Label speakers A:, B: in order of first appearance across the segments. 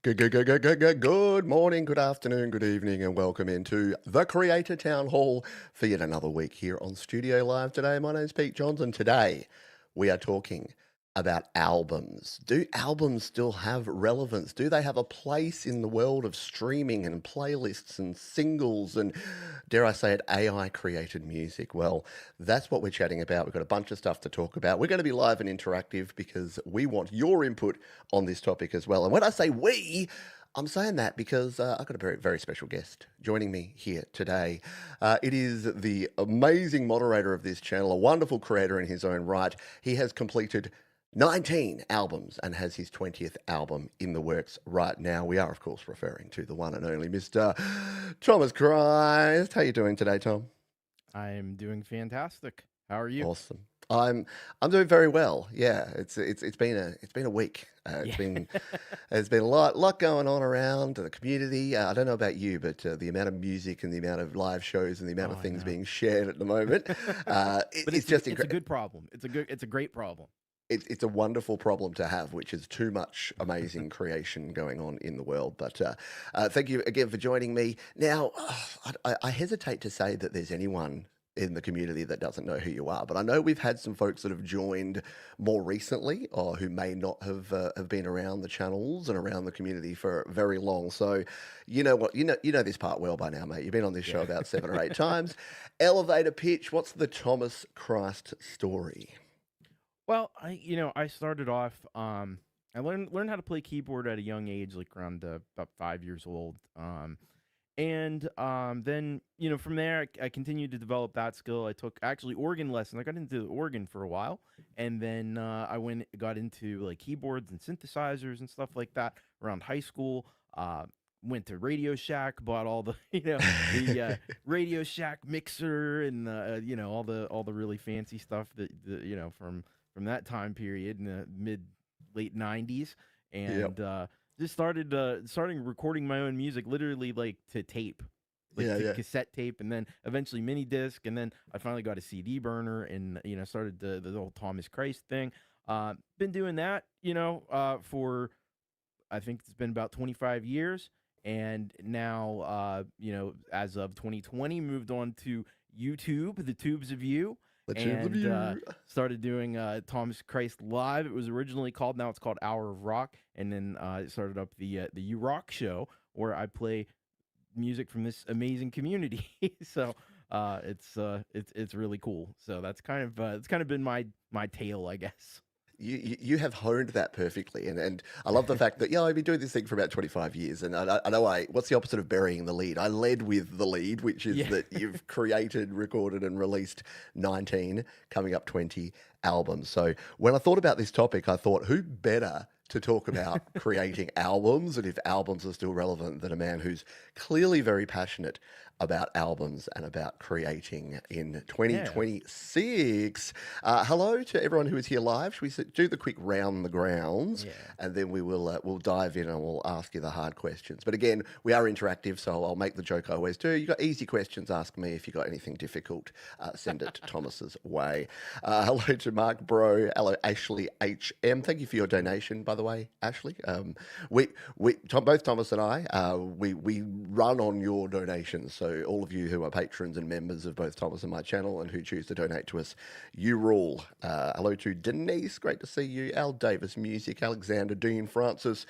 A: Good morning, good afternoon, good evening, and welcome into the Creator Town Hall for yet another week here on Studio Live today. My name's Pete Johnson. Today, we are talking about albums. Do albums still have relevance? Do they have a place in the world of streaming and playlists and singles and, dare I say it, AI created music? Well, that's what we're chatting about. We've got a bunch of stuff to talk about. We're going to be live and interactive because we want your input on this topic as well. And when I say we, I'm saying that because I've got a very, very special guest joining me here today. It is the amazing moderator of this channel, a wonderful creator in his own right. He has completed 19 albums and has his 20th album in the works right now. We are, of course, referring to the one and only Mr. Thomas Christ. How you doing today, Tom?
B: I'm doing fantastic. How are you?
A: Awesome. I'm doing very well. Yeah, it's been a week.
B: Yeah.
A: There's been a lot going on around the community. I don't know about you, but the amount of music and the amount of live shows and the amount
B: Oh,
A: of
B: I
A: things
B: know.
A: being shared at the moment,
B: But
A: it's
B: it's
A: just
B: a, it's a
A: incredible.
B: good problem. It's a great problem.
A: It's a wonderful problem to have, which is too much amazing creation going on in the world. But thank you again for joining me. Now, I hesitate to say that there's anyone in the community that doesn't know who you are, but I know we've had some folks that have joined more recently, or who may not have been around the channels and around the community for very long. So, you know what, you know this part well by now, mate. You've been on this show
B: Yeah.
A: about 7 or 8 times. Elevator pitch. What's the Thomas Christ story?
B: Well, I started off. I learned how to play keyboard at a young age, like around about 5 years old. And then from there, I continued to develop that skill. I took actually organ lessons. I got into the organ for a while, and then got into like keyboards and synthesizers and stuff like that around high school. Went to Radio Shack, bought all the the Radio Shack mixer and all the really fancy stuff that from that time period in the mid late 90s,
A: Yep.
B: and just starting recording my own music, literally like to tape, like
A: Yeah,
B: to
A: yeah.
B: cassette tape, and then eventually mini disc, and then I finally got a CD burner, and started the whole Thomas Christ thing. Been doing that, for I think it's been about 25 years. And now, as of 2020, moved on to YouTube, the Tubes of You,
A: The tubes of
B: and
A: you.
B: started doing Thomas Christ Live. It was originally called, now it's called Hour of Rock. And then it started up the You Rock show, where I play music from this amazing community. So it's really cool. So that's kind of been my tale, I guess.
A: You have honed that perfectly, and I love the fact that I've been doing this thing for about 25 years, and I know what's the opposite of burying the lead? I led with the lead, which is
B: Yeah.
A: that you've created, recorded, and released 19, coming up 20 albums. So when I thought about this topic, I thought, who better to talk about creating albums and if albums are still relevant than a man who's clearly very passionate about albums and about creating in
B: Yeah.
A: 2026. Hello to everyone who is here live. Should we do the quick round the grounds,
B: Yeah.
A: and then we'll dive in and we'll ask you the hard questions. But again, we are interactive, so I'll make the joke I always do. You got easy questions, ask me. If you got anything difficult, send it to Thomas's way. Hello to Mark Bro. Hello Ashley HM. Thank you for your donation, by the way, Ashley. Both Thomas and I, we run on your donations. So all of you who are patrons and members of both Thomas and my channel and who choose to donate to us, you rule. Hello to Denise, great to see you. Al Davis Music, Alexander Dean, Francis,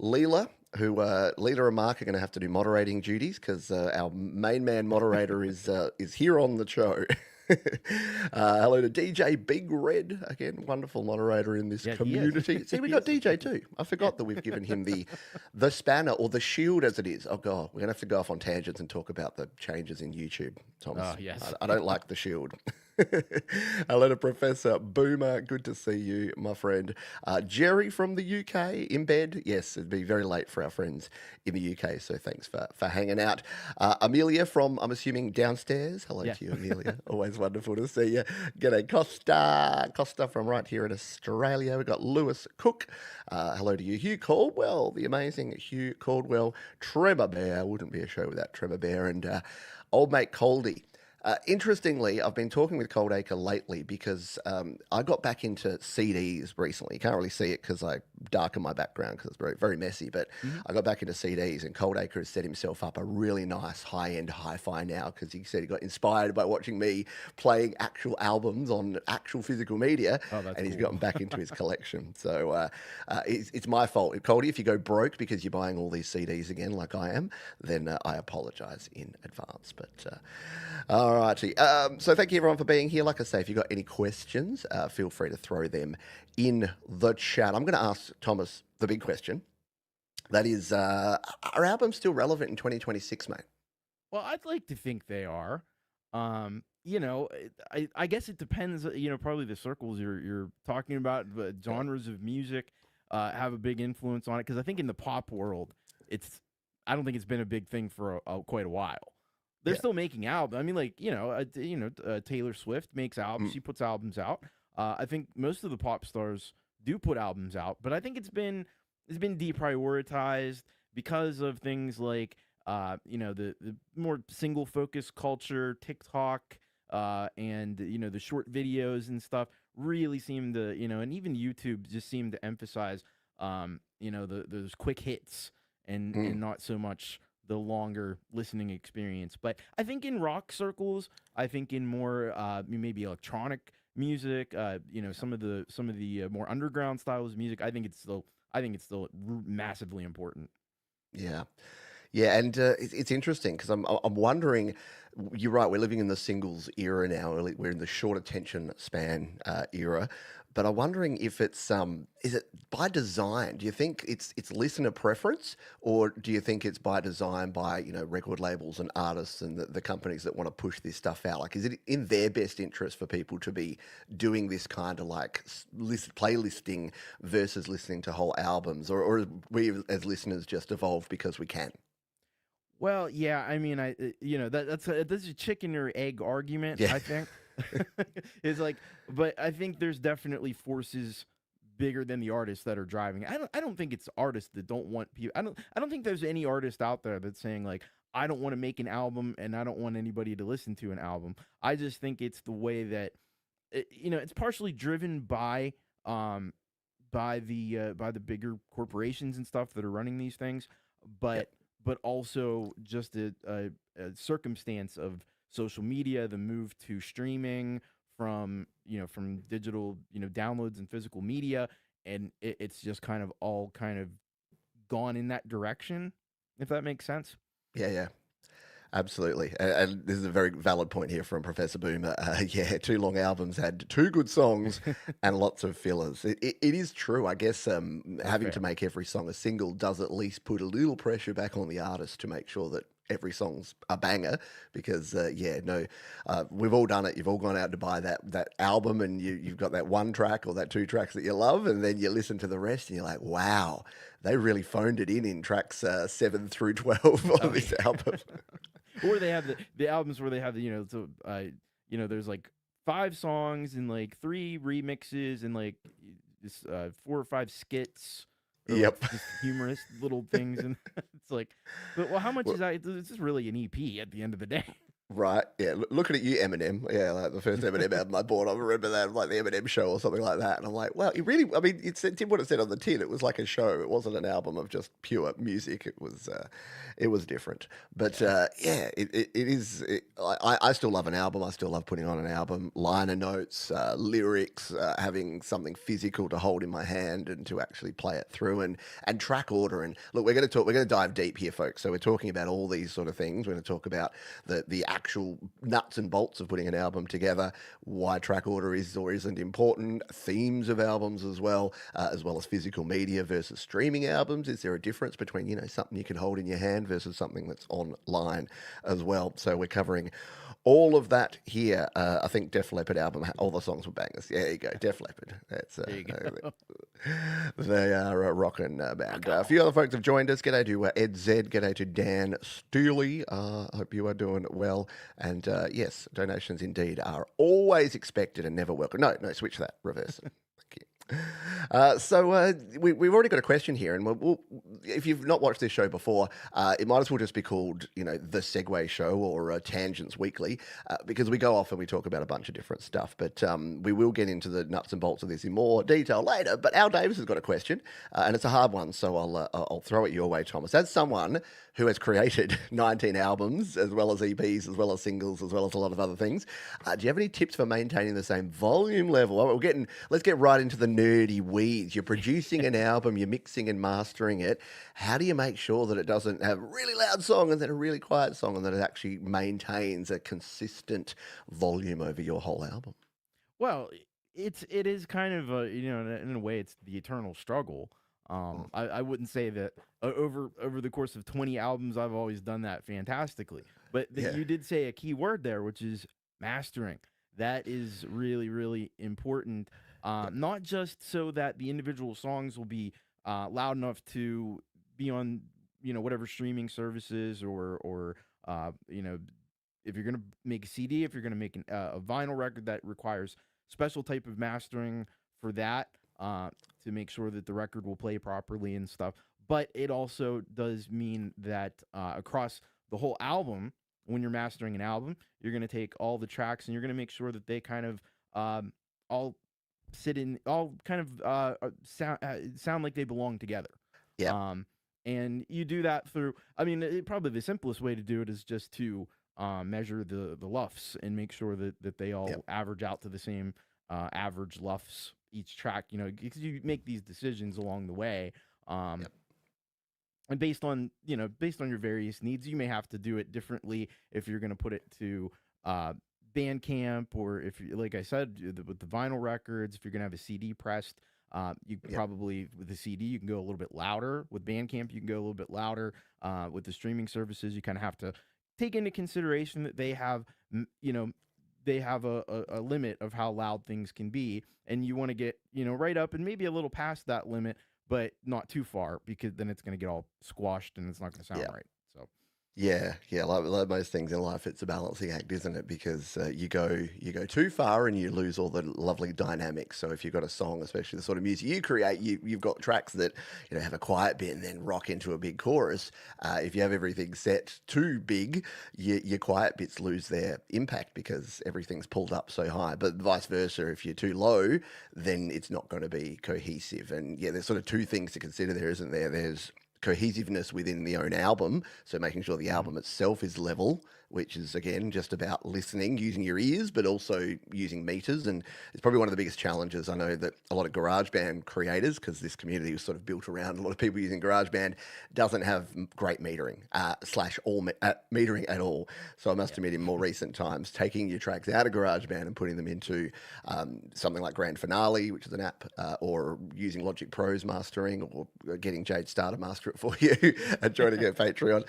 A: Leela, who Leela and Mark are going to have to do moderating duties because our main man moderator is here on the show. Hello to DJ Big Red, again, wonderful moderator in this
B: Yeah, he is.
A: community. See, we
B: He
A: got
B: is.
A: DJ too. I forgot that we've given him the spanner or the shield, as it is. Oh god, we're gonna have to go off on tangents and talk about the changes in YouTube, Thomas.
B: Oh, yes.
A: I don't like the shield. Hello to Professor Boomer. Good to see you, my friend. Jerry from the UK in bed. Yes, it'd be very late for our friends in the UK, so thanks for hanging out. Amelia from, I'm assuming, downstairs. Hello
B: Yeah.
A: to you, Amelia. Always wonderful to see you. G'day, Costa. Costa from right here in Australia. We've got Lewis Cook. Hello to you, Hugh Caldwell, the amazing Hugh Caldwell. Trevor Bear. Wouldn't be a show without Trevor Bear. And old mate Coldy. Interestingly, I've been talking with Cold Acre lately because I got back into CDs recently. You can't really see it because I darken my background because it's very, very messy. But
B: Mhm.
A: I got back into CDs, and Cold Acre has set himself up a really nice high-end hi-fi now because he said he got inspired by watching me playing actual albums on actual physical media,
B: Oh, that's
A: and he's
B: cool.
A: gotten back into his collection. So it's my fault. Coldy, if you go broke because you're buying all these CDs again, like I am, then I apologise in advance. But all righty. So thank you everyone for being here. Like I say, if you've got any questions, feel free to throw them in the chat. I'm going to ask Thomas the big question. That is, are albums still relevant in 2026, mate?
B: Well, I'd like to think they are. I guess it depends. Probably the circles you're talking about, but
A: Yeah.
B: genres of music have a big influence on it. Because I think in the pop world, it's I don't think it's been a big thing for quite a while. They're
A: Yeah.
B: still making albums. I mean, like Taylor Swift makes albums.
A: Mm,
B: She puts albums out. I think most of the pop stars do put albums out, but I think it's been deprioritized because of things like the more single focus culture, TikTok, and the short videos and stuff really seem to, and even YouTube just seem to emphasize, those quick hits and
A: mm.
B: not so much the longer listening experience. But I think in rock circles, I think in more maybe electronic music, some of the more underground styles of music, I think it's still massively important.
A: Yeah. Yeah, and it's interesting because I'm wondering. You're right. We're living in the singles era now. We're in the short attention span era. But I'm wondering if it's is it by design? Do you think it's listener preference, or do you think it's by design by record labels and artists and the companies that want to push this stuff out? Like, is it in their best interest for people to be doing this kind of like playlisting versus listening to whole albums, or we as listeners just evolve because we can?
B: Well, yeah, I mean, that's a chicken or egg argument.
A: Yeah.
B: I think it's like, but I think there's definitely forces bigger than the artists that are driving. I don't think it's artists that don't want people. I don't think there's any artist out there that's saying like I don't want to make an album and I don't want anybody to listen to an album. I just think it's the way that it's partially driven um by the bigger corporations and stuff that are running these things,
A: Yep.
B: but also just a circumstance of social media, the move to streaming from digital downloads and physical media, and it's just kind of gone in that direction, if that makes sense.
A: Yeah, yeah. Absolutely. And this is a very valid point here from Professor Boomer. Yeah, two long albums had two good songs and lots of fillers. It is true. I guess
B: That's
A: having to
B: fair.
A: make every song a single does at least put a little pressure back on the artist to make sure that every song's a banger because yeah, no, we've all done it. You've all gone out to buy that album, and you've got that one track or that two tracks that you love, and then you listen to the rest and you're like, wow, they really phoned it in tracks 7 through 12 on
B: Oh
A: this
B: yeah.
A: album.
B: Or they have the albums where they have there's like 5 songs and like 3 remixes and like this 4 or 5 skits or like
A: Yep.
B: just humorous little things, and it's like, but well, how much
A: Well,
B: is that? This is really an EP at the end of the day.
A: right. Yeah. Looking at you, Eminem. Yeah, like the first Eminem album I bought, I remember that, like the Eminem show or something like that. And I'm like, well, it really, I mean, it did what it said on the tin. It was like a show. It wasn't an album of just pure music. It was different. But
B: Yeah.
A: yeah, it is. I still love an album. I still love putting on an album, liner notes, lyrics, having something physical to hold in my hand and to actually play it through, and track order. And look, we're going to dive deep here, folks. So we're talking about all these sort of things. We're going to talk about the actual nuts and bolts of putting an album together, why track order is or isn't important, themes of albums as well as physical media versus streaming albums. Is there a difference between something you can hold in your hand versus something that's online as well? So we're covering all of that here. I think Def Leppard album, all the songs were bangers. Yeah, there you go, Def Leppard. That's
B: There you go.
A: they are a rocking
B: Rock
A: band. A
B: on.
A: few other folks have joined us. G'day to Ed Z. G'day to Dan Steely. Hope you are doing well. And yes, donations indeed are always expected and never welcome. No, no, switch that. Reverse it. Thank you. We've already got a question here, and if you've not watched this show before, it might as well just be called, the Segway Show or Tangents Weekly, because we go off and we talk about a bunch of different stuff. But we will get into the nuts and bolts of this in more detail later. But Al Davis has got a question, and it's a hard one, so I'll throw it your way, Thomas. As someone who has created 19 albums, as well as EPs, as well as singles, as well as a lot of other things, do you have any tips for maintaining the same volume level? Well, let's get right into the nerdy weeds. You're producing an album, you're mixing and mastering it. How do you make sure that it doesn't have a really loud song and then a really quiet song, and that it actually maintains a consistent volume over your whole album?
B: Well, it is kind of in a way it's the eternal struggle.
A: Mm.
B: I wouldn't say that over the course of 20 albums I've always done that fantastically, but
A: Yeah.
B: you did say a key word there, which is mastering. That is really really important.
A: Yep.
B: Not just so that the individual songs will be loud enough to be on whatever streaming services or if you're gonna make a CD, if you're gonna make a vinyl record that requires special type of mastering for that to make sure that the record will play properly and stuff. But it also does mean that across the whole album, when you're mastering an album, you're gonna take all the tracks and you're gonna make sure that they kind of all all kind of sound like they belong together.
A: Yep.
B: Um, and you do that through. I mean, probably the simplest way to do it is just to measure the luffs and make sure that they
A: Yep.
B: all average out to the same average luffs each track. Because you make these decisions along the way. Um,
A: Yep.
B: and based on your various needs, you may have to do it differently if you're going to put it to uh, Bandcamp, or if you, like I said, with the vinyl records, if you're going to have a CD pressed, you
A: Yep.
B: probably with the CD you can go a little bit louder. With Bandcamp, you can go a little bit louder. With the streaming services, you kind of have to take into consideration that they have a limit of how loud things can be, and you want to get right up and maybe a little past that limit, but not too far, because then it's going to get all squashed and it's not going to sound
A: Yeah.
B: right. So
A: Yeah, yeah, like most things in life, it's a balancing act, isn't it? Because you go too far and you lose all the lovely dynamics. So if you've got a song, especially the sort of music you create, you've got tracks that have a quiet bit and then rock into a big chorus. If you have everything set too big, your quiet bits lose their impact because everything's pulled up so high. But vice versa, if you're too low, then it's not going to be cohesive. And yeah, there's sort of two things to consider there, isn't there? There's cohesiveness within the own album, so making sure the
B: mhm.
A: album itself is level, which is again just about listening using your ears but also using meters. And it's probably one of the biggest challenges. I know that a lot of GarageBand creators, because this community was sort of built around a lot of people using GarageBand, doesn't have great metering slash all metering at all. So I must
B: Yeah.
A: admit, in more recent times, taking your tracks out of GarageBand and putting them into something like Grand Finale, which is an app, or using Logic Pro's mastering, or getting Jade Star to master it for you and trying to get Patreon,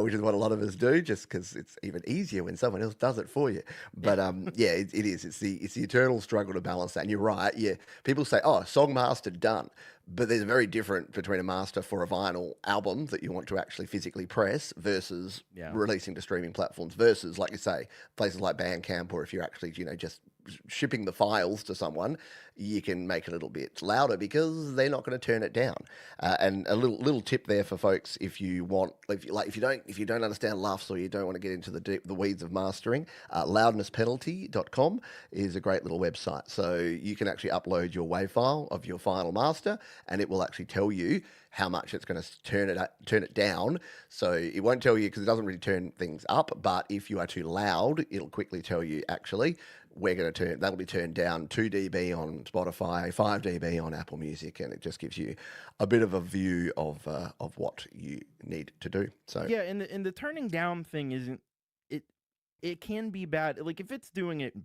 A: which is what a lot of us do, just because it's even easier when someone else does it for you.
B: Yeah.
A: But yeah, it is. It's the eternal struggle to balance that. And you're right. Yeah, people say, "Oh, song mastered, done." But there's a very different between a master for a vinyl album that you want to actually physically press versus
B: Yeah.
A: releasing to streaming platforms versus, like you say, places like Bandcamp, or if you're actually, just shipping the files to someone, you can make it a little bit louder because they're not going to turn it down. And a little tip there for folks: if you want, if you don't understand luffs, or you don't want to get into the weeds of mastering, loudnesspenalty.com is a great little website. So you can actually upload your WAV file of your final master, and it will actually tell you how much it's going to turn it down. So it won't tell you because it doesn't really turn things up. But if you are too loud, it'll quickly tell you, actually, that'll be turned down 2 dB on Spotify, 5 dB on Apple Music, and it just gives you a bit of a view of what you need to do. So
B: Yeah, and the turning down thing isn't it it can be bad. Like if it's doing it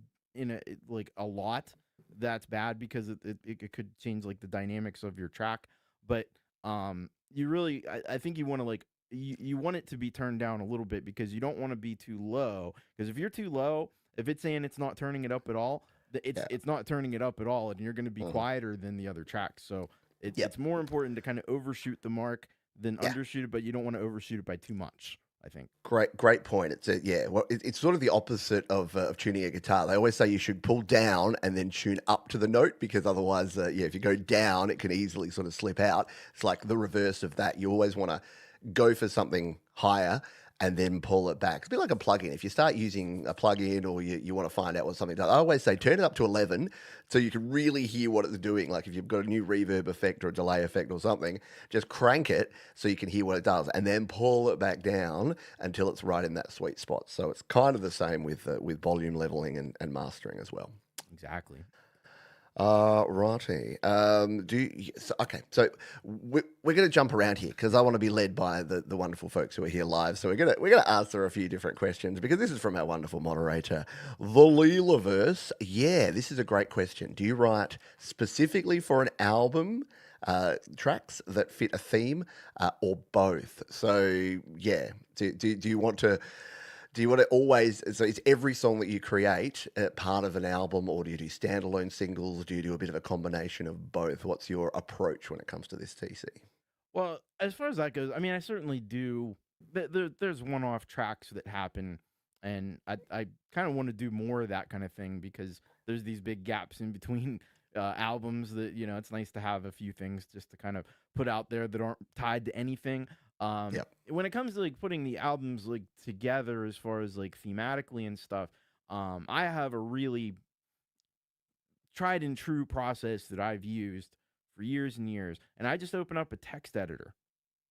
B: like a lot, that's bad because it could change like the dynamics of your track. But you really I think you want to like you want it to be turned down a little bit because you don't want to be too low. Because if you're too low, if it's saying it's not turning it up at all,
A: yeah,
B: it's not turning it up at all, and you're going to be
A: mhm.
B: quieter than the other tracks. So
A: Yep,
B: it's more important to kind of overshoot the mark than
A: yeah.
B: undershoot it, but you don't want to overshoot it by too much, I think.
A: Great point. It's sort of the opposite of tuning a guitar. They always say you should pull down and then tune up to the note because otherwise, if you go down, it can easily sort of slip out. It's like the reverse of that. You always want to go for something higher and then pull it back. It's a bit like a plugin. If you start using a plugin or you want to find out what something does, I always say turn it up to 11 so you can really hear what it's doing. Like if you've got a new reverb effect or a delay effect or something, just crank it so you can hear what it does and then pull it back down until it's right in that sweet spot. So it's kind of the same with volume leveling and mastering as well.
B: Exactly.
A: Righty. So we're going to jump around here because I want to be led by the wonderful folks who are here live. So we're gonna answer a few different questions because this is from our wonderful moderator, the Leelaverse. Yeah, this is a great question. Do you write specifically for an album? Tracks that fit a theme, or both. So yeah, do you want to always, so is every song that you create part of an album, or do you do standalone singles? Do you do a bit of a combination of both? What's your approach when it comes to this TC?
B: Well, as far as that goes, I mean, I certainly do. There's one-off tracks that happen, and I kind of want to do more of that kind of thing because there's these big gaps in between albums that it's nice to have a few things just to kind of put out there that aren't tied to anything.
A: Yep.
B: When it comes to like putting the albums like together as far as like thematically and stuff, I have a really tried and true process that I've used for years and years, and I just open up a text editor.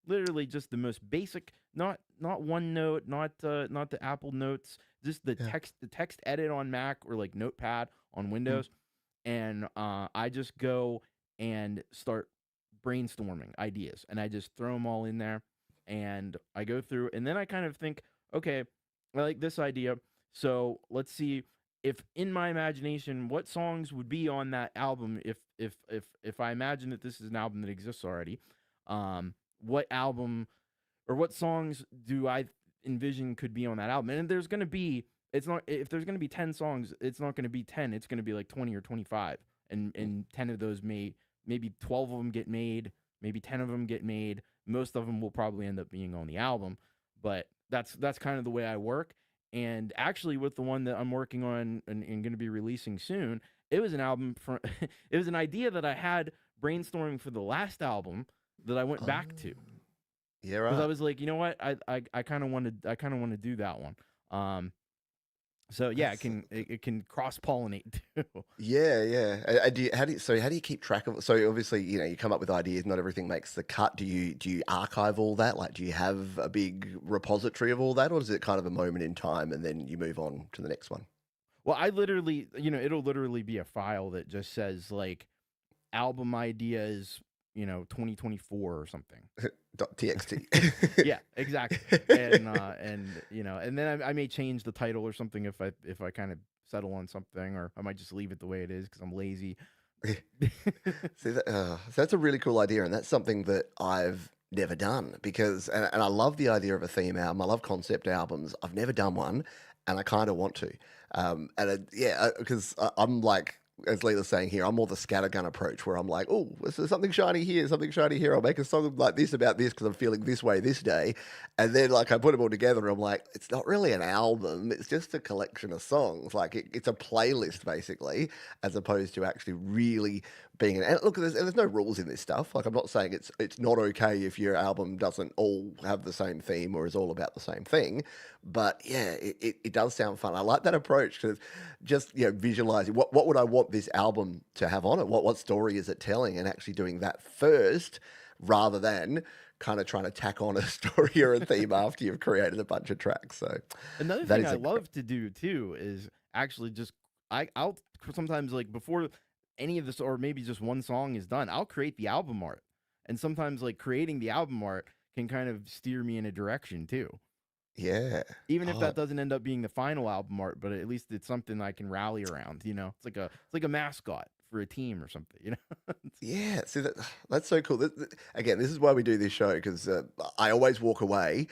B: Literally just the most basic, not OneNote, not the Apple Notes, just
A: Yeah.
B: the text edit on Mac or like Notepad on
A: Mm.
B: Windows, and I just go and start brainstorming ideas, and I just throw them all in there, and I go through, and then I kind of think, okay, I like this idea, so let's see if in my imagination what songs would be on that album if I imagine that this is an album that exists already. What album or what songs do I envision could be on that album? And there's going to be it's not if there's going to be 10 songs, it's not going to be 10, it's going to be like 20 or 25. And 10 of those maybe 12 of them get made, maybe 10 of them get made. Most of them will probably end up being on the album, but that's kind of the way I work. And actually with the one that I'm working on and going to be releasing soon, it was an album from it was an idea that I had brainstorming for the last album that I went
A: Oh,
B: back to
A: yeah,
B: because I
A: right.
B: was like, you know what, I kind of wanted to do that one. Um, so yeah,
A: That's
B: it can cross pollinate too.
A: Yeah, yeah. How do you keep track of it? So obviously, you come up with ideas, not everything makes the cut. Do you archive all that? Like, do you have a big repository of all that, or is it kind of a moment in time and then you move on to the next one?
B: Well, I literally, it'll literally be a file that just says like album ideas, 2024 or something.
A: .txt.
B: Yeah, exactly. And then I may change the title or something if I kind of settle on something, or I might just leave it the way it is because I'm lazy.
A: So that's a really cool idea, and that's something that I've never done because, and I love the idea of a theme album. I love concept albums. I've never done one, and I kind of want to. Because I'm like, as Leela's saying here, I'm more the scattergun approach where I'm like, oh, there's something shiny here, something shiny here. I'll make a song like this about this because I'm feeling this way this day. And then like I put them all together and I'm like, it's not really an album. It's just a collection of songs. Like it's a playlist basically, as opposed to actually really being an, and look, there's no rules in this stuff. Like I'm not saying it's not okay if your album doesn't all have the same theme or is all about the same thing. But yeah, it does sound fun. I like that approach because just visualizing what would I want this album to have on it? What story is it telling? And actually doing that first rather than kind of trying to tack on a story or a theme after you've created a bunch of tracks. So
B: Another
A: that
B: thing
A: is
B: I
A: a great.
B: love to do too is actually just I'll sometimes like before any of this or maybe just one song is done, I'll create the album art. And sometimes like creating the album art can kind of steer me in a direction too.
A: Yeah.
B: Even if
A: Oh,
B: that doesn't end up being the final album art, but at least it's something I can rally around. It's like a mascot for a team or something.
A: yeah. See that's so cool. Again, this is why we do this show because I always walk away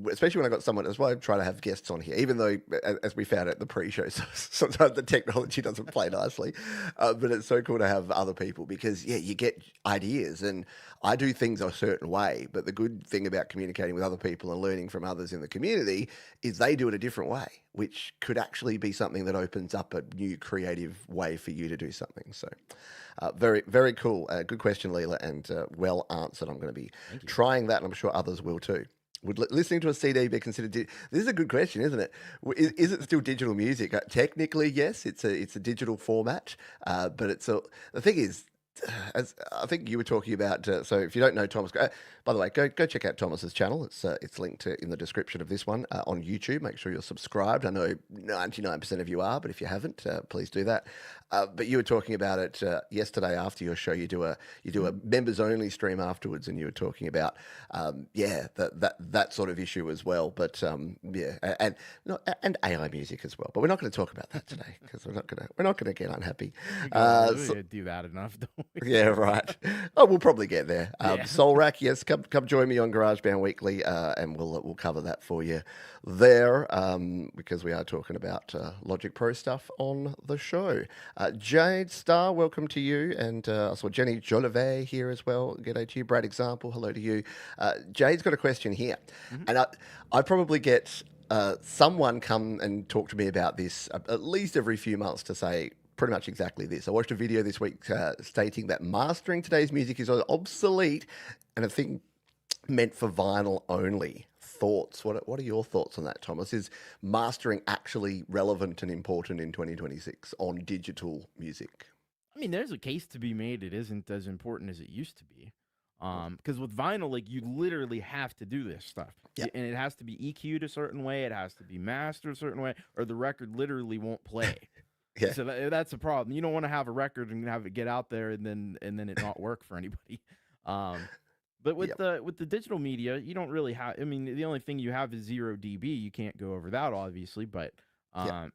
A: especially when I got someone, that's why I try to have guests on here, even though, as we found at the pre-show, sometimes the technology doesn't play nicely. But it's so cool to have other people because, yeah, you get ideas. And I do things a certain way. But the good thing about communicating with other people and learning from others in the community is they do it a different way, which could actually be something that opens up a new creative way for you to do something. So, very, very cool. Good question, Leela, and well answered. I'm going to be
B: Thank you.
A: trying that, and I'm sure others will too. Would listening to a CD be considered? This is a good question, isn't it? Is it still digital music? Technically, yes. It's a digital format, but the thing is, as I think you were talking about. So if you don't know Thomas, by the way, go check out Thomas's channel. It's linked in the description of this one on YouTube. Make sure you're subscribed. I know 99% of you are, but if you haven't, please do that. But you were talking about it yesterday after your show. You do a members only stream afterwards, and you were talking about that sort of issue as well. But and AI music as well. But we're not going to talk about that today because we're not gonna get unhappy.
B: We do that enough, don't we?
A: Yeah, right. Oh, we'll probably get there.
B: Yeah.
A: Soul Rack, yes, come join me on GarageBand Weekly, and we'll cover that for you there, because we are talking about Logic Pro stuff on the show. Jade Star, welcome to you, and I saw Jenny Jolivet here as well. G'day to you, Brad Example. Hello to you. Jade's got a question here, and I probably get someone come and talk to me about this at least every few months to say pretty much exactly this. I watched a video this week stating that mastering today's music is obsolete and a thing meant for vinyl only. Thoughts? What are your thoughts on that, Thomas? Is mastering actually relevant and important in 2026 on digital music?
B: I mean, there's a case to be made. It isn't as important as it used to be. Because with vinyl, like you literally have to do this stuff,
A: Yeah.
B: and it has to be EQ'd a certain way, it has to be mastered a certain way, or the record literally won't play.
A: Yeah.
B: So that's a problem. You don't want to have a record and have it get out there and then it not work for anybody. But with the digital media, you don't really have. I mean, the only thing you have is 0 dB. You can't go over that, obviously. But then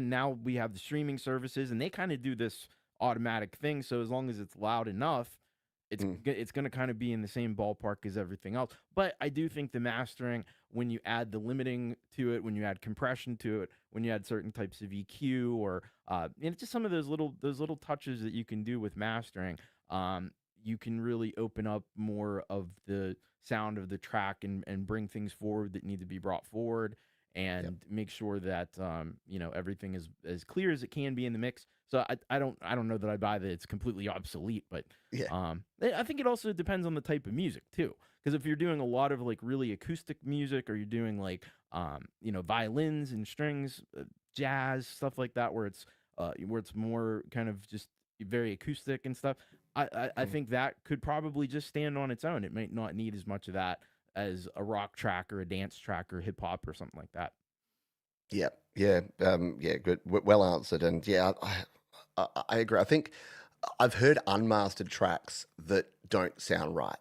B: now we have the streaming services, and they kind of do this automatic thing. So as long as it's loud enough, it's going to kind of be in the same ballpark as everything else. But I do think the mastering, when you add the limiting to it, when you add compression to it, when you add certain types of EQ, or just some of those little touches that you can do with mastering, you can really open up more of the sound of the track and bring things forward that need to be brought forward, and make sure that everything is as clear as it can be in the mix. So I don't know that I buy that it's completely obsolete, but I think it also depends on the type of music too. Because if you're doing a lot of like really acoustic music, or you're doing like violins and strings, jazz, stuff like that, where it's more kind of just very acoustic and stuff, I think that could probably just stand on its own. It might not need as much of that as a rock track or a dance track or hip hop or something like that.
A: Yeah, good, well answered, and I agree. I think I've heard unmastered tracks that don't sound right.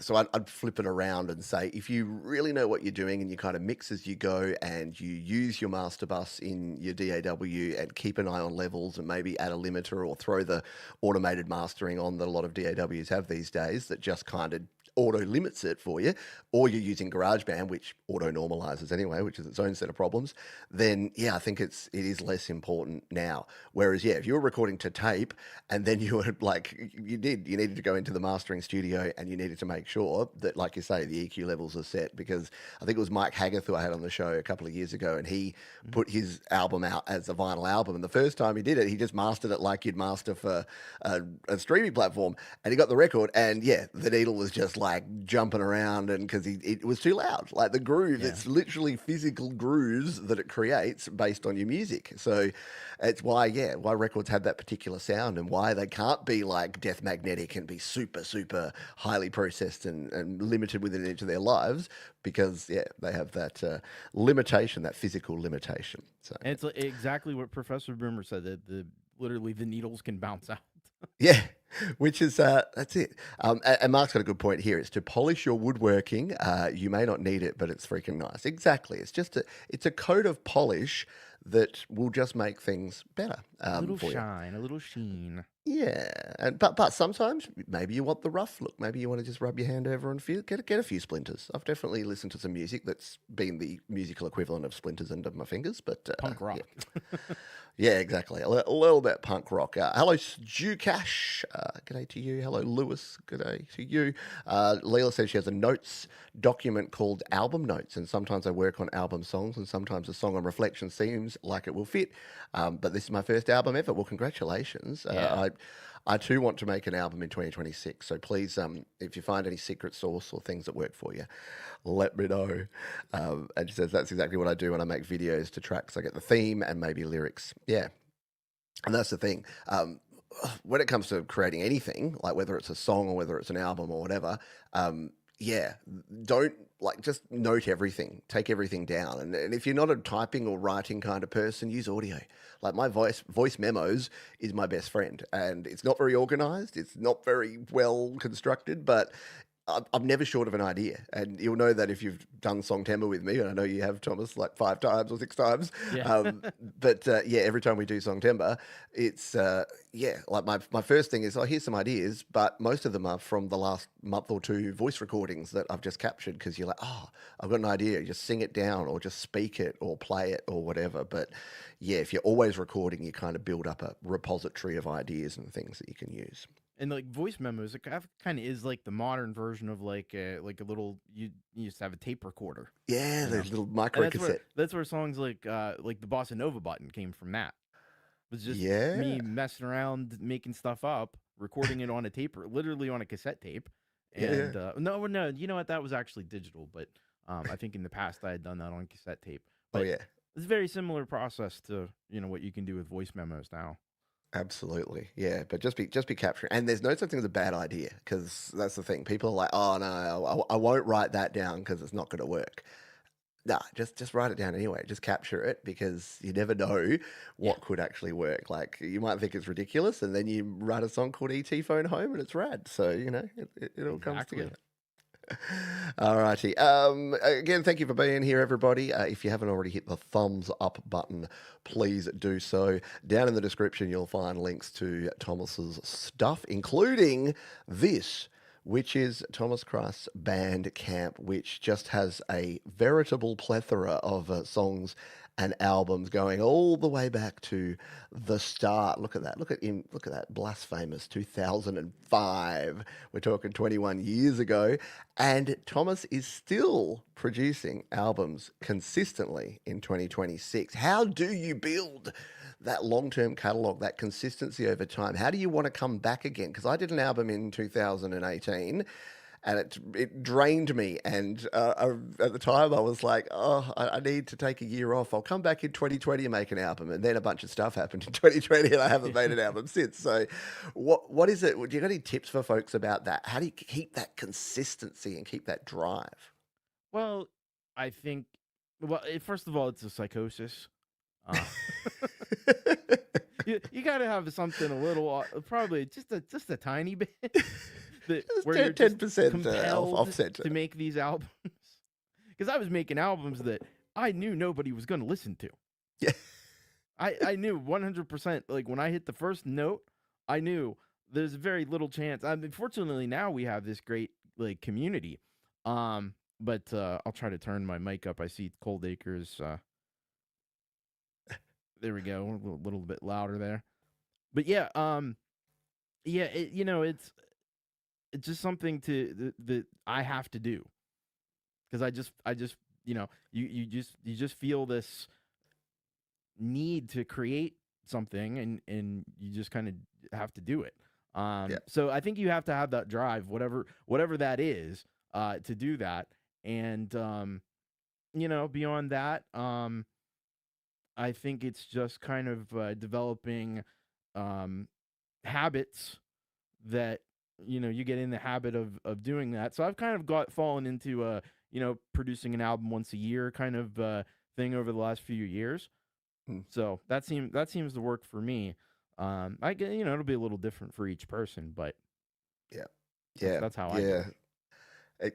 A: So I'd flip it around and say, if you really know what you're doing and you kind of mix as you go, and you use your master bus in your DAW and keep an eye on levels and maybe add a limiter or throw the automated mastering on that a lot of DAWs have these days that just kind of auto limits it for you, or you're using GarageBand, which auto normalizes anyway, which is its own set of problems, then I think it is less important now. Whereas if you were recording to tape and then you were like, you needed to go into the mastering studio and you needed to make sure that, like you say, the EQ levels are set, because I think it was Mike Haggarth who I had on the show a couple of years ago, and he put his album out as a vinyl album, and the first time he did it, he just mastered it like you'd master for a streaming platform, and he got the record, and the needle was just like jumping around, and because it was too loud, like the groove, it's literally physical grooves that it creates based on your music. So it's why records have that particular sound, and why they can't be like Death Magnetic and be super highly processed and limited within each of their lives, because they have that limitation, that physical limitation. So
B: and it's exactly what Professor Boomer said, that literally the needles can bounce out.
A: Yeah, which is that's it. And Mark's got a good point here. It's to polish your woodworking. You may not need it, but it's freaking nice. Exactly. It's just it's a coat of polish that will just make things better.
B: A little
A: for you.
B: shine, a little sheen.
A: Yeah, and but sometimes maybe you want the rough look. Maybe you want to just rub your hand over and feel get a few splinters. I've definitely listened to some music that's been the musical equivalent of splinters under my fingers, but
B: Punk
A: yeah.
B: rock.
A: Yeah, exactly. A little bit punk rock. Hello, Stu Cash. G'day to you. Hello, Lewis. G'day to you. Leela says she has a notes document called Album Notes, and sometimes I work on album songs, and sometimes a song on reflection seems like it will fit. But this is my first album ever. Well, congratulations.
B: Yeah.
A: I too want to make an album in 2026. So please, if you find any secret sauce or things that work for you, let me know. And she says that's exactly what I do when I make videos to tracks. I get the theme and maybe lyrics. Yeah, and that's the thing. When it comes to creating anything, like whether it's a song or whether it's an album or whatever, yeah, don't like just note everything, take everything down. And if you're not a typing or writing kind of person, use audio. Like my voice memos is my best friend, and it's not very organized. It's not very well constructed, but I'm never short of an idea, and you'll know that if you've done Songtember with me, and I know you have, Thomas, like 5 times or 6 times.
B: Yeah.
A: But yeah, every time we do Songtember, it's yeah, like my first thing is, oh, here's some ideas, but most of them are from the last month or two voice recordings that I've just captured because you're like, oh, I've got an idea, just sing it down or just speak it or play it or whatever. But yeah, if you're always recording, you kind of build up a repository of ideas and things that you can use.
B: And like voice memos, it kind of is like the modern version of like a little you used to have a tape recorder,
A: Yeah,
B: you know.
A: those little
B: And
A: micro cassette.
B: that's where songs like the Bossa Nova button came from. That was just
A: Yeah.
B: me messing around, making stuff up, recording it on a tape, literally on a cassette tape.
A: Yeah, yeah.
B: And no, you know what? That was actually digital, but I think in the past I had done that on cassette tape.
A: Oh,
B: But
A: yeah.
B: it's a very similar process to what you can do with voice memos now.
A: Absolutely. Yeah, but just be capturing. And there's no such thing as a bad idea because that's the thing. People are like, "Oh no, I won't write that down because it's not going to work." Nah, just write it down anyway. Just capture it because you never know
B: Yeah,
A: what could actually work. Like you might think it's ridiculous, and then you write a song called "ET Phone Home" and it's rad. So it all comes
B: exactly.
A: together. All righty. Again, thank you for being here, everybody. If you haven't already hit the thumbs up button, please do so. Down in the description, you'll find links to Thomas's stuff, including this, which is Thomas Christ's Bandcamp, which just has a veritable plethora of songs and albums going all the way back to the start. Look at that. Look at him. Look at that. Blasphemous 2005. We're talking 21 years ago. And Thomas is still producing albums consistently in 2026. How do you build that long term catalog, that consistency over time? How do you want to come back again? Because I did an album in 2018 and it drained me. And at the time, I was like, oh, I need to take a year off. I'll come back in 2020 and make an album. And then a bunch of stuff happened in 2020, and I haven't made an album since. So, what is it? Do you got any tips for folks about that? How do you keep that consistency and keep that drive?
B: Well, I think, first of all, it's a psychosis. Uh, you got to have something a little, probably just a tiny bit that
A: Just
B: where you're
A: 10
B: just
A: percent
B: compelled
A: offset.
B: to make these albums. Because I was making albums that I knew nobody was going to listen to.
A: Yeah.
B: I knew 100%. Like when I hit the first note, I knew there's very little chance. I mean, fortunately now we have this great like community. But I'll try to turn my mic up. I see Cold Acres. There we go. A little bit louder there. But yeah, yeah. It's just something that I have to do because I just you just feel this need to create something and you just kind of have to do it.
A: Yeah.
B: So I think you have to have that drive, whatever that is, to do that. And beyond that, I think it's just kind of developing um, habits that you get in the habit of doing that. So I've kind of got fallen into producing an album once a year kind of thing over the last few years.
A: Mm.
B: So that seems to work for me. I get it'll be a little different for each person, but
A: Yeah.
B: that's
A: Yeah.
B: that's how I do
A: Yeah.
B: it.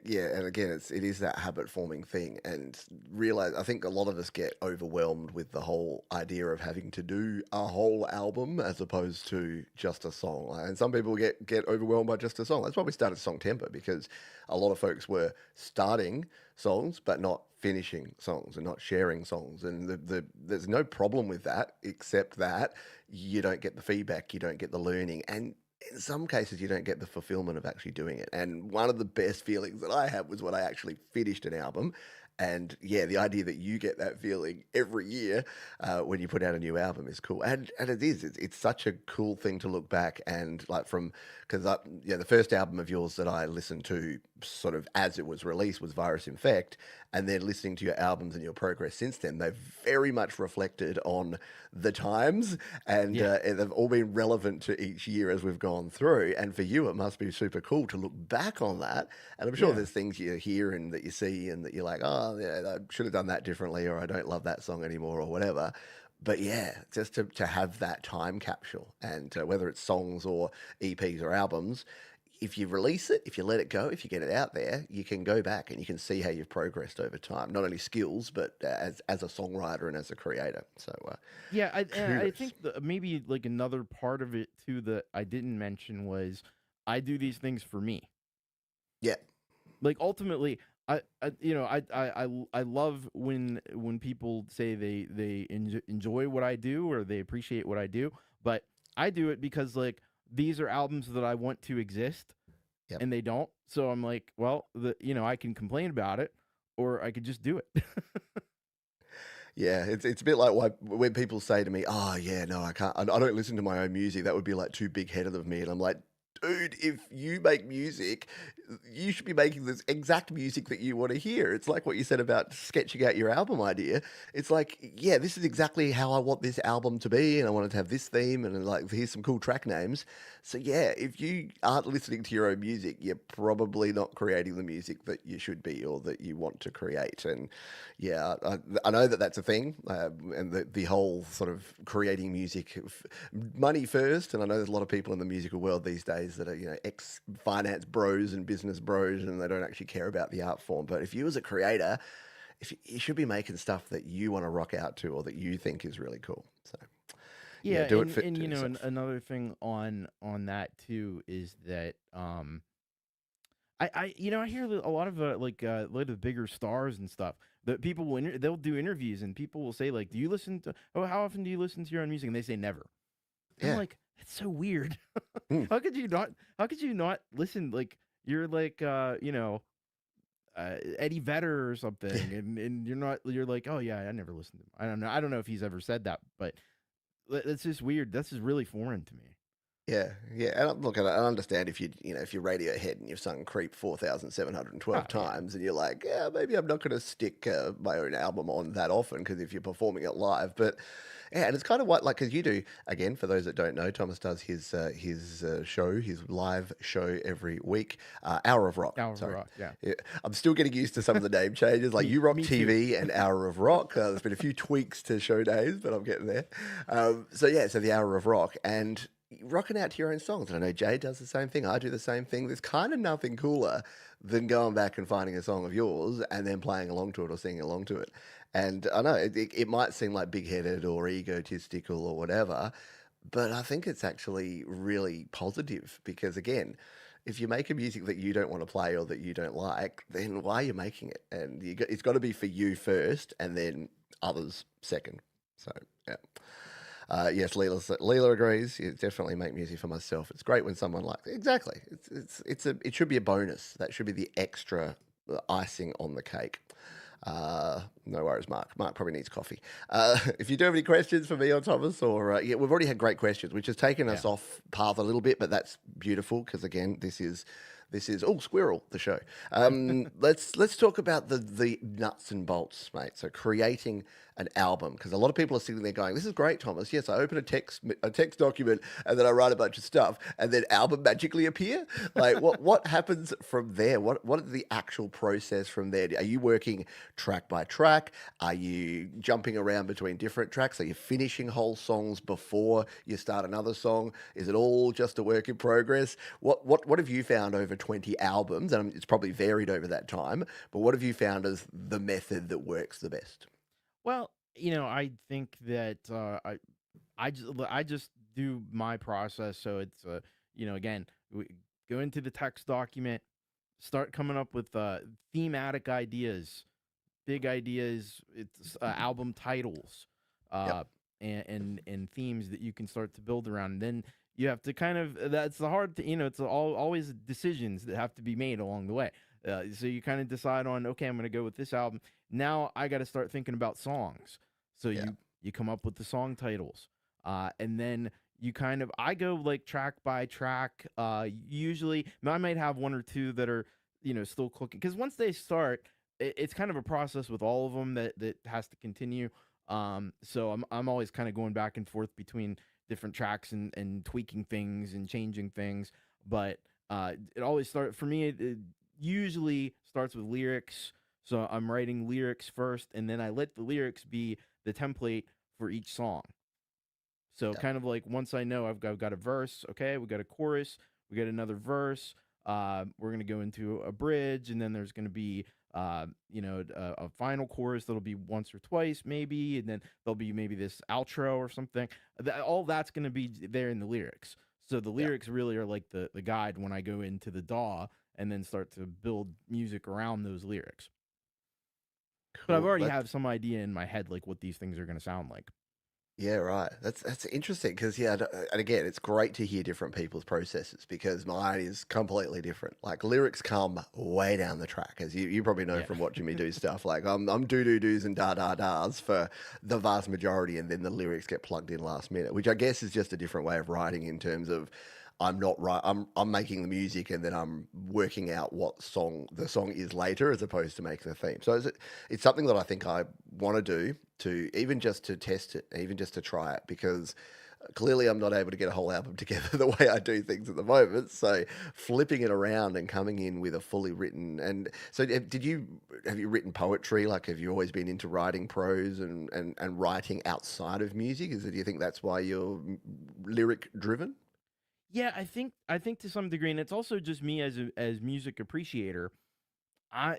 A: Yeah, and again, it is that habit forming thing, and realize I think a lot of us get overwhelmed with the whole idea of having to do a whole album as opposed to just a song. And some people get overwhelmed by just a song. That's why we started Song Temper, because a lot of folks were starting songs but not finishing songs and not sharing songs, and there's no problem with that except that you don't get the feedback, you don't get the learning, and in some cases you don't get the fulfillment of actually doing it. And one of the best feelings that I had was when I actually finished an album. And yeah, the idea that you get that feeling every year when you put out a new album is cool. And it's such a cool thing to look back and like from, because yeah, the first album of yours that I listened to sort of as it was released was Virus Infect. And then listening to your albums and your progress since then, they've very much reflected on the times,
B: Yeah.
A: and they've all been relevant to each year as we've gone through. And for you, it must be super cool to look back on that. And I'm sure
B: Yeah.
A: there's things you hear and that you see and that you're like, oh, yeah, I should have done that differently, or I don't love that song anymore, or whatever. But yeah, just to have that time capsule, and whether it's songs or EPs or albums, if you release it, if you let it go, if you get it out there, you can go back and you can see how you've progressed over time. Not only skills, but as a songwriter and as a creator. So
B: Yeah, I
A: kudos.
B: think maybe like another part of it too that I didn't mention was I do these things for me.
A: Yeah,
B: Like ultimately, I you know I love when people say they enjoy what I do or they appreciate what I do, but I do it because like these are albums that I want to exist
A: yep.
B: and they don't. So I'm like, well, I can complain about it or I could just do it.
A: Yeah, it's a bit like when people say to me, "Oh, yeah, no, I can't. I don't listen to my own music. That would be like too big headed of me." And I'm like, "Dude, if you make music, you should be making this exact music that you want to hear." It's like what you said about sketching out your album idea. It's like, yeah, this is exactly how I want this album to be, and I want it to have this theme, and like here's some cool track names. So yeah, if you aren't listening to your own music, you're probably not creating the music that you should be or that you want to create. And yeah, I know that that's a thing, and the whole sort of creating music, money first. And I know there's a lot of people in the musical world these days that are ex finance bros and business bros, and they don't actually care about the art form. But if you as a creator, if you should be making stuff that you want to rock out to or that you think is really cool. So
B: Yeah,
A: yeah, do it
B: and
A: fit to yourself.
B: another thing on that too is that I hear a lot of a lot of the bigger stars and stuff that people will they'll do interviews and people will say like, do you listen to how often do you listen to your own music? And they say never. And I'm
A: Yeah.
B: like, that's so weird.
A: Mm.
B: How could you not listen? Like you're like Eddie Vedder or something, and you're like, oh yeah, I never listened to him. I don't know if he's ever said that, but it's just weird. That's just really foreign to me.
A: Yeah, yeah, and look, I understand if if you're Radiohead and you've sung "Creep"
B: Oh
A: 4,712
B: yeah.
A: times, and you're like, yeah, maybe I'm not going to stick my own album on that often because if you're performing it live, but yeah, and it's kind of what like because you do again for those that don't know, Thomas does his live show every week, Hour of Rock.
B: Tower of
A: Sorry,
B: Rock. Yeah.
A: yeah, I'm still getting used to some of the name changes, like You Rock
B: Me too.
A: TV and Hour of Rock. There's been a few tweaks to show days, but I'm getting there. So yeah, so the Hour of Rock and rocking out to your own songs. And I know Jay does the same thing. I do the same thing. There's kind of nothing cooler than going back and finding a song of yours and then playing along to it or singing along to it. And I know it might seem like big headed or egotistical or whatever, but I think it's actually really positive because, again, if you make a music that you don't want to play or that you don't like, then why are you making it? And it's got to be for you first and then others second. So, yeah. Yes, Leela agrees. You definitely make music for myself. It's great when someone likes it. Exactly. It should be a bonus. That should be the extra icing on the cake. No worries, Mark. Mark probably needs coffee. If you do have any questions for me or Thomas, or yeah, we've already had great questions, which has taken
B: Yeah.
A: us off path a little bit, but that's beautiful because again, this is oh squirrel the show. Let's talk about the nuts and bolts, mate. So creating an album because a lot of people are sitting there going, "This is great, Thomas. Yes, I open a text document and then I write a bunch of stuff and then album magically appear." Like what happens from there? What is the actual process from there? Are you working track by track? Are you jumping around between different tracks? Are you finishing whole songs before you start another song? Is it all just a work in progress? What have you found over over 20 albums, and it's probably varied over that time. But what have you found as the method that works the best?
B: Well, I think that I just do my process. So it's again, we go into the text document, start coming up with thematic ideas, big ideas. It's album titles,
A: Yep.
B: uh, and themes that you can start to build around. And then you have to kind of that's the hard thing. It's always decisions that have to be made along the way. So you kind of decide on, okay, I'm going to go with this album. Now I got to start thinking about songs. So
A: Yeah.
B: you come up with the song titles, and then you kind of I go like track by track. Usually I might have one or two that are still cooking because once they start, it's kind of a process with all of them that has to continue. So I'm always kind of going back and forth between different tracks and tweaking things and changing things. But it always starts for me. It usually starts with lyrics. So I'm writing lyrics first, and then I let the lyrics be the template for each song. So
A: Yeah.
B: kind of like once I know I've got a verse, okay, we got a chorus, we got another verse. We're gonna go into a bridge, and then there's gonna be a final chorus that'll be once or twice maybe, and then there'll be maybe this outro or something. All that's gonna be there in the lyrics. So the
A: Yeah.
B: lyrics really are like the guide when I go into the DAW and then start to build music around those lyrics. But I've
A: Cool.
B: already have some idea in my head like what these things are gonna sound like.
A: Yeah, right. That's interesting because yeah, and again, it's great to hear different people's processes because mine is completely different. Like lyrics come way down the track, as you probably know
B: Yeah.
A: from watching me do stuff. Like I'm do do do's and da da da's for the vast majority, and then the lyrics get plugged in last minute, which I guess is just a different way of writing in terms of I'm not right. I'm making the music and then I'm working out what song the song is later, as opposed to making the theme. So it's something that I think I want to do to even just to test it, even just to try it, because clearly I'm not able to get a whole album together the way I do things at the moment. So flipping it around and coming in with a fully written and so have you written poetry? Like have you always been into writing prose and writing outside of music? Do you think that's why you're lyric driven?
B: Yeah, I think to some degree, and it's also just me as a as music appreciator.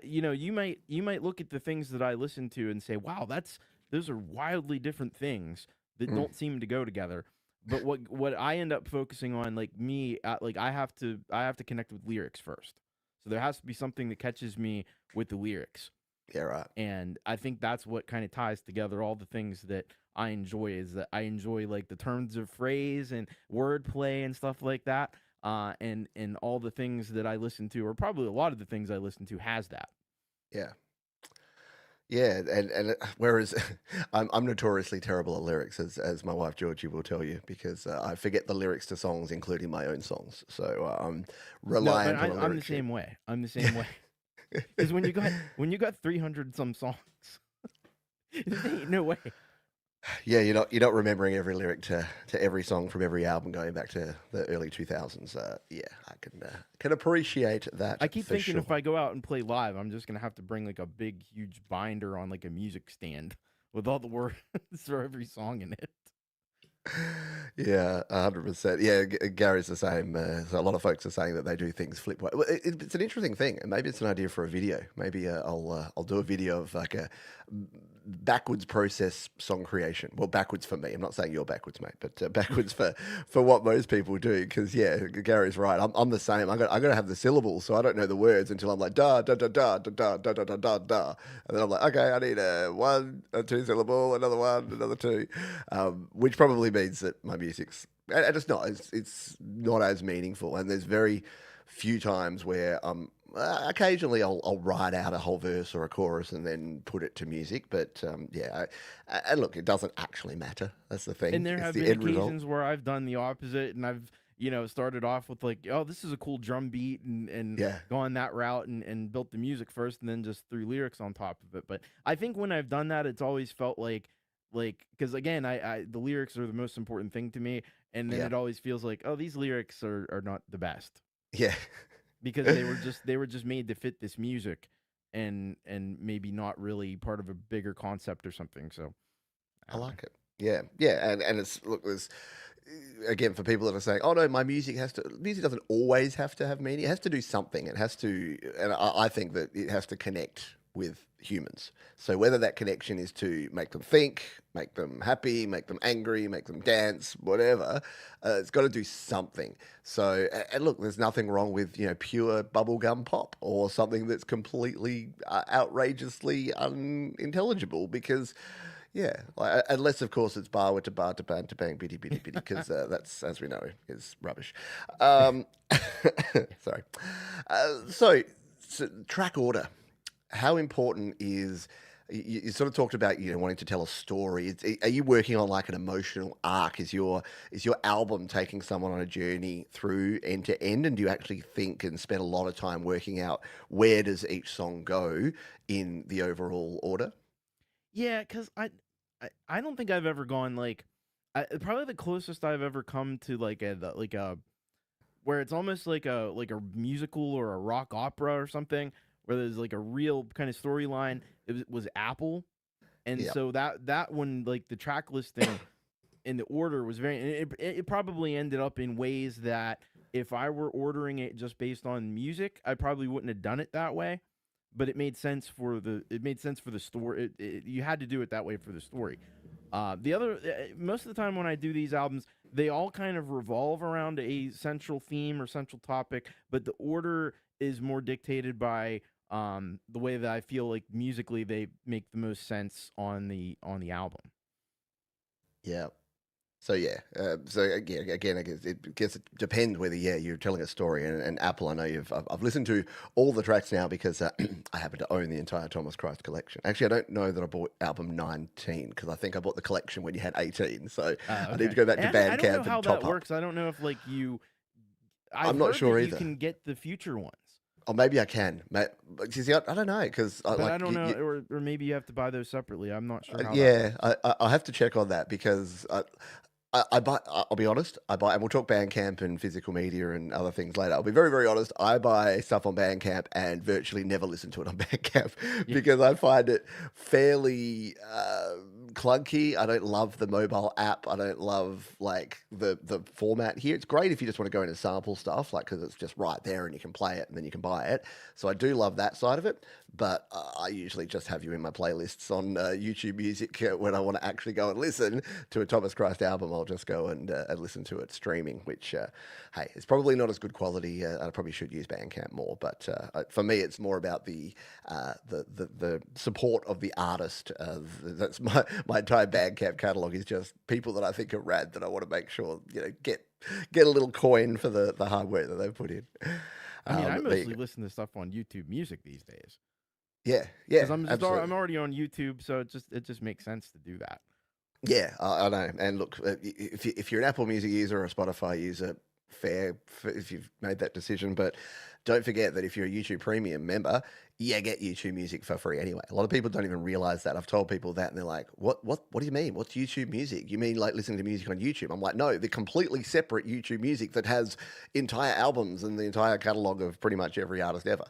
B: You might look at the things that I listen to and say, "Wow, that's those are wildly different things that
A: Mm,
B: don't seem to go together." But what I end up focusing on, like me, like I have to connect with lyrics first. So there has to be something that catches me with the lyrics.
A: yeah, right.
B: And I think that's what kind of ties together all the things that I enjoy is that I enjoy like the turns of phrase and wordplay and stuff like that. And all the things that I listen to, or probably a lot of the things I listen to, has that.
A: Yeah. Yeah, and whereas I'm notoriously terrible at lyrics, as my wife Georgie will tell you, because I forget the lyrics to songs, including my own sons. So I'm
B: No, but
A: reliant on a
B: I'm the
A: lyric sheet.
B: same way. I'm the same way because when you got 300 some songs, there ain't no way.
A: Yeah, you're not remembering every lyric to every song from every album going back to the early 2000s. Yeah, I can appreciate
B: I
A: that
B: keep
A: for
B: thinking if
A: sure.
B: I go out and play live, I'm just gonna have to bring like a big, huge binder on like a music stand with all the words for every song in it.
A: Yeah, 100%. Yeah, Gary's the same. So a lot of folks are saying that they do things flip way. Well, it's an interesting thing, and maybe it's an idea for a video. Maybe I'll do a video of like a backwards process song creation. Well, backwards for me. I'm not saying you're backwards, mate, but backwards for what most people do. Because yeah, Gary's right. I'm the same. I got to have the syllables, so I don't know the words until I'm like da da da da da da da da da da da, and then I'm like, okay, I need a one, a two syllable, another one, another two, which probably means that my music's and it's not it's not as meaningful. And there's very few times where occasionally I'll write out a whole verse or a chorus and then put it to music. But yeah, and look, it doesn't actually matter. That's the thing.
B: And there
A: It's
B: have
A: the
B: been
A: end result.
B: occasions where I've done the opposite, and I've started off with like, oh, this is a cool drum beat, and
A: Yeah,
B: gone that route and built the music first, and then just threw lyrics on top of it. But I think when I've done that, it's always felt like because again, I the lyrics are the most important thing to me, and then
A: yeah,
B: it always feels like, oh, these lyrics are not the best
A: yeah.
B: because they were just made to fit this music, and maybe not really part of a bigger concept or something. So I
A: I
B: don't know.
A: like it. Yeah, yeah, and it's look, there's again, for people that are saying, "Oh no, my music doesn't always have to have meaning. It has to do something. It has to," and I think that it has to connect with humans. So whether that connection is to make them think, make them happy, make them angry, make them dance, whatever, it's got to do something. So, and look, there's nothing wrong with pure bubblegum pop or something that's completely outrageously unintelligible because yeah, unless of course it's bar to bar to bang to bang bitty bitty bitty because that's as we know is rubbish. Um, sorry. So track order. How important is you sort of talked about wanting to tell a story. Are you working on like an emotional arc? Is your album taking someone on a journey through end to end? And do you actually think and spend a lot of time working out where does each song go in the overall order?
B: Yeah, because I don't think I've ever gone like probably the closest I've ever come to like a where it's almost like a musical or a rock opera or something where there's like a real kind of storyline. Was Apple, and
A: Yeah.
B: so that one like the track listing in the order was very. It probably ended up in ways that if I were ordering it just based on music, I probably wouldn't have done it that way. But it made sense for the story. You had to do it that way for the story. The other most of the time when I do these albums, they all kind of revolve around a central theme or central topic, but the order is more dictated by the way that I feel like musically they make the most sense on the album.
A: Yeah. So yeah, so again, I guess it depends whether you're telling a story. And Apple, I know I've listened to all the tracks now because I happen to own the entire Thomas Christ collection. Actually, I don't know that I bought album 19 because I think I bought the collection when you had 18. So I need
B: Okay.
A: to go back to
B: And I don't know
A: Bandcamp
B: how
A: and
B: that
A: top up.
B: works. I don't know if like you. I've
A: I'm not
B: heard that
A: sure
B: you
A: either.
B: can get the future ones.
A: Or maybe I can. You see, I don't know because
B: But I
A: like
B: don't know, or maybe you have to buy those separately. I'm not sure how that
A: yeah,
B: works.
A: I'll have to check on that because I buy. I'll be honest. I buy, and we'll talk Bandcamp and physical media and other things later. I'll be very, very honest. I buy stuff on Bandcamp and virtually never listen to it on Bandcamp
B: Yeah,
A: because I find it fairly clunky. I don't love the mobile app. I don't love like the format here. It's great if you just want to go in and sample stuff, like because it's just right there and you can play it and then you can buy it. So I do love that side of it. But I usually just have you in my playlists on YouTube Music when I want to actually go and listen to a Thomas Christ album. I'll just go and listen to it streaming, which, hey, it's probably not as good quality. I probably should use Bandcamp more, but for me, it's more about the support of the artist. That's my entire Bandcamp catalog is just people that I think are rad that I want to make sure get a little coin for the hard work that they've put in.
B: I mean, I
A: There you
B: mostly
A: go.
B: listen to stuff on YouTube Music these days
A: Yeah,
B: because
A: yeah, absolutely.
B: I'm already on YouTube, so it just makes sense to do that.
A: Yeah, I know. And look, if you're an Apple Music user or a Spotify user, if you've made that decision. But don't forget that if you're a YouTube Premium member, you get YouTube Music for free anyway. A lot of people don't even realize that. I've told people that, and they're like, What do you mean? What's YouTube Music? You mean like listening to music on YouTube?" I'm like, "No, the completely separate YouTube Music that has entire albums and the entire catalog of pretty much every artist ever."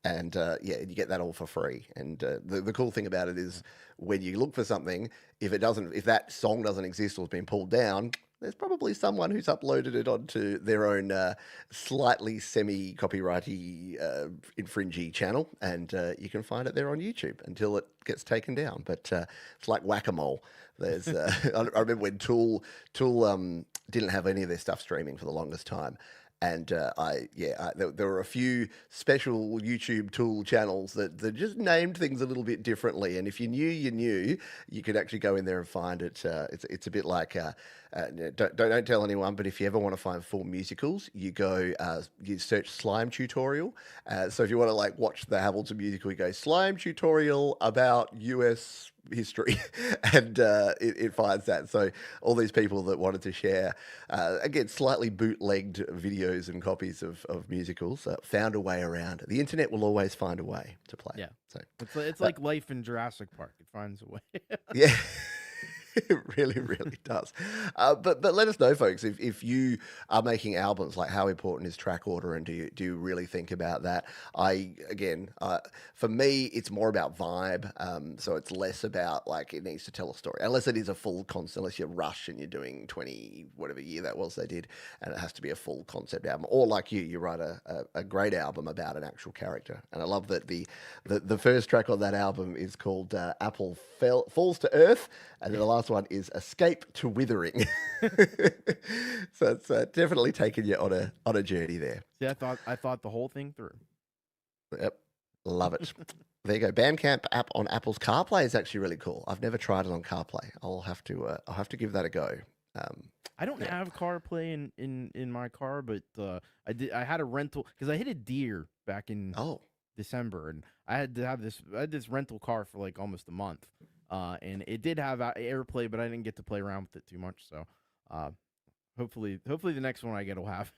A: And yeah, you get that all for free. And the cool thing about it is when you look for something, if that song doesn't exist or has been pulled down, there's probably someone who's uploaded it onto their own slightly semi-copyrighty, infringy channel, and you can find it there on YouTube until it gets taken down. But it's like whack-a-mole. There's, I remember when Tool didn't have any of their stuff streaming for the longest time, and there were a few special YouTube Tool channels that just named things a little bit differently. And if you knew, you knew, you could actually go in there and find it. It's a bit like don't tell anyone, but if you ever want to find full musicals, you search slime tutorial. So if you want to like watch the Hamilton musical, you go slime tutorial about US history, and it finds that. So all these people that wanted to share, again, slightly bootlegged videos and copies of musicals found a way around. The internet will always find a way to play.
B: Yeah,
A: So
B: it's
A: uh,
B: like life in Jurassic Park. It finds a way.
A: yeah. It really, really does. But let us know, folks, if you are making albums, like how important is track order, and do you really think about that? For me, it's more about vibe. So it's less about like it needs to tell a story, unless it is a full concept. Unless you're Rush and you're doing 20 whatever year that was they did, and it has to be a full concept album, or like you write a great album about an actual character. And I love that the first track on that album is called Falls to Earth, and then the last one is Escape to Withering. So it's definitely taken you on a journey there.
B: See, I thought the whole thing through.
A: Yep, love it. There you go. Bandcamp app on Apple's CarPlay is actually really cool. I've never tried it on CarPlay. I'll have to give that a go. Um,
B: I don't
A: yeah.
B: have CarPlay in my car, but I had a rental because I hit a deer back in
A: Oh,
B: December, and I had this rental car for like almost a month, and it did have AirPlay, but I didn't get to play around with it too much. So, uh, hopefully the next one I get will have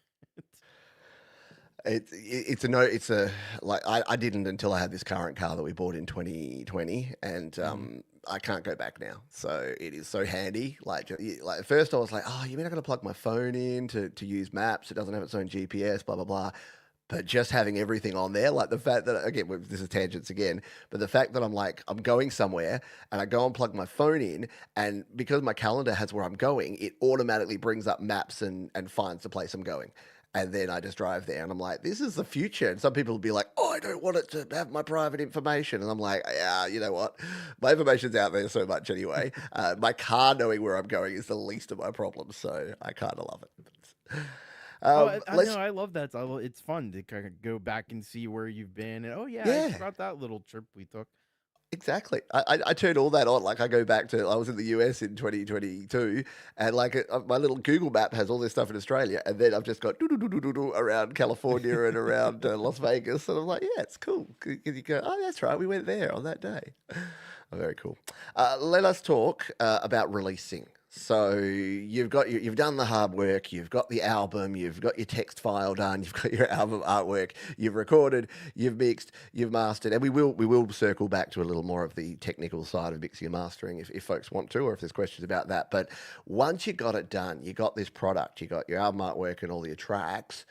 B: it.
A: it's a no. It's a like I didn't until I had this current car that we bought in 2020, and
B: Mhm.
A: I can't go back now. So it is so handy. Like at first I was like, oh, you mean I got to plug my phone in to use maps? It doesn't have its own GPS, blah blah blah. But just having everything on there, like the fact that again, this is tangents again, but the fact that I'm going somewhere and I go and plug my phone in, and because my calendar has where I'm going, it automatically brings up maps and finds the place I'm going. And then I just drive there, and I'm like, this is the future. And some people will be like, oh, I don't want it to have my private information. And I'm like, yeah, you know what? My information's out there so much anyway. My car knowing where I'm going is the least of my problems. So I kind of love it.
B: Oh, I know.
A: Let's,
B: I love that. It's fun to kind of go back and see where you've been, and oh yeah, I
A: yeah.
B: forgot that little trip we took.
A: Exactly. I turned all that on. Like I go back to I was in the US in 2022, and like my little Google map has all this stuff in Australia, and then I've just got doo around California and around Las Vegas, and I'm like, yeah, it's cool. 'Cause you go, oh, that's right, we went there on that day. Oh, very cool. Let us talk about releasing. So you've done the hard work. You've got the album. You've got your text file done. You've got your album artwork. You've recorded. You've mixed. You've mastered. And we will circle back to a little more of the technical side of mixing and mastering if folks want to, or if there's questions about that. But once you got it done, you got this product. You got your album artwork and all your tracks.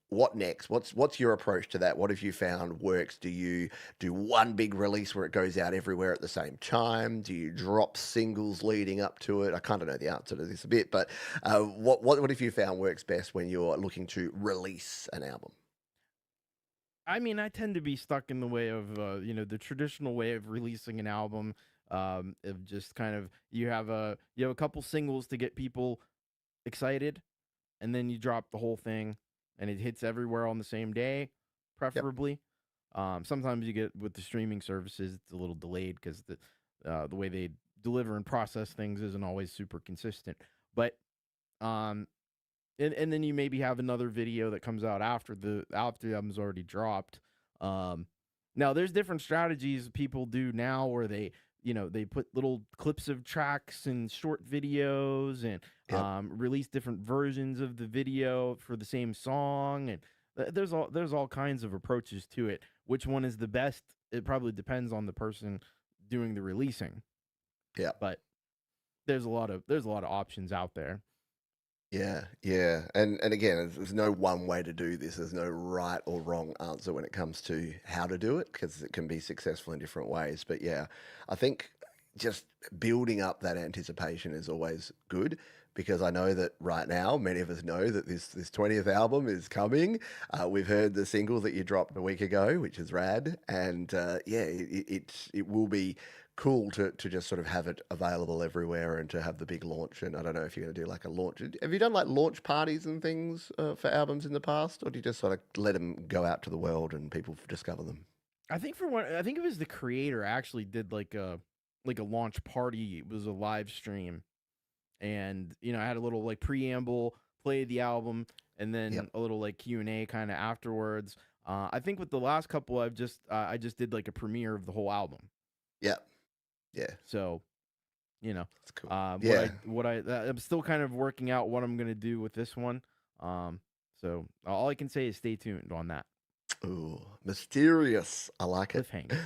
A: What next? What's your approach to that? What have you found works? Do you do one big release where it goes out everywhere at the same time? Do you drop singles leading up to it? I kind of know the answer to this a bit, but what have you found works best when you're looking to release an album?
B: I mean, I tend to be stuck in the way of the traditional way of releasing an album. Of just kind of you have a couple singles to get people excited, and then you drop the whole thing, and it hits everywhere on the same day,
A: Yep.
B: preferably. Sometimes you get with the streaming services, it's a little delayed because the way they deliver and process things isn't always super consistent. But um, and then you maybe have another video that comes out after the album's already dropped. Um, Now there's different strategies people do now where they put little clips of tracks and short videos and
A: Yep.
B: release different versions of the video for the same song, and there's all kinds of approaches to it. Which one is the best? It probably depends on the person doing the releasing,
A: Yep.
B: but there's a lot of options out there.
A: Yeah, yeah, and again, there's no one way to do this. There's no right or wrong answer when it comes to how to do it because it can be successful in different ways. But yeah, I think just building up that anticipation is always good because I know that right now many of us know that this 20th album is coming. We've heard the single that you dropped a week ago, which is rad, and yeah, it will be cool to just sort of have it available everywhere and to have the big launch. And I don't know if you're going to do like a launch. Have you done like launch parties and things for albums in the past, or do you just sort of let them go out to the world and people discover them?
B: I think it was the creator actually did like a launch party. It was a live stream, and I had a little like preamble, play the album, and
A: Yep.
B: then a little like Q&A kind of afterwards. I think with the last couple, I just did like a premiere of the whole album.
A: Yep. Yeah.
B: So you know,
A: That's cool.
B: what
A: Yeah.
B: I'm still kind of working out what I'm gonna do with this one. Um, so all I can say is stay tuned on that
A: Ooh, mysterious. I like it.
B: cliffhanger.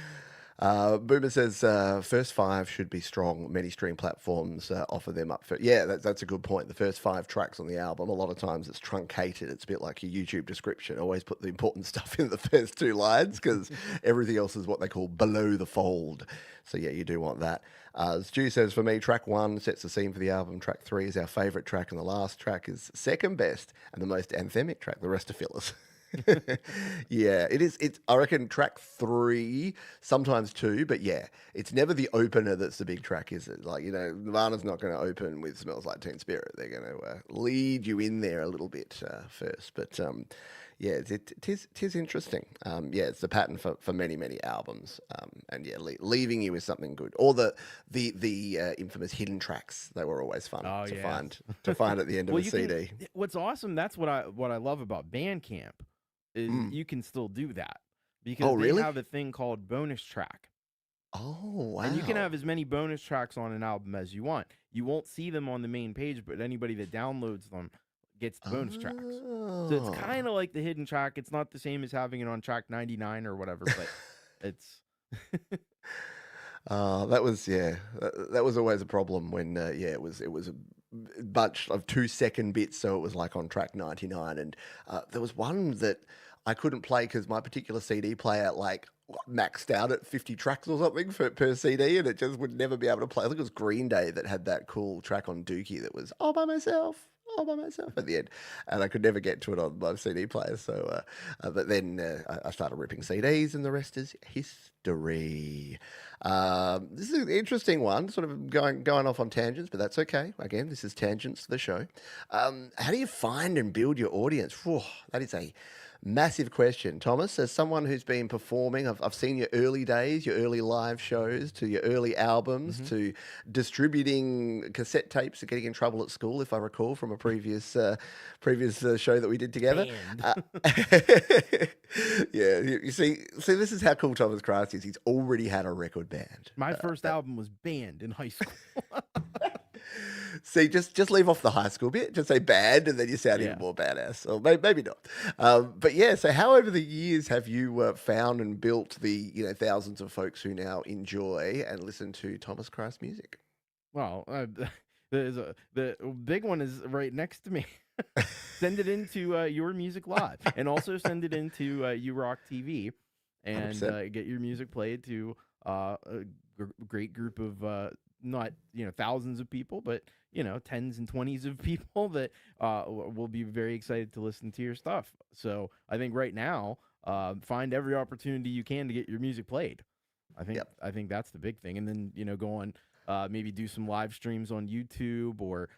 A: Boomer says first five should be strong. Many stream platforms offer them up for. Yeah, that's a good point. The first five tracks on the album, a lot of times it's truncated. It's a bit like your YouTube description. Always put the important stuff in the first two lines because everything else is what they call below the fold. So yeah, you do want that. Stu says, for me, track one sets the scene for the album. Track three is our favourite track, and the last track is second best and the most anthemic track. The rest are fillers. Yeah, it is. It's I reckon track three, sometimes two, but yeah, it's never the opener that's the big track, is it? Like, Nirvana's not going to open with "Smells Like Teen Spirit." They're going to lead you in there a little bit first, but yeah, it is interesting. Yeah, it's the pattern for many albums, and yeah, leaving you with something good, or the infamous hidden tracks. They were always fun
B: Oh
A: to
B: yeah.
A: find at the end of
B: Well,
A: a CD.
B: what's awesome, that's what I love about Bandcamp is
A: Mm.
B: you can still do that
A: Oh,
B: because they
A: really?
B: have a thing called bonus track.
A: Oh,
B: And you can
A: wow.
B: have as many bonus tracks on an album as you want. You won't see them on the main page, but anybody that downloads them gets the bonus tracks. So it's
A: Oh.
B: kind of like the hidden track. It's not the same as having it on track 99 or whatever, but it's
A: That was yeah. That was always a problem when yeah it was a bunch of 2 second bits, so it was like on track 99, and there was one that I couldn't play because my particular CD player like maxed out at 50 tracks or something per CD, and it just would never be able to play. I think it was Green Day that had that cool track on Dookie that was all by myself. All by myself at the end, and I could never get to it on my CD player. So, but then I started ripping CDs, and the rest is history. This is an interesting one, sort of going off on tangents, but that's okay. Again, this is tangents to the show. How do you find and build your audience? Whew, that is a massive question, Thomas. As someone who's been performing, I've seen your early days, your early live shows, to your early albums,
B: Mhm.
A: to distributing cassette tapes and getting in trouble at school, if I recall from a previous show that we did together.
B: Banned.
A: Uh, yeah, you see, this is how cool Thomas Christ is. He's already had a record band.
B: My first album was banned in high school.
A: See, just leave off the high school bit. Just say band, and then you sound even
B: Yeah.
A: more badass. Or maybe not. But yeah. So, how over the years have you found and built the thousands of folks who now enjoy and listen to Thomas Christ music?
B: Well, the big one is right next to me. Send it into Your Music Live, and also send it into You Rock TV, and
A: 100%.
B: get your music played to a great group of not thousands of people, but tens and twenties of people that will be very excited to listen to your stuff. So I think right now, find every opportunity you can to get your music played. I think
A: Yep.
B: I think that's the big thing, and then go on, maybe do some live streams on YouTube, or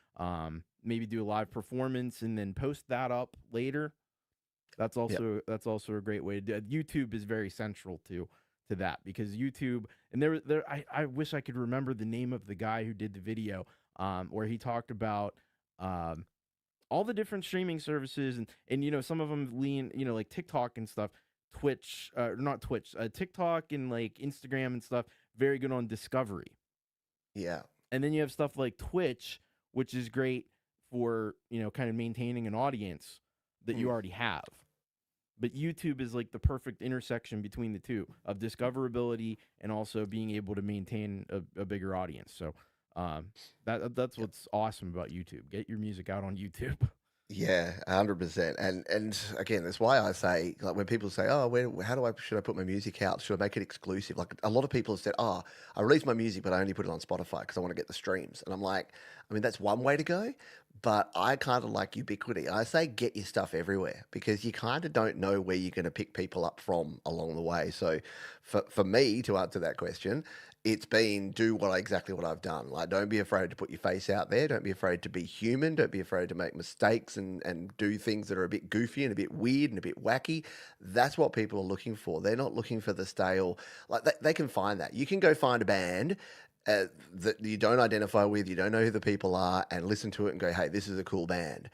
B: maybe do a live performance and then post that up later. That's
A: Yep.
B: also a great way to do it. YouTube is very central to that, because YouTube, and I wish I could remember the name of the guy who did the video, where he talked about um, all the different streaming services, and some of them lean, like TikTok and stuff, Twitch, not Twitch, TikTok and like Instagram and stuff, very good on discovery.
A: Yeah.
B: And then you have stuff like Twitch, which is great for, kind of maintaining an audience that you
A: Mm.
B: already have. But YouTube is like the perfect intersection between the two, of discoverability and also being able to maintain a bigger audience. So that's
A: Yep.
B: what's awesome about YouTube. Get your music out on YouTube.
A: Yeah, 100%. And again, that's why I say, like, when people say, "Oh, how do I should I put my music out? Should I make it exclusive?" Like, a lot of people have said, "Oh, I release my music, but I only put it on Spotify because I want to get the streams." And I'm like, I mean, that's one way to go, but I kind of like ubiquity. I say get your stuff everywhere because you kind of don't know where you're going to pick people up from along the way. So, for me to answer that question, it's been do exactly what I've done. Like, don't be afraid to put your face out there. Don't be afraid to be human. Don't be afraid to make mistakes and do things that are a bit goofy and a bit weird and a bit wacky. That's what people are looking for. They're not looking for the stale. Like, they can find that. You can go find a band that you don't identify with, you don't know who the people are, and listen to it and go, hey, this is a cool band.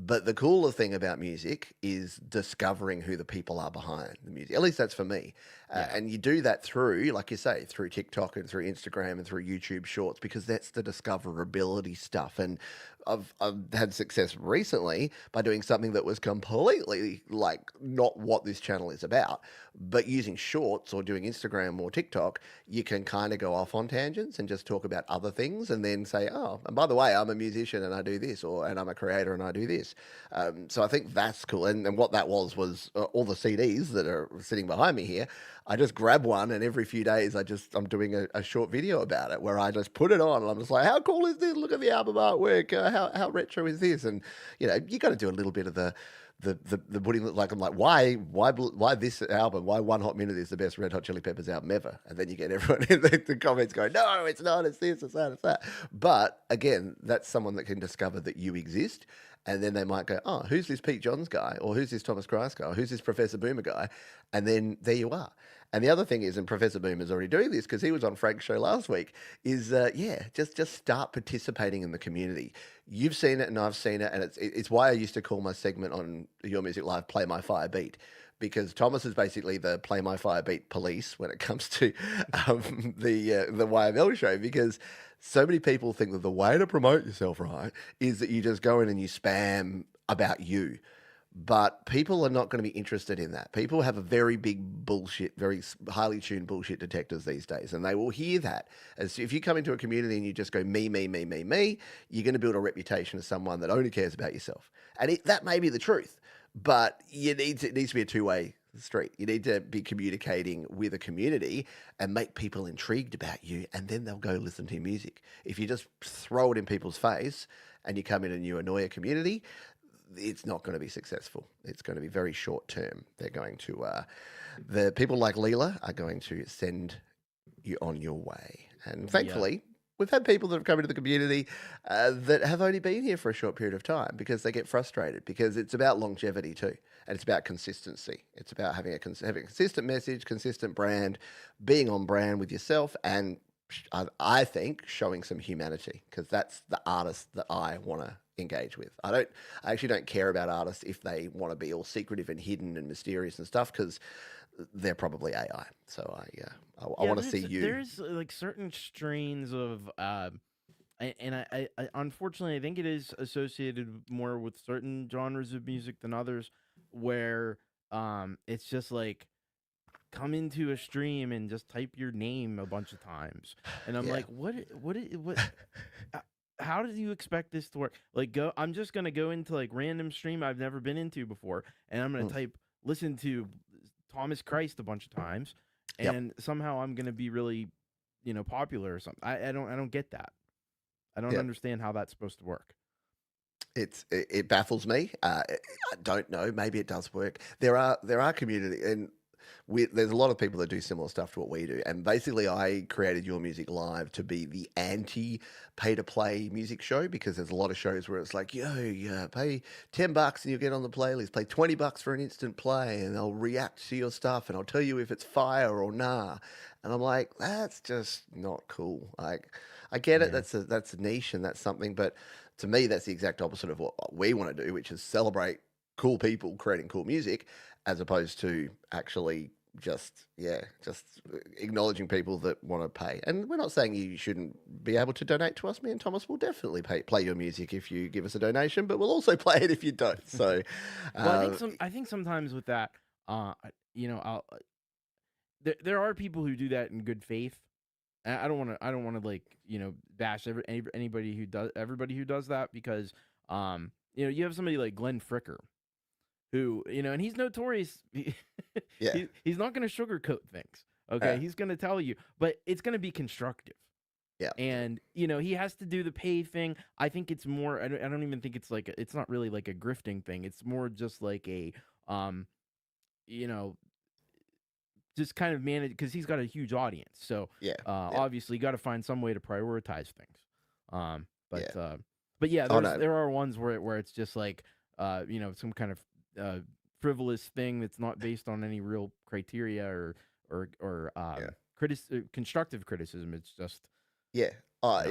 A: But the cooler thing about music is discovering who the people are behind the music. At least that's for me.
B: Yeah.
A: And you do that through, like you say, through TikTok and through Instagram and through YouTube Shorts, because that's the discoverability stuff. And I've had success recently by doing something that was completely like not what this channel is about, but using shorts or doing Instagram or TikTok, you can kind of go off on tangents and just talk about other things, and then say, oh, and by the way, I'm a musician and I do this, or and I'm a creator and I do this. So I think that's cool. And what that was all the CDs that are sitting behind me here. I just grab one, and every few days I'm doing a short video about it where I just put it on, and I'm just like, how cool is this? Look at the album artwork. How retro is this? And you got to do a little bit of the putting, like, I'm like, why this album? Why One Hot Minute is the best Red Hot Chili Peppers album ever? And then you get everyone in the comments going, no, it's not. It's this. It's that. It's that. But again, that's someone that can discover that you exist. And then they might go, oh, who's this Pete Johns guy? Or who's this Thomas Christ guy? Or who's this Professor Boomer guy? And then there you are. And the other thing is, and Professor Boomer's already doing this because he was on Frank's show last week, is just start participating in the community. You've seen it and I've seen it, and it's why I used to call my segment on Your Music Live "Play My Fire Beat," because Thomas is basically the "Play My Fire Beat" police when it comes to the YML show, because so many people think that the way to promote yourself, right, is that you just go in and you spam about you. But people are not going to be interested in that. People have a very big bullshit, very highly tuned bullshit detectors these days, and they will hear that. As if you come into a community and you just go me, me, me, me, me, you're going to build a reputation as someone that only cares about yourself, and that may be the truth. But it needs to be a two-way street. You need to be communicating with a community and make people intrigued about you, and then they'll go listen to your music. If you just throw it in people's face and you come in and you annoy a community, it's not going to be successful. It's going to be very short term. They're going to, the people like Leela are going to send you on your way. And
B: Yep.
A: thankfully, we've had people that have come into the community that have only been here for a short period of time because they get frustrated, because it's about longevity too. And it's about consistency. It's about having having a consistent message, consistent brand, being on brand with yourself, and I think showing some humanity, because that's the artist that I want to engage with. I actually don't care about artists if they want to be all secretive and hidden and mysterious and stuff, because they're probably AI. So I
B: Yeah,
A: want to see you.
B: there's like certain strains of I unfortunately I think it is associated more with certain genres of music than others, where it's just like, come into a stream and just type your name a bunch of times, and I'm
A: Yeah.
B: like, what uh, how did you expect this to work? Like, I'm just gonna go into like random stream I've never been into before, and I'm gonna
A: Mm.
B: type listen to Thomas Christ a bunch of times,
A: Yep.
B: and somehow I'm gonna be really, popular or something. I don't get that. I don't
A: Yep.
B: understand how that's supposed to work.
A: It baffles me. I don't know. Maybe it does work. There are community, and there's a lot of people that do similar stuff to what we do. And basically, I created Your Music Live to be the anti pay to play music show, because there's a lot of shows where it's like, yo, yeah, pay $10 and you'll get on the playlist. Pay $20 for an instant play, and I'll react to your stuff and I'll tell you if it's fire or nah. And I'm like, that's just not cool. Like, I get it.
B: Yeah.
A: That's a niche and that's something, but to me, that's the exact opposite of what we want to do, which is celebrate cool people creating cool music, as opposed to actually just acknowledging people that want to pay. And we're not saying you shouldn't be able to donate to us. Me and Thomas will definitely play your music if you give us a donation, but we'll also play it if you don't. So,
B: Well,
A: uh,
B: I think sometimes with that, I'll there are people who do that in good faith. I don't want to like, bash anybody who does everybody who does that, because you have somebody like Glenn Fricker, who, and he's notorious.
A: yeah,
B: He's not going to sugarcoat things.
A: uh,
B: Okay, he's going to tell you, but it's going to be constructive.
A: yeah,
B: And he has to do the pay thing. I think it's more. I don't even think it's like it's not really like a grifting thing. It's more just like a you know just kind of manage, because he's got a huge audience. So
A: yeah, yeah,
B: obviously, you got to find some way to prioritize things. Um,
A: yeah.
B: but yeah,
A: Oh no,
B: there are ones where it's just like some kind of frivolous thing that's not based on any real criteria or
A: yeah.
B: constructive criticism. It's just
A: Yeah. Oh,
B: you know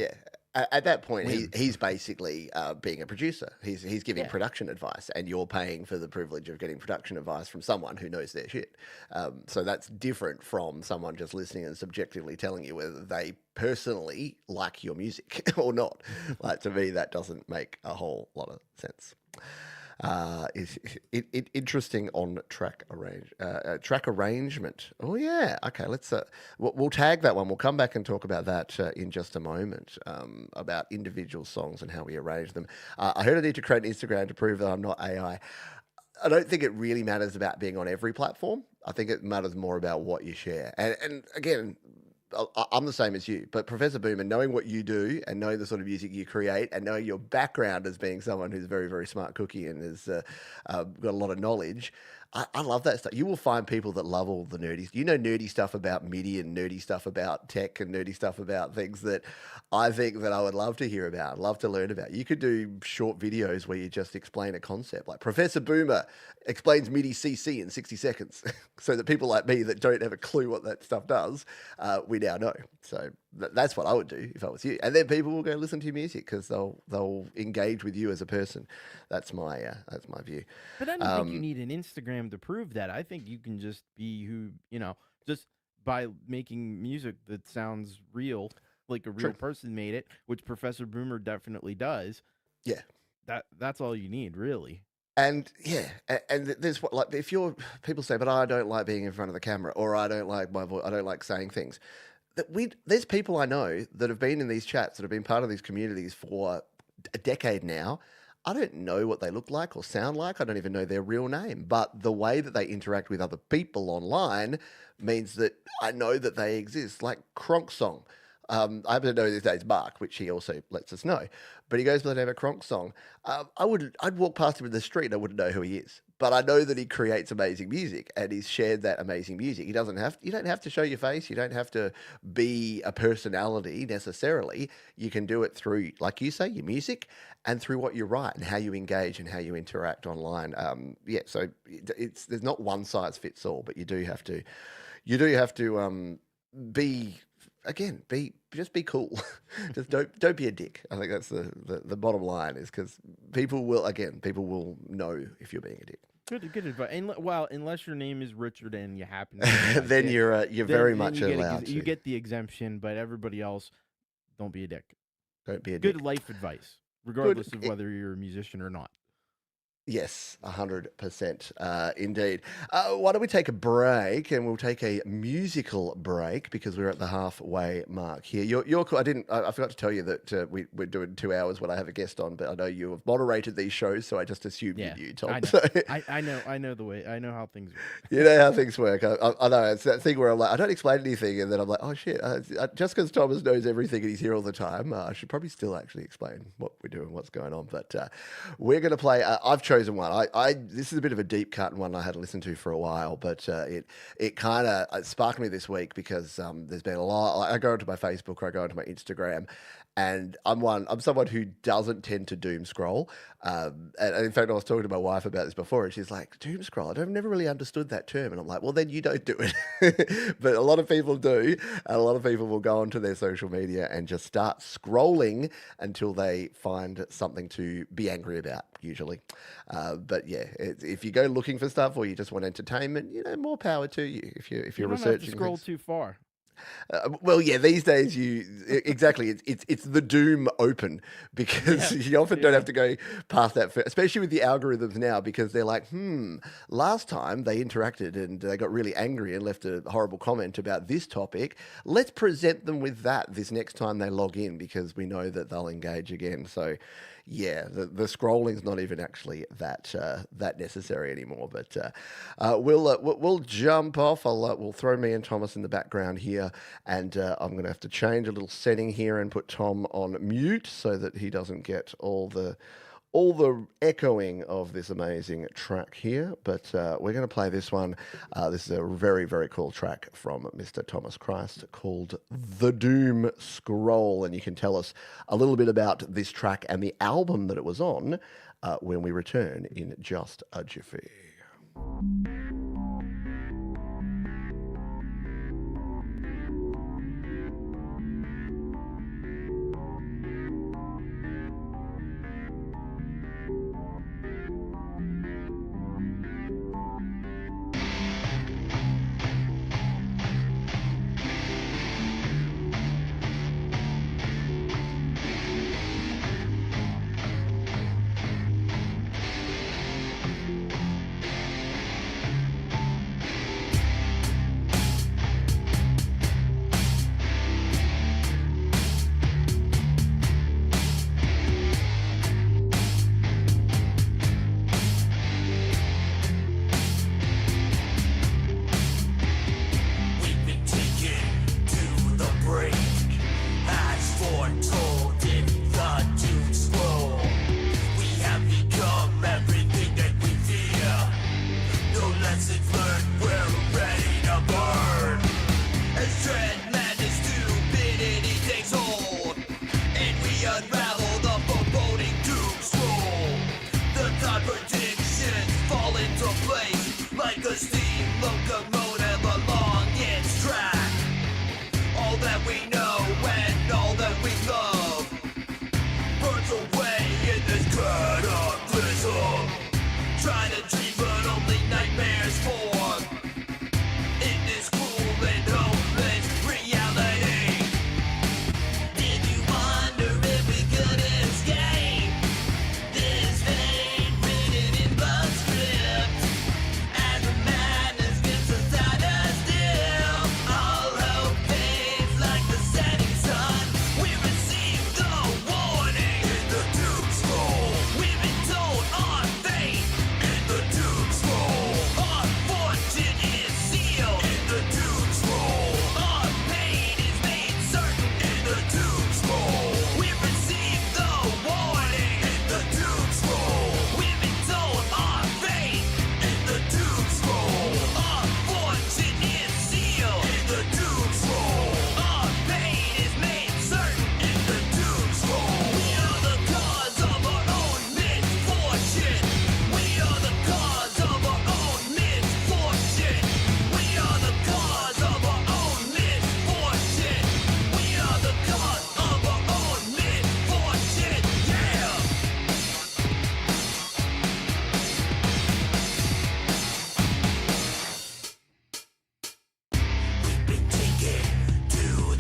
A: yeah. At that point,
B: win.
A: he's basically being a producer. He's giving
B: Yeah.
A: production advice, and you're paying for the privilege of getting production advice from someone who knows their shit. So that's different from someone just listening and subjectively telling you whether they personally like your music or not. Like, to me, that doesn't make a whole lot of sense. Is interesting on track arrangement. Oh yeah, okay. Let's we'll tag that one. We'll come back and talk about that in just a moment. About individual songs and how we arrange them. I heard I need to create an Instagram to prove that I'm not AI. I don't think it really matters about being on every platform. I think it matters more about what you share. And again, I'm the same as you, but Professor Boomer, knowing what you do and knowing the sort of music you create and knowing your background as being someone who's very, very smart cookie and has got a lot of knowledge, I love that stuff. You will find people that love all the nerdy, nerdy stuff about MIDI and nerdy stuff about tech and nerdy stuff about things that I think that I would love to hear about, love to learn about. You could do short videos where you just explain a concept, like Professor Boomer explains MIDI CC in 60 seconds, so that people like me that don't have a clue what that stuff does, we now know. So that's what I would do if I was you. And then people will go listen to your music because they'll engage with you as a person. That's my view.
B: But I don't think you need an Instagram to prove that. I think you can just be who, just by making music that sounds real, like a real
A: True.
B: person made it, which Professor Boomer definitely does.
A: Yeah.
B: That's all you need, really.
A: And yeah, and there's what, like, if you're, people say, but I don't like being in front of the camera, or I don't like my voice, I don't like saying things. There's people I know that have been in these chats, that have been part of these communities for a decade now. I don't know what they look like or sound like. I don't even know their real name. But the way that they interact with other people online means that I know that they exist. Like Kronk Song. I happen to know these days Mark, which he also lets us know. But he goes by the name of Kronk Song. I'd walk past him in the street and I wouldn't know who he is. But I know that he creates amazing music and he's shared that amazing music. You don't have to show your face. You don't have to be a personality necessarily. You can do it through, like you say, your music and through what you write and how you engage and how you interact online. So there's not one size fits all, but you do have to be, again, just be cool. Just don't be a dick. I think that's the bottom line, is because people will know if you're being a dick.
B: Good advice. And well, unless your name is Richard and you happen to be like
A: Then
B: it,
A: you're very much
B: you
A: allowed to.
B: you get the exemption, but everybody else, don't be a dick.
A: Don't be a
B: Good
A: dick.
B: life advice, regardless of whether you're a musician or not.
A: Yes, 100%, indeed. Why don't we take a break, and we'll take a musical break because we're at the halfway mark here. You're cool. I forgot to tell you that we're doing 2 hours when I have a guest on, but I know you have moderated these shows, so I just assumed you knew, Tom.
B: I know.
A: So,
B: I know the way. I know how things work.
A: you know how things work. I know, it's that thing where I'm like, I don't explain anything, and then I'm like, oh shit, just because Thomas knows everything and he's here all the time, I should probably still actually explain what we're doing, what's going on. But we're going to play. I've chosen one. This is a bit of a deep cut and one I hadn't listened to for a while, but it kind of sparked me this week because there's been a lot. I go onto my Facebook or I go onto my Instagram, and I'm someone who doesn't tend to doom scroll. And in fact, I was talking to my wife about this before, and she's like, "Doom scroll? I've never really understood that term." And I'm like, "Well, then you don't do it." But a lot of people do, and a lot of people will go onto their social media and just start scrolling until they find something to be angry about, usually. But yeah, if you go looking for stuff or you just want entertainment, more power to you. If you're
B: You don't
A: researching
B: have to scroll
A: things.
B: too far.
A: Well, yeah, these days exactly it's the doom open because
B: Yeah,
A: you often don't
B: yeah.
A: have to go past that, especially with the algorithms now, because they're like, last time they interacted and they got really angry and left a horrible comment about this topic. Let's present them with that this next time they log in because we know that they'll engage again. So, yeah, the scrolling's not even actually that necessary anymore. But we'll jump off. We'll throw me and Thomas in the background here, and I'm going to have to change a little setting here and put Tom on mute so that he doesn't get all the echoing of this amazing track here. But we're going to play this one. This is a very, very cool track from Mr. Thomas Christ called The Doom Scroll. And you can tell us a little bit about this track and the album that it was on when we return in just a jiffy.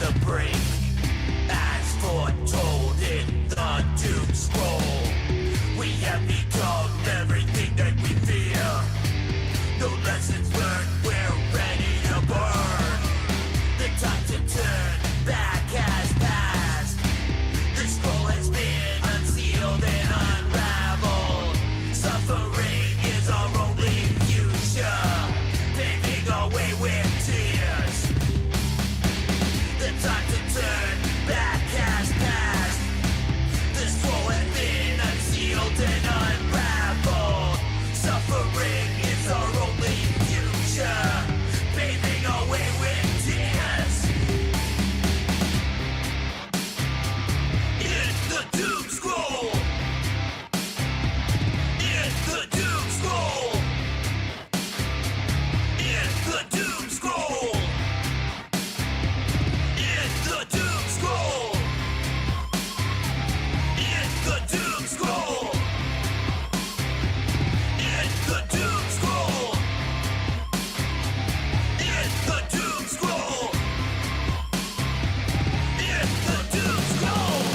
C: the brink, as foretold in the doom scroll. We have become everything that we fear. No lessons learned, we're ready to burn. The time to turn back has passed. The scroll has been unsealed and unraveled. Suffering is our only future, paving our way with tears. The time to turn back has passed. The scroll has been unsealed and unraveled. Suffering is our only future, paving our way with tears. In the doom scroll. In the doom scroll. In the doom scroll. In the doom scroll. In the doom scroll. In the doom scroll. In the doom scroll. In the doom scroll.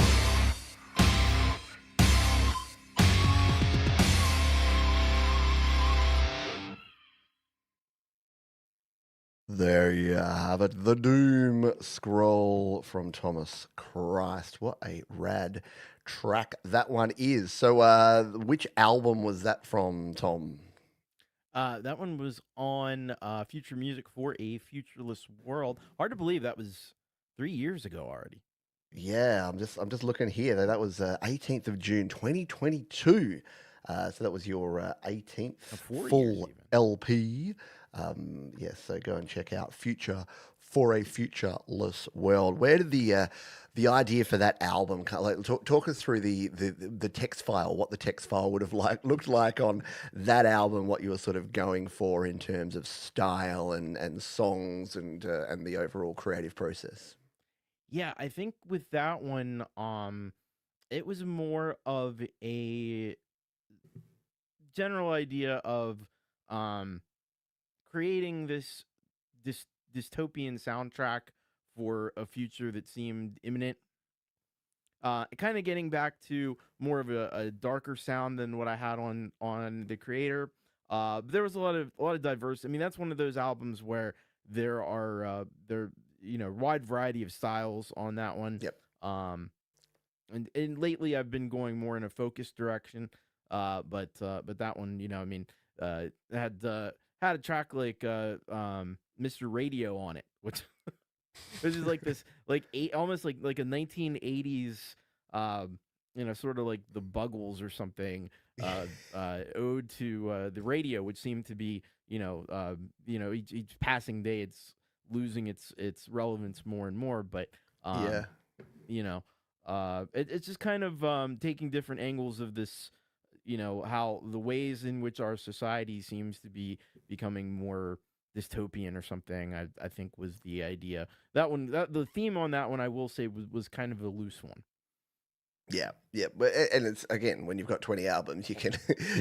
A: There you have it. The Doom Scroll from Thomas Christ. What a rad track that one is. So, which album was that from, Tom?
B: That one was on Future Music for a Futureless World. Hard to believe that was 3 years ago already.
A: Yeah, I'm just looking here. That was 18th of June 2022. So that was your 18th
B: 4 years
A: full
B: even.
A: LP. Yes, so go and check out Future for a Futureless World. Where did the idea for that album come? Like, talk us through the text file, what the text file would have looked like on that album, what you were sort of going for in terms of style and songs and the overall creative process.
B: Yeah, I think with that one, it was more of a general idea of um creating this dystopian soundtrack for a future that seemed imminent. Kind of getting back to more of a darker sound than what I had on the creator. But there was a lot of diverse. I mean, that's one of those albums where there wide variety of styles on that one.
A: Yep.
B: Um, and lately I've been going more in a focused direction. But that one, I mean, had a track like Mr. Radio on it, which which is like this almost like a 1980s sort of like the Buggles or something ode to the radio, which seemed to be each passing day it's losing its relevance more and more, but
A: Yeah.
B: it's just kind of taking different angles of this, how the ways in which our society seems to be becoming more dystopian or something. I think was the idea. The theme on that one, I will say, was kind of a loose one.
A: Yeah, yeah, but and it's again when you've got 20 albums, you can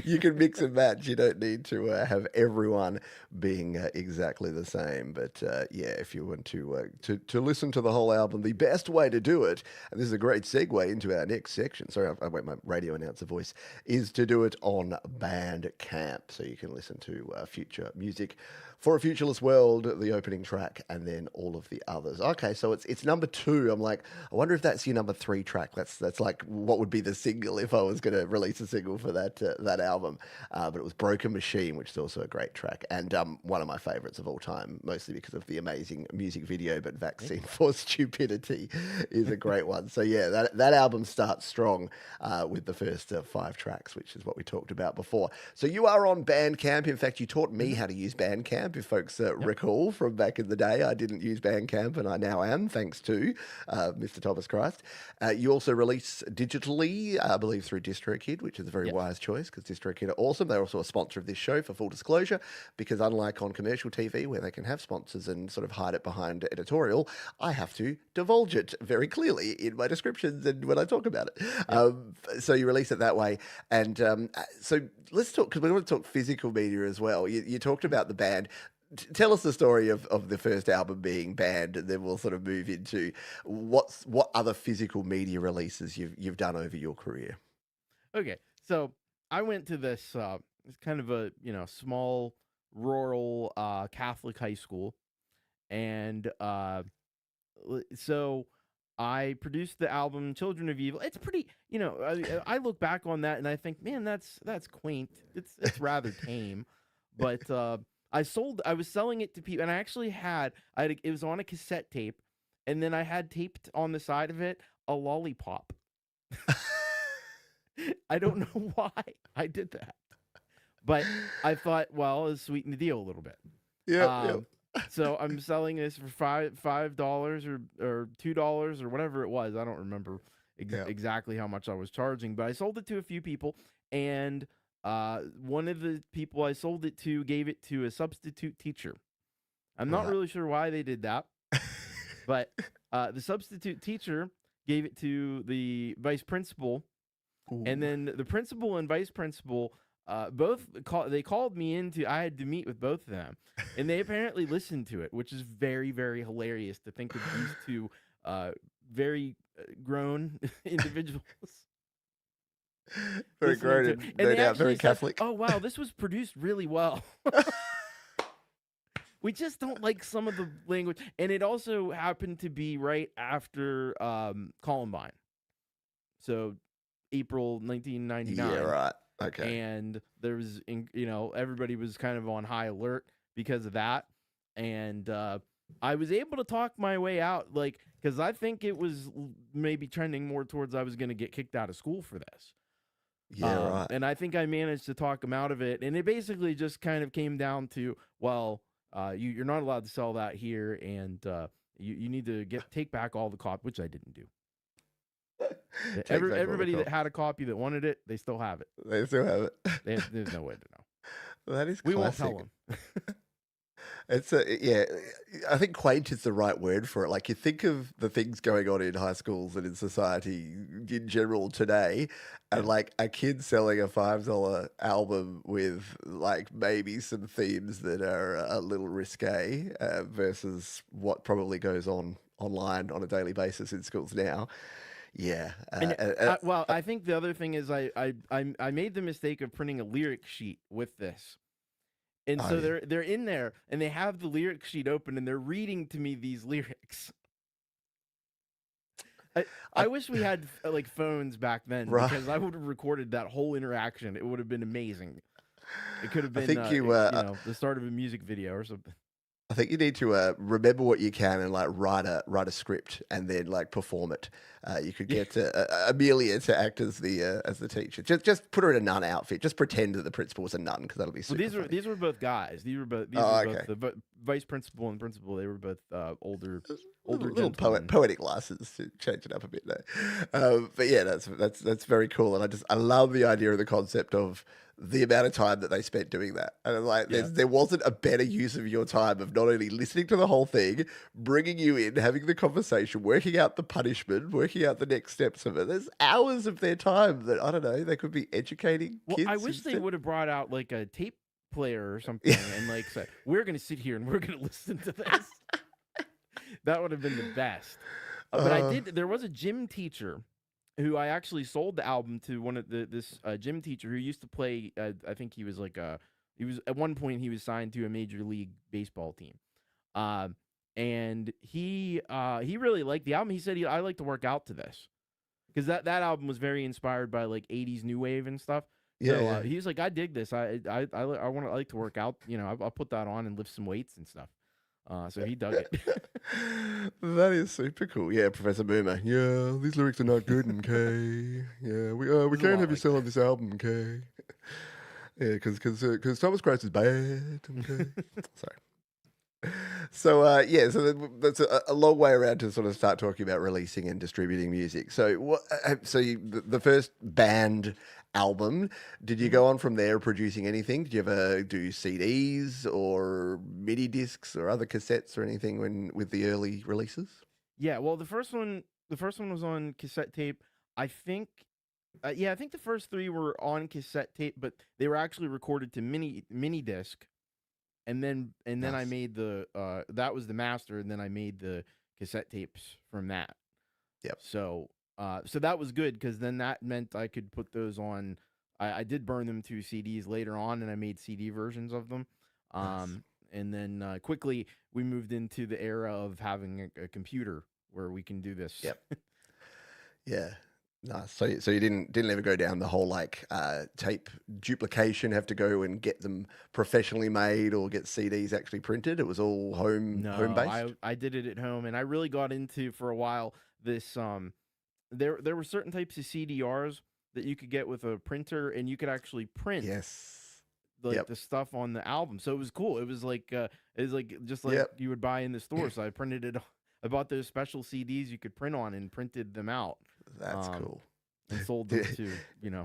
A: you can mix and match. You don't need to have everyone being exactly the same. But yeah, if you want to listen to the whole album, the best way to do it, and this is a great segue into our next section. Sorry, I went my radio announcer voice, is to do it on Bandcamp, so you can listen to future music for a Futureless World, the opening track, and then all of the others. Okay, so it's number 2. I'm like, I wonder if that's your number 3 track. That's like what would be the single if I was going to release a single for that album. But it was Broken Machine, which is also a great track, and one of my favorites of all time, mostly because of the amazing music video. But Vaccine for Stupidity is a great one. So yeah, that album starts strong with the first 5 tracks, which is what we talked about before. So you are on Bandcamp. In fact, you taught me how to use Bandcamp. If folks recall from back in the day, I didn't use Bandcamp, and I now am, thanks to Mr. Thomas Christ. You also release digitally, I believe, through DistroKid, which is a very wise choice because DistroKid are awesome. They're also a sponsor of this show, for full disclosure, because unlike on commercial TV where they can have sponsors and sort of hide it behind editorial, I have to divulge it very clearly in my descriptions and when I talk about it. So you release it that way. And so let's talk, because we want to talk physical media as well. You talked about the band. tell us the story of the first album being banned, and then we'll sort of move into what other physical media releases you've done over your career.
B: Okay, so I went to this it's kind of a small rural Catholic high school, and so I produced the album Children of Evil. It's pretty, I look back on that and I think, man, that's quaint. It's rather tame, but I was selling it to people, and I actually it was on a cassette tape, and then I had taped on the side of it a lollipop. I don't know why I did that, but I thought, well, it'll sweeten the deal a little bit.
A: Yeah, yeah,
B: So I'm selling this for $5 or $2 or whatever it was. I don't remember
A: yeah.
B: exactly how much I was charging, but I sold it to a few people, and one of the people I sold it to gave it to a substitute teacher. I'm not
A: Right.
B: really sure why they did that, but the substitute teacher gave it to the vice principal, and
A: Ooh.
B: then the principal and vice principal they called me into. I had to meet with both of them, and they apparently listened to it, which is very, very hilarious to think of these two very grown individuals
A: Very
B: listening
A: grown
B: to it.
A: and
B: And
A: no
B: they
A: doubt very
B: actually said,
A: Catholic.
B: "Oh wow, this was produced really well." We just don't like some of the language, and it also happened to be right after Columbine, so April
A: Yeah,
B: 1999.
A: right. Okay.
B: And there was, everybody was kind of on high alert because of that, and I was able to talk my way out, like, because I think it was maybe trending more towards I was going to get kicked out of school for this,
A: Yeah, right.
B: and I think I managed to talk him out of it, and it basically just kind of came down to, well, you're not allowed to sell that here, and you need to take back all the copy, which I didn't do.
A: Take back all the
B: Everybody that
A: copies.
B: had a copy that wanted it, they still have it.
A: They still have it.
B: There's no way to know.
A: That is
B: We won't
A: classic.
B: tell them.
A: It's yeah, I think quaint is the right word for it. Like you think of the things going on in high schools and in society in general today, and
B: Yeah.
A: like a kid selling a $5 album with like maybe some themes that are a little risque versus what probably goes on online on a daily basis in schools now. Yeah,
B: And well, I think the other thing is I made the mistake of printing a lyric sheet with this. And
A: oh,
B: so
A: yeah.
B: they're in there and they have the lyric sheet open and they're reading to me these lyrics. I
A: I,
B: wish we had like phones back then,
A: right.
B: because I would have recorded that whole interaction. It would have been amazing. It could have
A: I
B: been
A: think you
B: the start of a music video or something.
A: I think you need to remember what you can and like write a script and then like perform it. You could
B: Yeah.
A: get Amelia to act as the teacher. Just put her in a nun outfit. Just pretend that the principal was a nun because that'll be
B: Well,
A: super funny.
B: these were both guys. These were both
A: Oh, okay.
B: the vice principal and principal. They were both older
A: Little
B: gentlemen.
A: poetic license to change it up a bit there. But yeah, that's very cool, and I love the idea of the concept of the amount of time that they spent doing that. And I'm like,
B: Yeah.
A: there wasn't a better use of your time of not only listening to the whole thing, bringing you in, having the conversation, working out the punishment, working out the next steps of it. There's hours of their time that I don't know they could be educating
B: Well,
A: kids.
B: I wish they
A: instead.
B: would have brought out like a tape player or something and like said, "We're going to sit here and we're going to listen to this." That would have been the best. But I did. There was a gym teacher who I actually sold the album to. One of this gym teacher who used to play. I think he was like he was at one point he was signed to a major league baseball team. And he really liked the album. He said I like to work out to this, because that album was very inspired by like 80s new wave and stuff.
A: Yeah,
B: So
A: yeah.
B: he was like, I dig this. I like to work out. I'll put that on and lift some weights and stuff. So he dug it.
A: That is super cool. Yeah, Professor Boomer. Yeah, these lyrics are not good, okay? Yeah, we
B: There's a
A: can't
B: lot
A: have you
B: like
A: selling this album, okay? Yeah, because Thomas Christ is bad, okay? Sorry. So yeah, so that's a long way around to sort of start talking about releasing and distributing music. So the first band album, did you
B: Mhm.
A: go on from there producing anything? Did you ever do CDs or MIDI discs or other cassettes or anything with the early releases?
B: Yeah, well, the first one was on cassette tape. I think, I think the first three were on cassette tape, but they were actually recorded to mini disc. and then I
A: Nice.
B: made the that was the master, and then I made the cassette tapes from that.
A: Yep.
B: So that was good because then that meant I could put those on. I did burn them to CDs later on, and I made CD versions of them.
A: Nice.
B: And then quickly we moved into the era of having a computer where we can do this.
A: Yep. Yeah. Nice. So you didn't ever go down the whole like tape duplication, have to go and get them professionally made or get CDs actually printed. It was all home
B: No,
A: based.
B: I did it at home, and I really got into for a while this there were certain types of CDRs that you could get with a printer, and you could actually print
A: Yes.
B: like
A: Yep.
B: the stuff on the album. So it was cool. It was like just like
A: Yep.
B: you would buy in the store. So I printed it. I bought those special CDs you could print on and printed them out,
A: That's
B: um,
A: cool.
B: and sold them to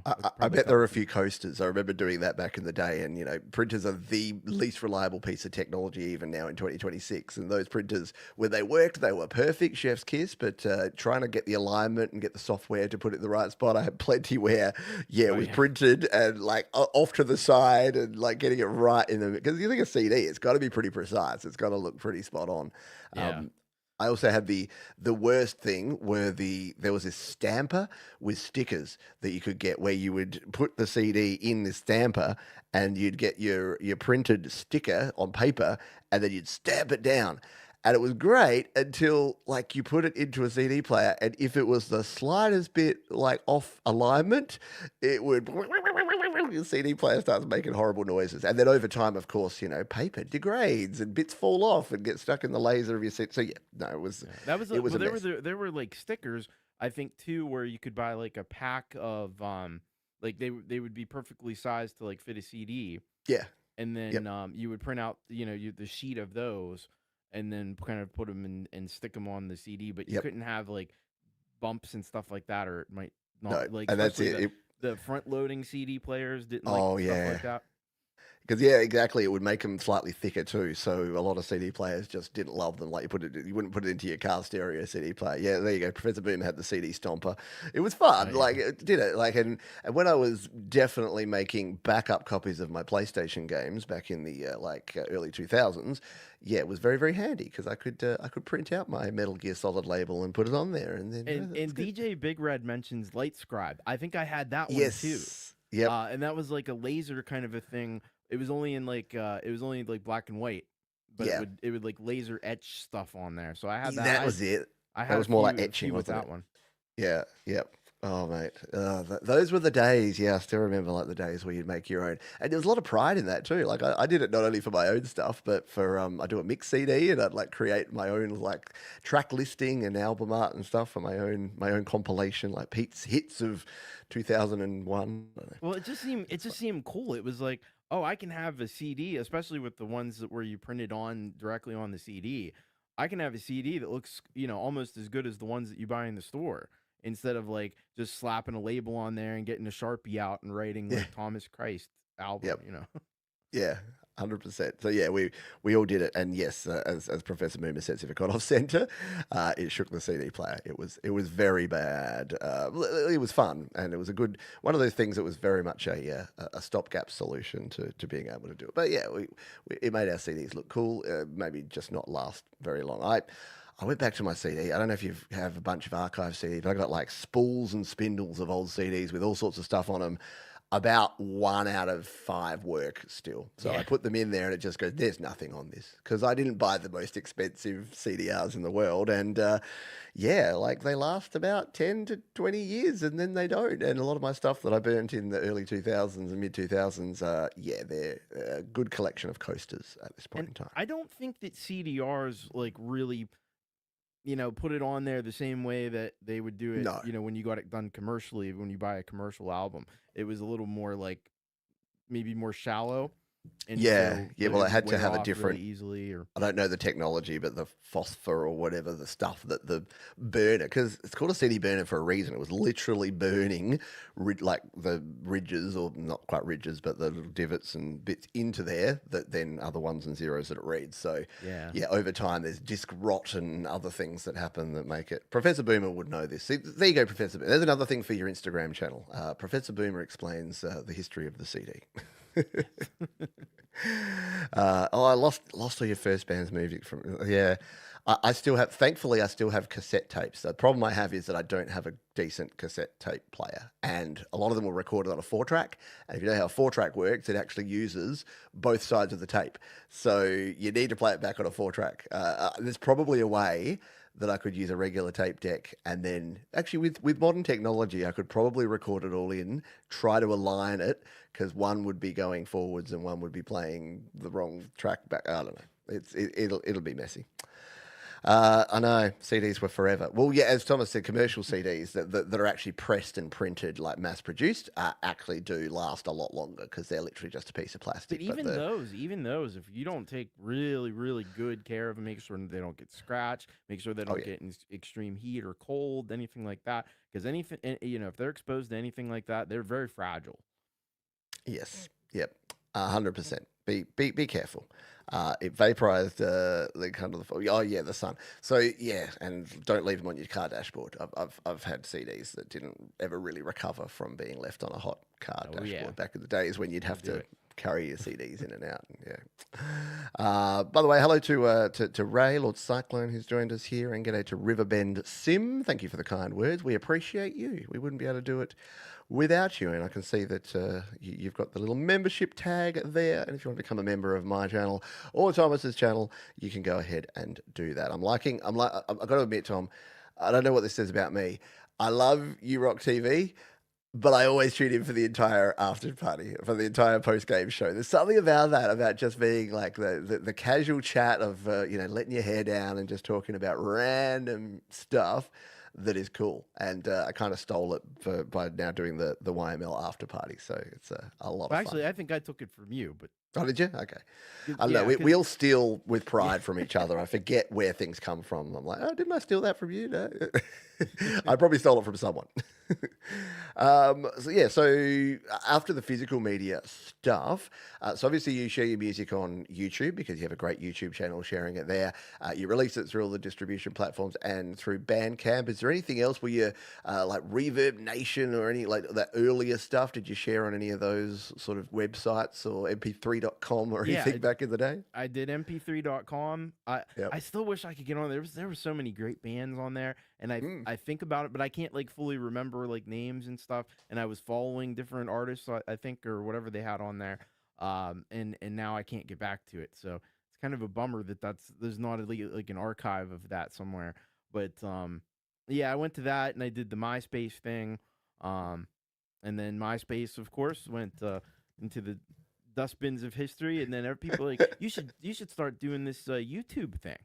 A: I
B: probably a
A: bet there
B: couple
A: are a
B: people.
A: few coasters. I remember doing that back in the day, and printers are the least reliable piece of technology even now in 2026. And those printers, when they worked, they were perfect, chef's kiss. But trying to get the alignment and get the software to put it in the right spot, I had plenty where, yeah, it
B: Oh
A: was
B: yeah,
A: printed and like off to the side and like getting it right in the because you think a CD, it's got to be pretty precise. It's got to look pretty spot on.
B: yeah.
A: Um, I also had the worst thing where there was this stamper with stickers that you could get where you would put the CD in the stamper and you'd get your printed sticker on paper and then you'd stamp it down. And it was great until like you put it into a CD player and if it was the slightest bit like off alignment, it would the CD player starts making horrible noises. And then over time, of course, paper degrades and bits fall off and get stuck in the laser of your CD. So yeah, no,
B: Yeah, that was
A: it was
B: well.
A: a mess.
B: There were like stickers. I think too, where you could buy like a pack of like they would be perfectly sized to like fit a CD,
A: Yeah.
B: and
A: Yep.
B: then you would print out the sheet of those, and then kind of put them in and stick them on the CD. But you
A: Yep.
B: couldn't have like bumps and stuff like that, or it might not
A: No,
B: like
A: and that's
B: especially
A: it.
B: the front loading CD players didn't like
A: Oh
B: stuff
A: yeah.
B: like that.
A: Because yeah, exactly. It would make them slightly thicker too. So a lot of CD players just didn't love them. Like you wouldn't put it into your car stereo CD player. Yeah, there you go. Professor Boom had the CD stomper. It was
B: Oh
A: fun.
B: yeah,
A: Like it did it. Like and when I was definitely making backup copies of my PlayStation games back in the early 2000s, yeah, it was very very handy because I could print out my Metal Gear Solid label and put it on there, and then
B: and
A: that's good.
B: DJ Big Red mentions Light Scribe. I think I had that one too.
A: Yes. Yep.
B: And that was like a laser kind of a thing. It was only like black and white, but
A: Yeah.
B: it would like laser etch stuff on there. So I had that.
A: That was it.
B: I
A: That
B: had
A: was more like
B: a
A: etching,
B: few with
A: wasn't
B: that
A: it?
B: one.
A: Yeah, yep. Oh, mate. Those were the days. Yeah, I still remember like the days where you'd make your own. And there was a lot of pride in that too. Like I did it not only for my own stuff, but for I do a mix CD and I'd like create my own like track listing and album art and stuff for my own compilation, like Pete's hits of 2001. I don't know.
B: Well, it
A: It's fun.
B: just seemed cool. It was like, oh, I can have a CD, especially with the ones that where you printed on directly on the CD. I can have a CD that looks, almost as good as the ones that you buy in the store, instead of like just slapping a label on there and getting a Sharpie out and writing
A: Yeah.
B: like Thomas Christ album,
A: Yep. Yeah, 100%. So yeah, we all did it, and yes, as Professor Moomer says, if it got off center, it shook the CD player. It was very bad. It was fun, and it was a good one of those things that was very much a stopgap solution to being able to do it. But yeah, it made our CDs look cool. Maybe just not last very long. I went back to my CD. I don't know if you have a bunch of archive CDs, but I got like spools and spindles of old CDs with all sorts of stuff on them. About 1 out of 5 work still. So I
B: Yeah.
A: put them in there and it just goes, there's nothing on this. Because I didn't buy the most expensive CDRs in the world. And yeah, like they last about 10 to 20 years and then they don't. And a lot of my stuff that I burnt in the early 2000s and mid 2000s, yeah, they're a good collection of coasters at this point
B: And
A: in time.
B: I don't think that CDRs like really, put it on there the same way that they would do it,
A: No.
B: when you got it done commercially, when you buy a commercial album. It was a little more like maybe more shallow, and
A: Yeah.
B: so
A: Yeah.
B: it
A: Well, it
B: would
A: had to
B: wear
A: have a
B: off really
A: different
B: easily. Or
A: I don't know the technology, but the phosphor or whatever, the stuff that the burner, because it's called a CD burner for a reason. It was literally burning like the ridges, or not quite ridges, but the little divots and bits into there that then are the ones and zeros that it reads. So,
B: yeah,
A: yeah, over time, there's disk rot and other things that happen that make it. Professor Boomer would know this. See, there you go, Professor Boomer. There's another thing for your Instagram channel. Professor Boomer explains the history of the CD. Oh, I lost all your first band's music from. Yeah, I still have. Thankfully, I still have cassette tapes. The problem I have is that I don't have a decent cassette tape player, and a lot of them were recorded on a 4-track. And if you know how a 4-track works, it actually uses both sides of the tape. So you need to play it back on a 4-track. There's probably a way that I could use a regular tape deck, and then actually with modern technology, I could probably record it all in, try to align it, because one would be going forwards and one would be playing the wrong track back. I don't know. It'll be messy. I know CDs were forever. Well, yeah, as Thomas said, commercial CDs that are actually pressed and printed, like mass produced, actually do last a lot longer because they're literally just a piece of
B: But
A: plastic.
B: even those, if you don't take really, really good care of them, make sure they don't get scratched, make sure they
A: Oh
B: don't
A: yeah,
B: get in extreme heat or cold, anything like that. Because anything, if they're exposed to anything like that, they're very fragile.
A: yes, yep, 100%. Be careful. It vaporized the kind of the oh yeah the sun. So yeah, and don't leave them on your car dashboard. I've had CDs that didn't ever really recover from being left on a hot car
B: Oh
A: dashboard
B: yeah,
A: back in the days when you'd
B: don't
A: have
B: do
A: to
B: it.
A: carry your CDs in and out. Yeah. By the way, hello to Ray, Lord Cyclone, who's joined us here, and g'day to Riverbend Sim. Thank you for the kind words. We appreciate you. We wouldn't be able to do it without you. And I can see that you've got the little membership tag there. And if you want to become a member of my channel or Thomas's channel, you can go ahead and do that. I've got to admit, Tom, I don't know what this says about me. I love You Rock TV, but I always tune in for the entire after party, for the entire post game show. There's something about that, about just being like the casual chat of letting your hair down and just talking about random stuff that is cool. And I kind of stole it by now doing the YML after party. So it's a lot
B: Well,
A: of fun.
B: actually, I think I took it from you, but
A: Oh, did you? Okay. I don't know.
B: yeah,
A: We
B: because
A: all steal with
B: yeah,
A: pride from each other. I forget where things come from. I'm like, oh, didn't I steal that from you? No. I probably stole it from someone. So yeah, so after the physical media stuff, so obviously you share your music on YouTube because you have a great YouTube channel sharing it there. You release it through all the distribution platforms and through Bandcamp. Is there anything else where you like Reverb Nation or any like that earlier stuff? Did you share on any of those sort of websites or mp3.com or
B: yeah,
A: anything back in the day?
B: I did mp3.com. I
A: Yep.
B: I still wish I could get on there. There were so many great bands on there, and
A: Mm.
B: I think about it, but I can't like fully remember like names and stuff. And I was following different artists, I think, or whatever they had on there. And now I can't get back to it. So it's kind of a bummer that there's not like an archive of that somewhere. But yeah, I went to that and I did the MySpace thing. Um, and then MySpace, of course, went into the dustbins of history. And then people were like, you should start doing this YouTube thing.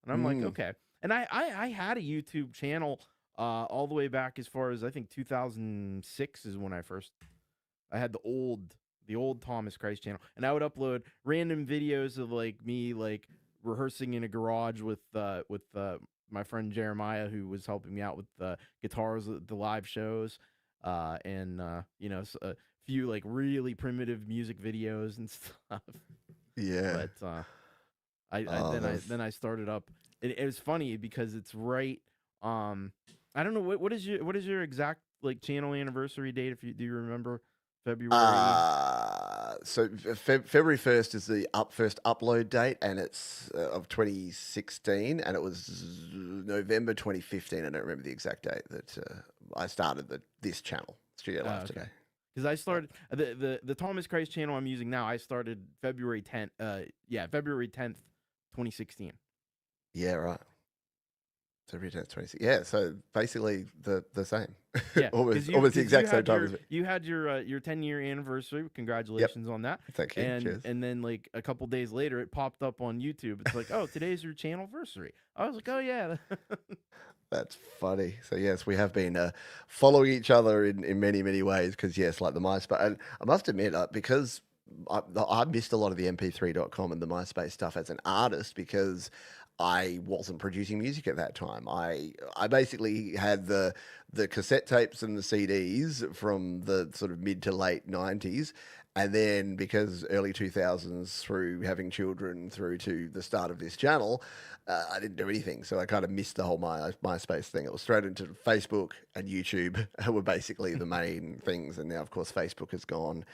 B: And I'm like,
A: Mm.
B: okay. And I had a YouTube channel all the way back as far as I think 2006 is when I had the old Thomas Christ channel, and I would upload random videos of like me like rehearsing in a garage with my friend Jeremiah, who was helping me out with the guitars at the live shows, and a few like really primitive music videos and stuff.
A: Yeah.
B: But I
A: Oh,
B: then I
A: that's
B: then I started up. It was funny because it's right. I don't know what is your exact like channel anniversary date, if you do you remember? February.
A: So February 1st is the first upload date, and it's of 2016, and it was November 2015. I don't remember the exact date that I started this channel, Studio Live
B: Okay.
A: today.
B: Because I
A: Yeah,
B: started the Thomas Christ channel I'm using now. I started February 10th. Yeah, February 10th, 2016.
A: yeah, right. So every 26. Yeah, so basically the same,
B: Yeah, because
A: almost the exact same time as me.
B: you had your 10-year anniversary.
A: Yep.
B: Congratulations on that.
A: Thank you.
B: And
A: Cheers.
B: and then like a couple days later, it popped up on YouTube. It's like, oh, today's your channel anniversary. I was like, oh yeah.
A: That's funny. So yes, we have been following each other in many many ways because yes, like the MySpace, and I must admit because I missed a lot of the MP3.com and the MySpace stuff as an artist because I wasn't producing music at that time. I basically had the cassette tapes and the CDs from the sort of mid to late 90s. And then because early 2000s through having children through to the start of this channel, I didn't do anything. So I kind of missed the whole MySpace thing. It was straight into Facebook and YouTube were basically the main things. And now, of course, Facebook has gone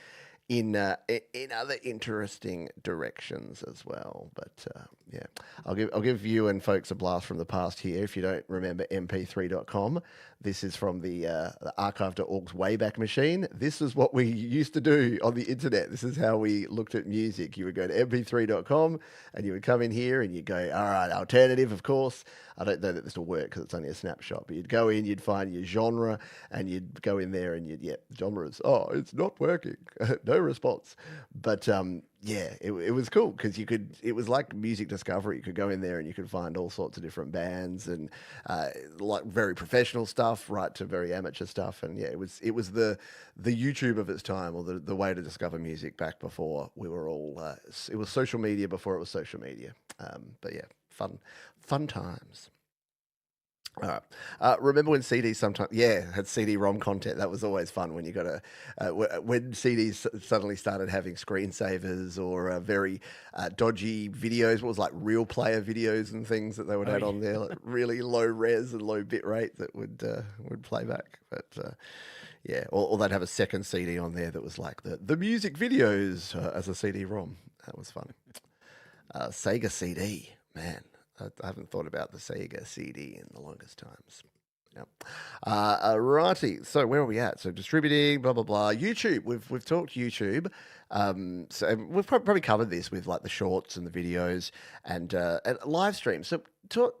A: in other interesting directions as well. But yeah, I'll give you and folks a blast from the past here. If you don't remember mp3.com, this is from the archive.org's Wayback Machine. This is what we used to do on the internet. This is how we looked at music. You would go to mp3.com and you would come in here and you'd go, all right, alternative, of course. I don't know that this will work because it's only a snapshot, but you'd go in, you'd find your genre, and you'd go in there and yeah, genres. Oh, it's not working. No response. But yeah, it was cool because it was like music discovery. You could go in there and you could find all sorts of different bands and like very professional stuff, right to very amateur stuff. And yeah, it was the YouTube of its time, or the way to discover music back before we were all. It was social media before it was social media. But yeah, fun times. All right. Remember when CDs sometimes, yeah, had CD-ROM content? That was always fun when you got when CDs suddenly started having screensavers or very dodgy videos. What was like real player videos and things that they would
B: Oh
A: add
B: yeah.
A: on there, like really low res and low bit rate that would play back. But yeah, or they'd have a second CD on there that was like the music videos as a CD-ROM. That was fun. Sega CD, man. I haven't thought about the Sega CD in the longest times. Yep. Righty. So where are we at? So distributing, blah blah blah. YouTube. We've talked YouTube. So we've probably covered this with like the shorts and the videos and live streams. So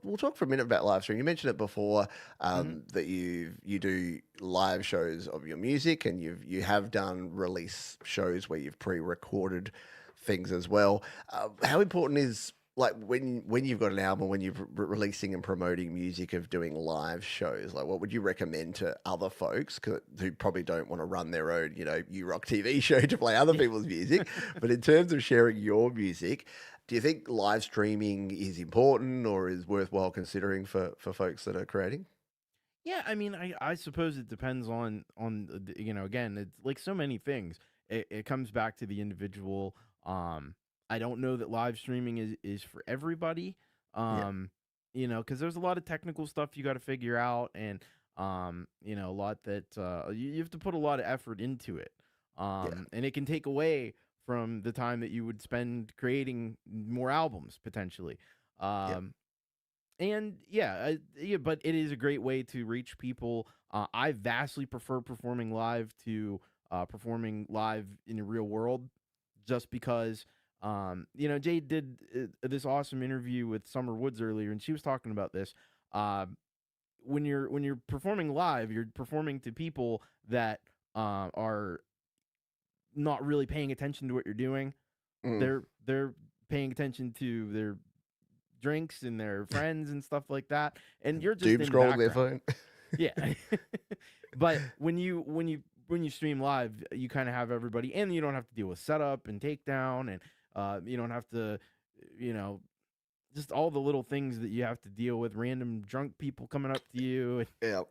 A: we'll talk for a minute about live stream. You mentioned it before
B: Hmm.
A: that you do live shows of your music, and you have done release shows where you've pre-recorded things as well. How important is like when you've got an album, when you're releasing and promoting music, of doing live shows? Like, what would you recommend to other folks who probably don't want to run their own, you rock TV show to play other
B: Yeah.
A: people's music? But in terms of sharing your music, do you think live streaming is important or is worthwhile considering for folks that are creating?
B: Yeah, I mean, I suppose it depends on again, it's like so many things. It comes back to the individual. I don't know that live streaming is for everybody.
A: Yeah,
B: Um, because there's a lot of technical stuff you got to figure out, and a lot that you have to put a lot of effort into it.
A: yeah,
B: And it can take away from the time that you would spend creating more albums potentially.
A: yeah,
B: Um, and yeah, but it is a great way to reach people. I vastly prefer performing live to performing live in the real world, just because Jade did this awesome interview with Summer Woods earlier, and she was talking about this. When you're performing live, you're performing to people that are not really paying attention to what you're doing.
A: mm.
B: They're paying attention to their drinks and their friends and stuff like that, and you're just
A: Doom
B: in the
A: scrolling their
B: background.
A: phone.
B: Yeah. But when you stream live, you kind of have everybody, and you don't have to deal with setup and takedown, and you don't have to, you know, just all the little things that you have to deal with. Random drunk people coming up to you, and
A: Yeah,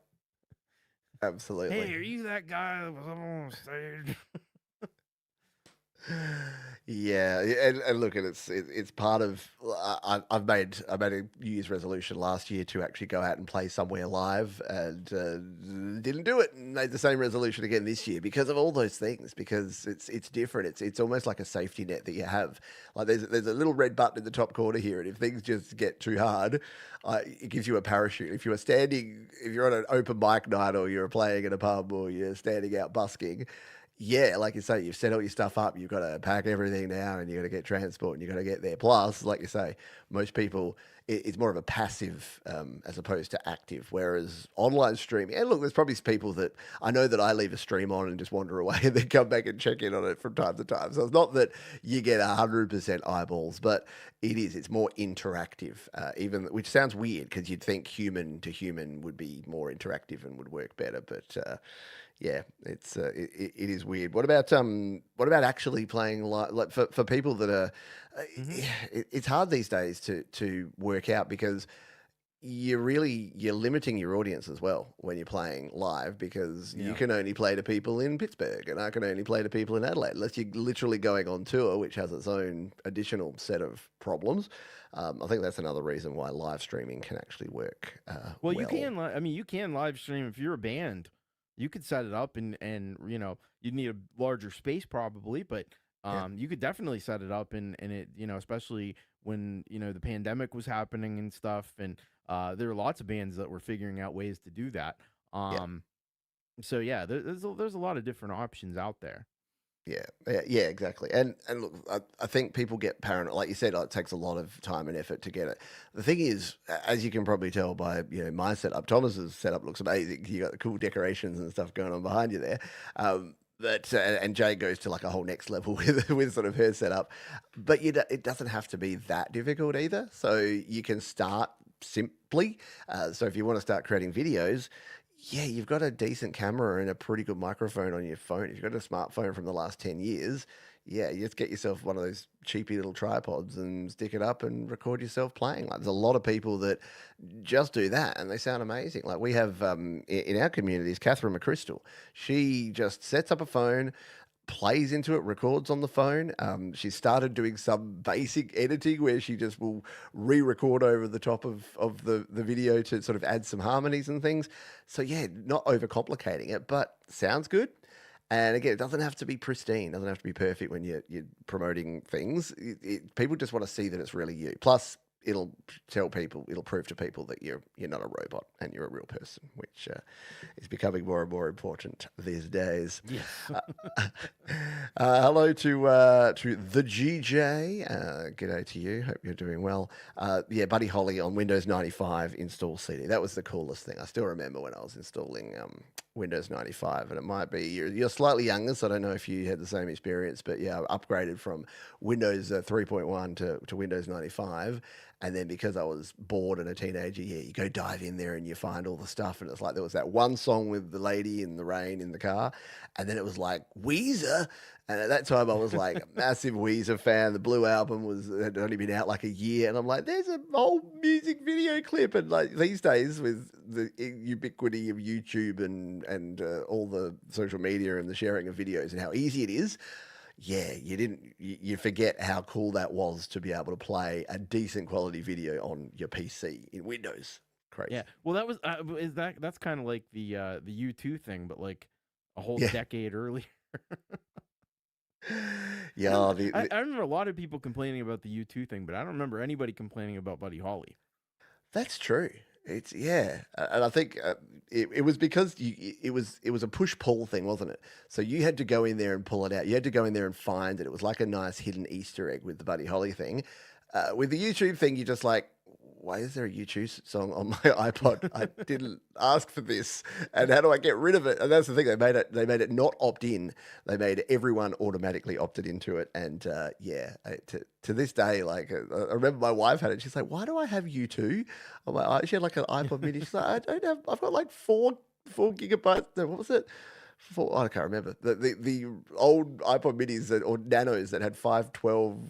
A: absolutely.
B: hey, are you that guy that was up on stage?
A: Yeah, and look, it's part of. I made a New Year's resolution last year to actually go out and play somewhere live, and didn't do it. And made the same resolution again this year because of all those things. Because it's different. It's almost like a safety net that you have. Like there's a little red button in the top corner here, and if things just get too hard, it gives you a parachute. If you're on an open mic night, or you're playing in a pub, or you're standing out busking, yeah, like you say, you've set all your stuff up, you've got to pack everything down, and you've got to get transport, and you've got to get there. Plus, like you say, most people, it's more of a passive as opposed to active. Whereas online streaming, and look, there's probably people that I know that I leave a stream on and just wander away and then come back and check in on it from time to time. So it's not that you get 100% eyeballs, but it's more interactive, even which sounds weird because you'd think human to human would be more interactive and would work better, but. Yeah, it is weird. What about actually playing like for people that are
B: Hmm.
A: it's hard these days to work out because you're limiting your audience as well when you're playing live because you
B: Yeah.
A: can only play to people in Pittsburgh and I can only play to people in Adelaide unless you're literally going on tour, which has its own additional set of problems. I think that's another reason why live streaming can actually work
B: Well, you
A: well.
B: can. I mean, you can live stream if you're a band. You could set it up, and you'd need a larger space probably, but
A: Yeah.
B: you could definitely set it up, and it, especially when the pandemic was happening and stuff, and there were lots of bands that were figuring out ways to do that.
A: Yeah.
B: So yeah, there's a lot of different options out there.
A: Yeah, yeah, exactly. And look, I think people get paranoid. Like you said, it takes a lot of time and effort to get it. The thing is, as you can probably tell by my setup, Thomas's setup looks amazing. You got the cool decorations and stuff going on behind you there. But and Jay goes to like a whole next level with sort of her setup. But it doesn't have to be that difficult either. So you can start simply. So if you want to start creating videos, yeah, you've got a decent camera and a pretty good microphone on your phone. If you've got a smartphone from the last 10 years, yeah, you just get yourself one of those cheapy little tripods and stick it up and record yourself playing. Like, there's a lot of people that just do that and they sound amazing. Like, we have in our communities, Catherine McChrystal. She just sets up a phone, plays into it, records on the phone. She started doing some basic editing where she just will re-record over the top of the video to sort of add some harmonies and things. So yeah, not overcomplicating it, but sounds good. And again, it doesn't have to be pristine, doesn't have to be perfect when you're promoting things. People just want to see that it's really you. Plus, it'll it'll prove to people that you're not a robot and you're a real person, which is becoming more and more important these days.
B: Yes.
A: Hello to the GJ. G'day to you. Hope you're doing well. Yeah, Buddy Holly on Windows 95 install CD. That was the coolest thing. I still remember when I was installing Windows 95, and it might be you're slightly younger, so I don't know if you had the same experience, but yeah, I upgraded from Windows 3.1 to Windows 95. And then because I was bored and a teenager, yeah, you go dive in there and you find all the stuff. And it's like there was that one song with the lady in the rain in the car. And then it was like Weezer. And at that time, I was like a massive Weezer fan. The Blue album had only been out like a year. And I'm like, there's a whole music video clip. And like these days, with the ubiquity of YouTube and all the social media and the sharing of videos and how easy it is, yeah, you forget how cool that was to be able to play a decent quality video on your PC in Windows. Crazy.
B: Yeah. Well, that was that's kind of like the U2 thing, but like a whole
A: Yeah.
B: decade earlier.
A: Yeah,
B: I remember a lot of people complaining about the U2 thing, but I don't remember anybody complaining about Buddy Holly.
A: that's true. It's yeah, and I think it was because it was a push pull thing, wasn't it? So you had to go in there and pull it out. You had to go in there and find it. It was like a nice hidden Easter egg with the Buddy Holly thing. With the YouTube thing, you're just like, why is there a YouTube song on my iPod? I didn't ask for this, and how do I get rid of it? And that's the thing. They made it not opt in. They made everyone automatically opted into it. And yeah, to this day, like I remember my wife had it. She's like, "Why do I have YouTube?" I'm like, she had like an iPod Mini. She's like, "I don't have. I've got like four gigabytes. No, what was it? Four, I can't remember the old iPod Minis or Nanos that had 512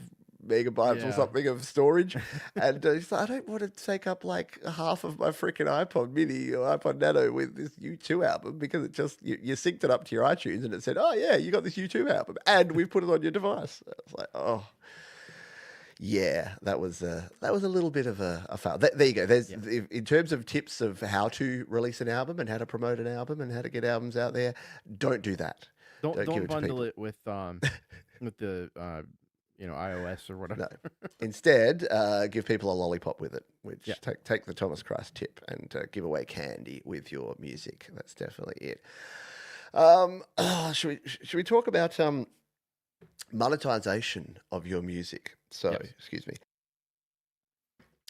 A: megabytes or
B: Yeah.
A: something of storage, and he's like, I don't want to take up like half of my freaking iPod Mini or iPod Nano with this U2 album because it just you synced it up to your iTunes and it said, oh yeah, you got this U2 album and we've put it on your device. I was like, oh yeah, that was a little bit of a fail. There you go. There's
B: Yeah.
A: in terms of tips of how to release an album and how to promote an album and how to get albums out there. Don't do that.
B: Don't
A: Don't give it to
B: bundle
A: people.
B: it with the iOS or whatever.
A: No. Instead, give people a lollipop with it, which
B: Yeah.
A: take the Thomas Christ tip and give away candy with your music. That's definitely it. Should we talk about monetization of your music? So,
B: Yes.
A: excuse me.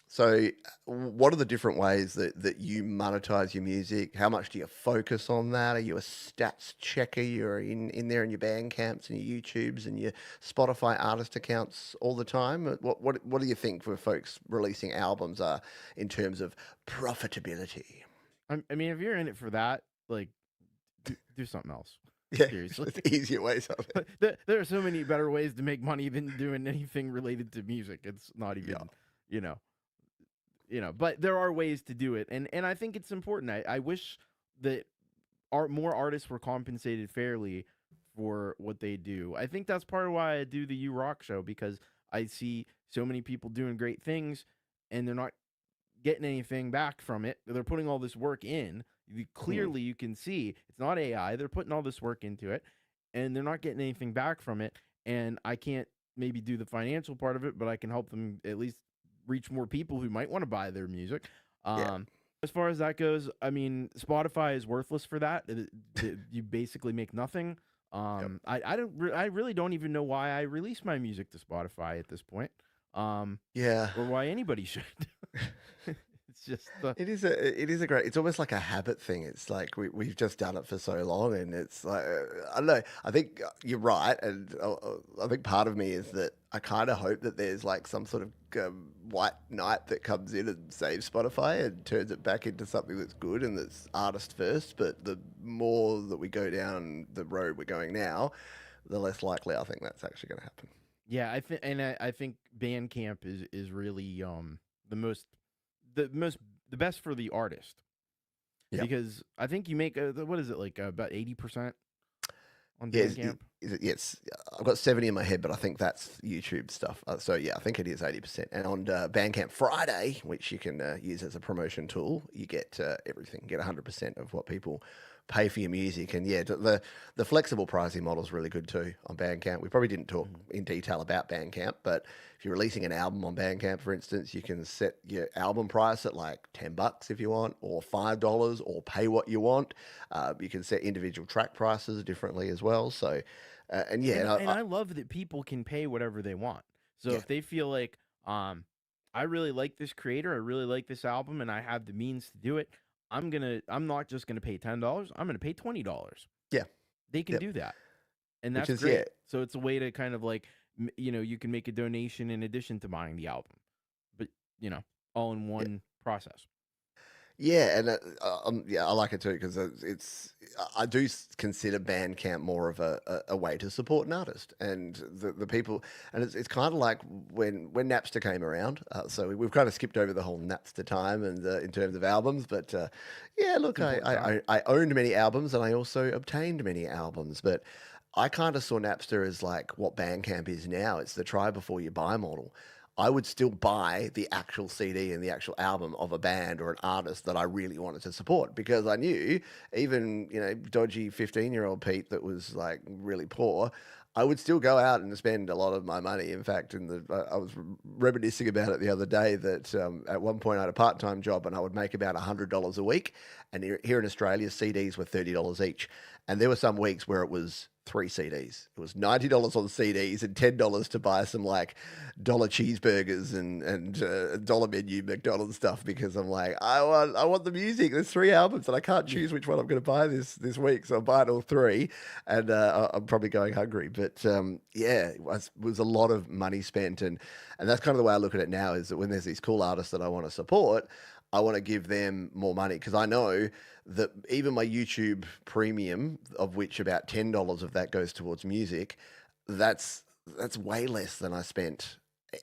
A: So, what are the different ways that you monetize your music? How much do you focus on that? Are you a stats checker? You're in there in your band camps and your YouTubes and your Spotify artist accounts all the time? What do you think for folks releasing albums are in terms of profitability?
B: I mean, if you're in it for that, like, do something else.
A: Yeah,
B: Seriously.
A: there's easier ways of it.
B: There are so many better ways to make money than doing anything related to music. It's not even,
A: Yeah.
B: you know, but there are ways to do it, and I think it's important. I wish that more artists were compensated fairly for what they do. I think that's part of why I do the U Rock show, because I see so many people doing great things and they're not getting anything back from it. They're putting all this work in.
A: Mm.
B: Clearly, you can see it's not AI. They're putting all this work into it, and they're not getting anything back from it. And I can't maybe do the financial part of it, but I can help them at least reach more people who might want to buy their music.
A: Yeah.
B: As far as that goes, I mean, Spotify is worthless for that. You basically make nothing.
A: Yep.
B: I really don't even know why I release my music to Spotify at this point. Um,
A: Yeah.
B: or why anybody should. It's just
A: It is a great. It's almost like a habit thing. It's like we've just done it for so long, and it's like I don't know. I think you're right, and I think part of me is that I kind of hope that there's like some sort of white knight that comes in and saves Spotify and turns it back into something that's good and that's artist first. But the more that we go down the road we're going now, the less likely I think that's actually going to happen.
B: yeah. I think Bandcamp is really the most the most the best for the artist
A: Yeah.
B: because I think you make what is it like about 80% on
A: Yeah,
B: Bandcamp.
A: yes. I've got 70 in my head, but I think that's YouTube stuff. So yeah, I think it is 80%. And on Bandcamp Friday, which you can use as a promotion tool, you get everything. You get 100% of what people pay for your music. And yeah, the flexible pricing model is really good too on Bandcamp. We probably didn't talk in detail about Bandcamp, but if you're releasing an album on Bandcamp, for instance, you can set your album price at like $10 if you want, or $5, or pay what you want. You can set individual track prices differently as well. So, and yeah,
B: And I love that people can pay whatever they want. So
A: yeah,
B: if they feel like I really like this creator, I really like this album, and I have the means to do it, I'm not just gonna pay $10. I'm gonna pay $20.
A: yeah,
B: They can
A: yeah,
B: do that, and
A: which
B: that's
A: is yeah,
B: great. So it's a way to kind of like you can make a donation in addition to buying the album, but all in
A: yeah.
B: one process.
A: Yeah, and yeah, I like it too because I do consider Bandcamp more of a way to support an artist and the people, and it's kind of like when Napster came around. So we've kind of skipped over the whole Napster time and in terms of albums, but yeah, look,
B: It's an important time.
A: I owned many albums and I also obtained many albums, but I kind of saw Napster as like what Bandcamp is now. It's the try before you buy model. I would still buy the actual CD and the actual album of a band or an artist that I really wanted to support because I knew even, dodgy 15-year-old Pete that was like really poor, I would still go out and spend a lot of my money. In fact, I was reminiscing about it the other day that at one point I had a part-time job and I would make about $100 a week. And here in Australia, CDs were $30 each. And there were some weeks where it was 3 CDs. It was $90 on CDs and $10 to buy some like dollar cheeseburgers and dollar menu McDonald's stuff because I'm like, I want the music. There's 3 albums and I can't choose which one I'm going to buy this week, so I'm buying all 3, and I'm probably going hungry. But yeah, it was a lot of money spent, and that's kind of the way I look at it now. Is that when there's these cool artists that I want to support, I want to give them more money because I know that even my YouTube premium, of which about $10 of that goes towards music, that's way less than I spent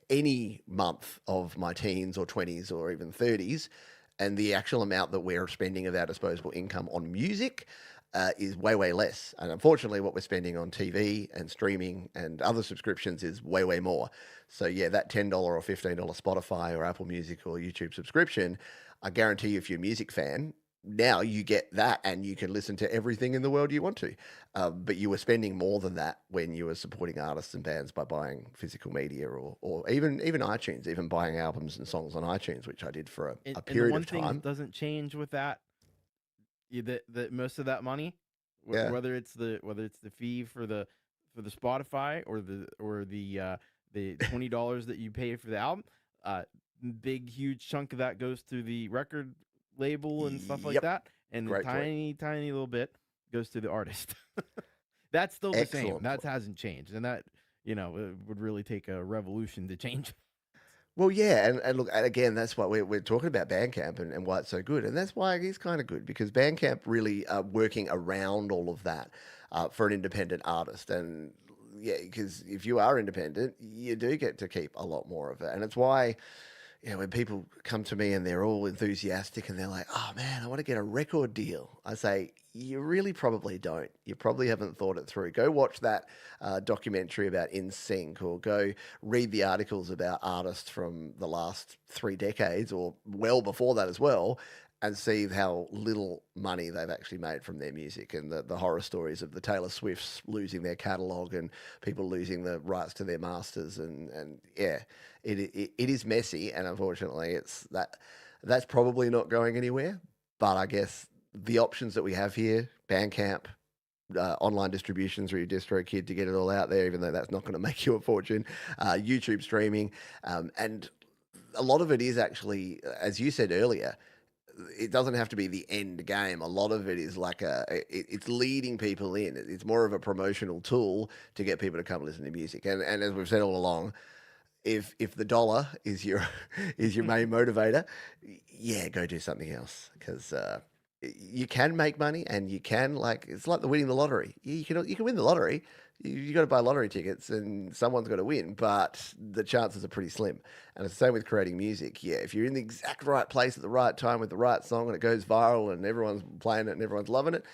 A: any month of my teens or 20s or even 30s. And the actual amount that we're spending of our disposable income on music is way, way less. And unfortunately, what we're spending on TV and streaming and other subscriptions is way, way more. So, yeah, that $10 or $15 Spotify or Apple Music or YouTube subscription, I guarantee you, if you're a music fan, now you get that and you can listen to everything in the world you want to. But you were spending more than that when you were supporting artists and bands by buying physical media or even iTunes, even buying albums and songs on iTunes, which I did for a
B: And the
A: period
B: one
A: of
B: thing that
A: time.
B: doesn't change with that, that most of that money,
A: Yeah.
B: whether it's the fee for the Spotify or the $20 that you pay for the album, uh, big huge chunk of that goes to the record label and stuff like
A: Yep.
B: that, and a
A: Great point.
B: tiny little bit goes to the artist. That's still the same.
A: Excellent
B: That
A: point.
B: hasn't changed, and that would really take a revolution to change.
A: Well, yeah, and look, and again, that's why we're talking about Bandcamp and why it's so good, and that's why it is kind of good because Bandcamp really are working around all of that for an independent artist, and yeah, because if you are independent, you do get to keep a lot more of it, and it's why when people come to me and they're all enthusiastic and they're like, "Oh man, I want to get a record deal," I say, "You really probably don't. You probably haven't thought it through. Go watch that documentary about NSYNC, or go read the articles about artists from the last 3 decades, or well before that as well, and see how little money they've actually made from their music, and the horror stories of the Taylor Swifts losing their catalog and people losing the rights to their masters, and yeah, it is messy, and unfortunately, that's probably not going anywhere. But I guess the options that we have here, Bandcamp, online distribution through your DistroKid to get it all out there, even though that's not going to make you a fortune, YouTube streaming, and a lot of it is actually, as you said earlier, it doesn't have to be the end game. A lot of it is like it's leading people in. It's more of a promotional tool to get people to come listen to music. And as we've said all along, if the dollar is your is your main motivator, yeah, go do something else, because you can make money, and you can, like, it's like the winning the lottery. You can win the lottery. You got to buy lottery tickets, and someone's got to win, but the chances are pretty slim. And it's the same with creating music. Yeah, if you're in the exact right place at the right time with the right song, and it goes viral, and everyone's playing it, and everyone's loving it,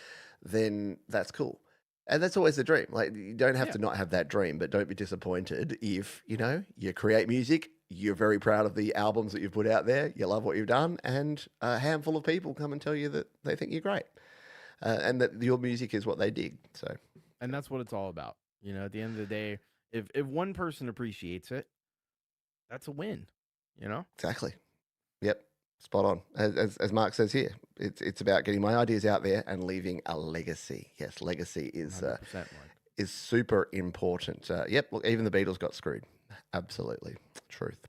A: then that's cool. And that's always the dream. Like, you don't have
B: Yeah.
A: to not have that dream, but don't be disappointed if, you create music, you're very proud of the albums that you've put out there, you love what you've done, and a handful of people come and tell you that they think you're great, and that your music is what they dig. So,
B: And that's what it's all about. At the end of the day, if one person appreciates it, that's a win. You know?
A: exactly. Yep, spot on. As Mark says here, it's about getting my ideas out there and leaving a legacy. Yes, legacy is
B: 100%, Mark.
A: is super important. Yep, look, even the Beatles got screwed. Absolutely, truth.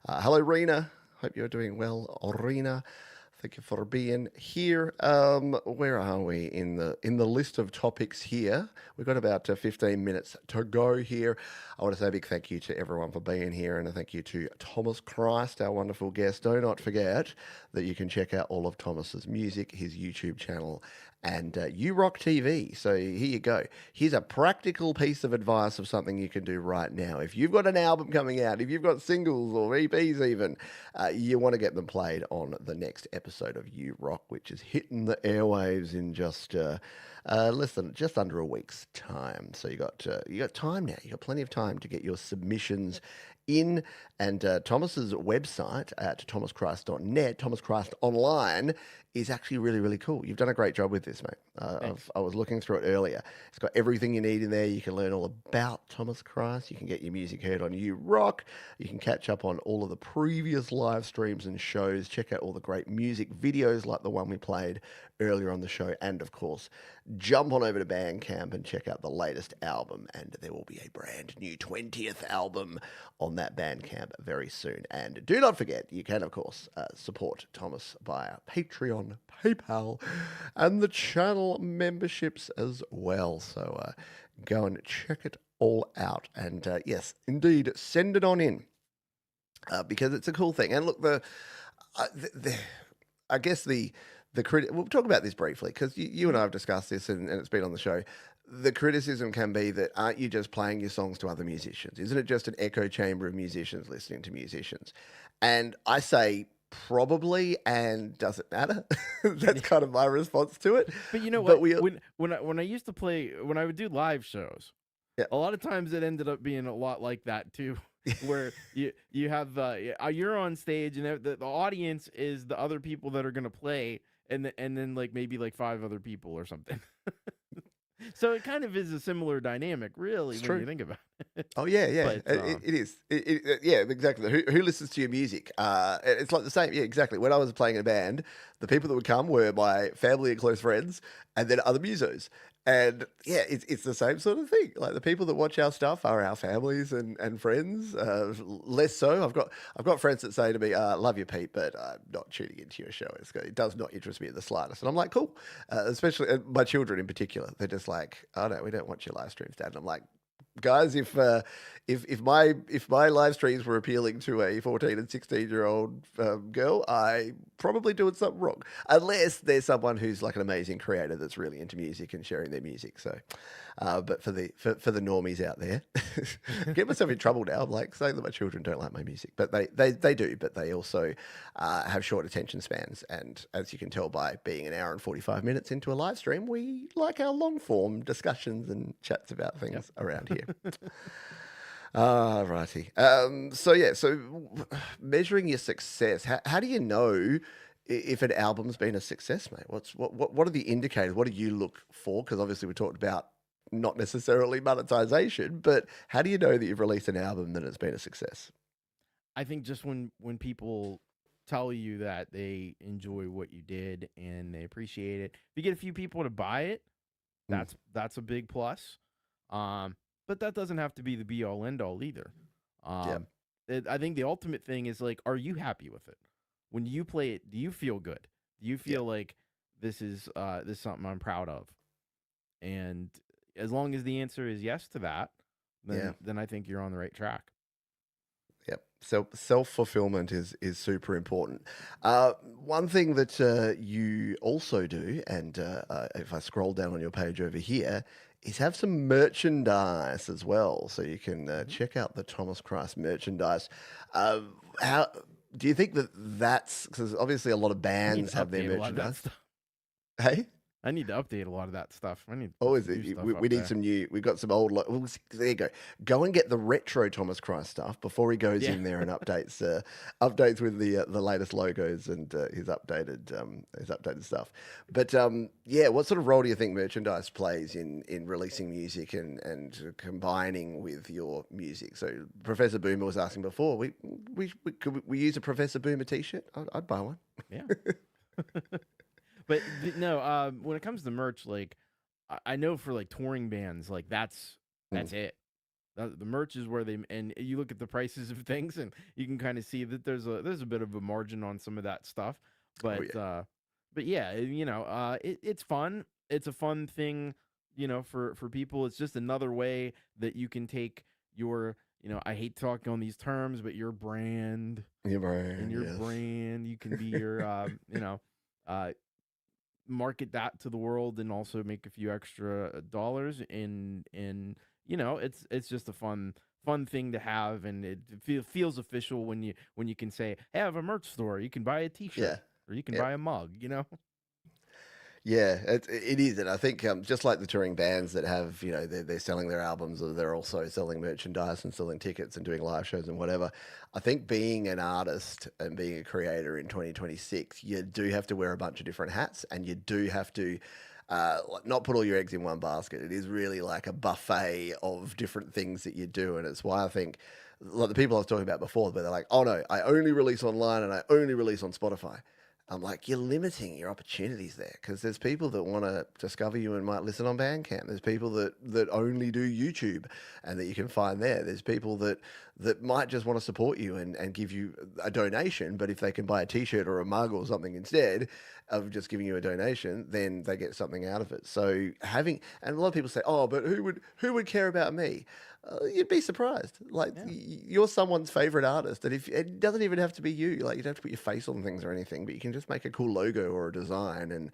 A: Hello, Rena. Hope you're doing well, Rena. Thank you for being here. Where are we in the list of topics here? We've got about 15 minutes to go here. I want to say a big thank you to everyone for being here, and a thank you to Thomas Christ, our wonderful guest. Do not forget that you can check out all of Thomas's music, his YouTube channel, and You Rock TV. So here you go. Here's a practical piece of advice of something you can do right now. If you've got an album coming out, if you've got singles or EPs even, you want to get them played on the next episode of You Rock, which is hitting the airwaves in just just under a week's time. So you got time now. You got plenty of time to get your submissions in. And Thomas's website at thomaschrist.net, Thomas Christ Online, is actually really, really cool. You've done a great job with this, mate. I was looking through it earlier. It's got everything you need in there. You can learn all about Thomas Christ. You can get your music heard on You Rock. You can catch up on all of the previous live streams and shows. Check out all the great music videos like the one we played earlier on the show. And of course, jump on over to Bandcamp and check out the latest album. And there will be a brand new 20th album on that Bandcamp very soon. And do not forget, you can, of course, support Thomas via Patreon, PayPal, and the channel memberships as well. So go and check it all out. And yes, indeed, send it on in, because it's a cool thing. And look, I guess the we'll talk about this briefly, because you and I have discussed this, and it's been on the show. The criticism can be that, aren't you just playing your songs to other musicians? Isn't it just an echo chamber of musicians listening to musicians? And I say probably, and does it matter? That's kind of my response to it.
B: But you know
A: But
B: what?
A: we,
B: When I used to play, when I would do live shows,
A: yeah,
B: a lot of times it ended up being a lot like that too, where you have you're on stage, and the audience is the other people that are gonna play, and then like maybe like 5 other people or something. So it kind of is a similar dynamic, really,
A: it's
B: when
A: true.
B: you think about it.
A: Oh yeah, yeah,
B: But
A: it is. Yeah, exactly. Who listens to your music? It's like the same. Yeah, exactly. When I was playing in a band, the people that would come were my family and close friends, and then other musos. And yeah, it's the same sort of thing. Like, the people that watch our stuff are our families and friends. Less so. I've got friends that say to me, "Love you, Pete, but I'm not tuning into your show. It does not interest me in the slightest." And I'm like, "Cool." Especially my children in particular. They're just like, "Oh no, we don't watch your live streams, Dad." And I'm like, guys, if my live streams were appealing to a 14 and 16-year-old girl, I probably doing something wrong. Unless there's someone who's like an amazing creator that's really into music and sharing their music. So, but for the normies out there, get myself in trouble now. I'm like saying that my children don't like my music, but they do. But they also have short attention spans, and as you can tell by being an hour and 45 minutes into a live stream, we like our long form discussions and chats about things around here. Ah, righty. So measuring your success, how do you know if an album's been a success, mate? What are the indicators? What do you look for? Because obviously we talked about not necessarily monetization, but how do you know that you've released an album that it's been a success?
B: I think just when people tell you that they enjoy what you did and they appreciate it, if you get a few people to buy it,
A: Mm,
B: that's a big plus. Um, but that doesn't have to be the be all end all either.
A: yeah,
B: Um, I think the ultimate thing is like, are you happy with it? When you play it, do you feel good? Do you
A: yeah,
B: feel like this is something I'm proud of? And as long as the answer is yes to that,
A: yeah.
B: then I think you're on the right track.
A: Yep. So self-fulfillment is super important. One thing that you also do, and if I scroll down on your page over here, is have some merchandise as well. So you can
B: Mhm.
A: check out the Thomas Christ merchandise. How do you think that that's because obviously a lot of
B: I need
A: bands
B: to
A: have their
B: update a lot of that
A: merchandise?
B: stuff.
A: Hey?
B: I need to update a lot of that stuff. I need to
A: Oh,
B: put
A: is
B: some new
A: it?
B: stuff
A: We
B: up
A: need
B: there.
A: some new. We've got some old. Well, there you go. Go and get the retro Thomas Christ stuff before he goes
B: Yeah.
A: in there and updates with the latest logos and his updated stuff. But yeah, what sort of role do you think merchandise plays in releasing music and combining with your music? So Professor Boomer was asking before. Could we use a Professor Boomer T-shirt? I'd buy one.
B: Yeah. But no, when it comes to merch, like I know for like touring bands, like
A: Mm.
B: that's it. The merch is where they and you look at the prices of things, and you can kind of see that there's a bit of a margin on some of that stuff.
A: Oh
B: But
A: yeah,
B: yeah, it's fun. It's a fun thing, for people. It's just another way that you can take your, I hate talking on these terms, but your brand
A: yeah,
B: and
A: man.
B: your
A: Yes.
B: brand, you can be your, uh, market that to the world and also make a few extra dollars and it's just a fun thing to have, and it feels official when you can say, hey, I have a merch store, you can buy a t-shirt
A: Yeah.
B: or you can
A: Yeah.
B: buy a mug.
A: Yeah, it is, and I think just like the touring bands that have, they're selling their albums, or they're also selling merchandise and selling tickets and doing live shows and whatever. I think being an artist and being a creator in 2026, you do have to wear a bunch of different hats, and you do have to like, not put all your eggs in one basket. It is really like a buffet of different things that you do, and it's why I think like the people I was talking about before, where they're like, "Oh no, I only release online and I only release on Spotify." I'm like, you're limiting your opportunities there because there's people that want to discover you and might listen on Bandcamp. There's people that only do YouTube and that you can find there. There's people that might just want to support you and give you a donation, but if they can buy a T-shirt or a mug or something instead of just giving you a donation, then they get something out of it. So and a lot of people say, oh, but who would care about me? You'd be surprised. Like
B: Yeah.
A: you're someone's favorite artist, and if it doesn't even have to be you, like you don't have to put your face on things or anything, but you can just make a cool logo or a design. And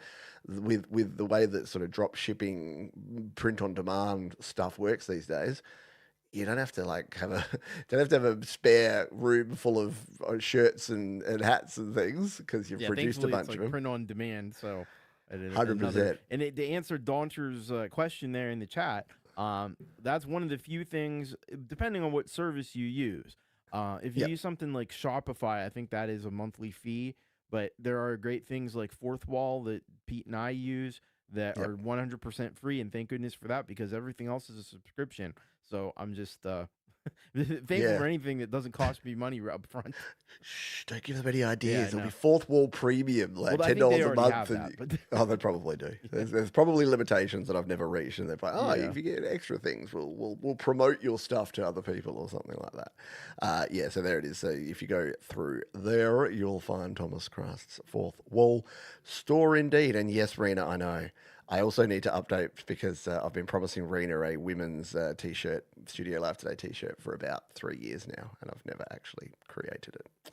A: with the way that sort of drop shipping, print on demand stuff works these days, you don't have to like have a don't have to have a spare room full of shirts and hats and things because you've
B: Yeah,
A: produced a
B: thankfully it's
A: bunch of
B: like
A: them.
B: print on demand. So
A: Hundred
B: another,
A: percent.
B: and to answer Daunter's question there in the chat, that's one of the few things, depending on what service you use. If you
A: Yep.
B: use something like Shopify, I think that is a monthly fee. But there are great things like Fourth Wall that Pete and I use that
A: Yep.
B: are 100% free, and thank goodness for that because everything else is a subscription. So I'm just thankful
A: Yeah.
B: for anything that doesn't cost me money up front.
A: Shh, don't give them any
B: Yeah,
A: ideas. There'll be
B: no.
A: fourth wall premium, like
B: Well, I
A: ten
B: think they
A: dollars a
B: already
A: month.
B: have that, but
A: Oh, they probably do.
B: yeah.
A: There's probably limitations that I've never reached, and they're like, oh,
B: Yeah.
A: if you get extra things, we'll promote your stuff to other people or something like that. Yeah, so there it is. So if you go through there, you'll find Thomas Christ's fourth wall store indeed. And yes, Rena, I know. I also need to update because I've been promising Rena a women's t-shirt, Studio Live Today t-shirt for about 3 years now, and I've never actually created it,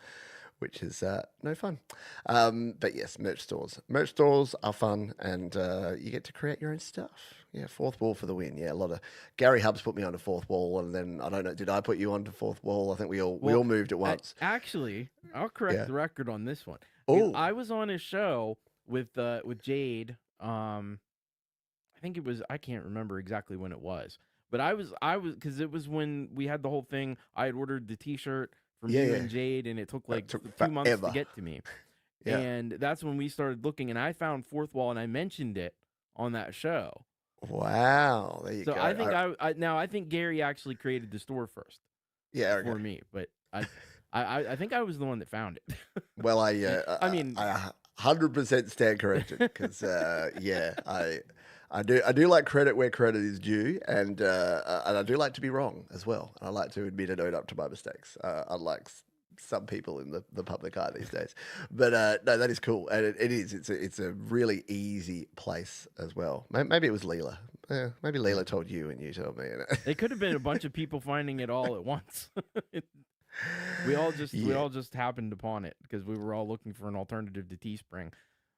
A: which is no fun. But yes, merch stores. Merch stores are fun, and you get to create your own stuff. Yeah, fourth wall for the win. Yeah, a lot of Gary Hubs put me onto fourth wall, and then I don't know, did I put you onto fourth wall? I think we all
B: Well,
A: moved at once.
B: actually, I'll correct
A: Yeah.
B: the record on this one because
A: Oh,
B: I was on his show with Jade. I think it was, I can't remember exactly when it was, but I was because it was when we had the whole thing. I had ordered the T-shirt from
A: yeah,
B: you
A: yeah.
B: and Jade, and it took like
A: That took
B: 2 months to
A: forever.
B: get to me.
A: Yeah.
B: And that's when we started looking, and I found Fourth Wall, and I mentioned it on that show.
A: Wow. There you
B: So
A: go.
B: I think I think Gary actually created the store first
A: Yeah. Okay.
B: before me, but I think I was the one that found it.
A: Well,
B: I mean,
A: I 100% stand corrected because yeah, I do like credit where credit is due, and I do like to be wrong as well. I like to admit and own up to my mistakes, unlike some people in the public eye these days. But no, that is cool, and it is. It's a really easy place as well. Maybe it was Leela. Maybe Leela told you, and you told me.
B: it could have been a bunch of people finding it all at once. We
A: Yeah.
B: all just happened upon it because we were all looking for an alternative to Teespring.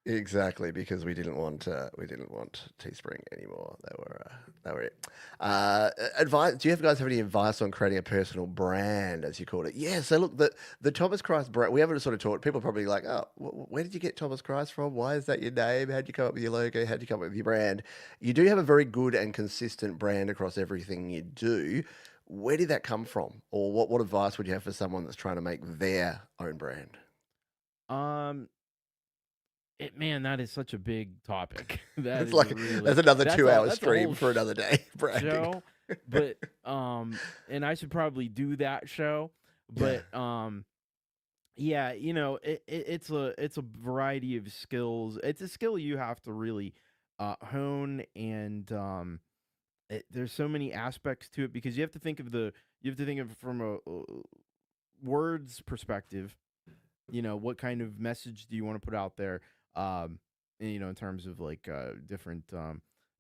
A: Exactly, because we didn't want Teespring anymore. They were it. Advice? Do you guys have any advice on creating a personal brand, as you called it? Yeah. So look, the Thomas Christ brand. We haven't sort of talked. People are probably like, oh, where did you get Thomas Christ from? Why is that your name? How did you come up with your logo? How did you come up with your brand? You do have a very good and consistent brand across everything you do. Where did that come from, or what advice would you have for someone that's trying to make their own brand?
B: Um, man, that is such a big topic. That
A: It's
B: is
A: like
B: really
A: that's another
B: that's a
A: 2 hour
B: that's a whole
A: stream for another day. Branding.
B: show, but and I should probably do that show,
A: Yeah.
B: but yeah, it's a variety of skills. It's a skill you have to really hone, and there's so many aspects to it because you have to think of it from a words perspective. What kind of message do you want to put out there? In terms of like different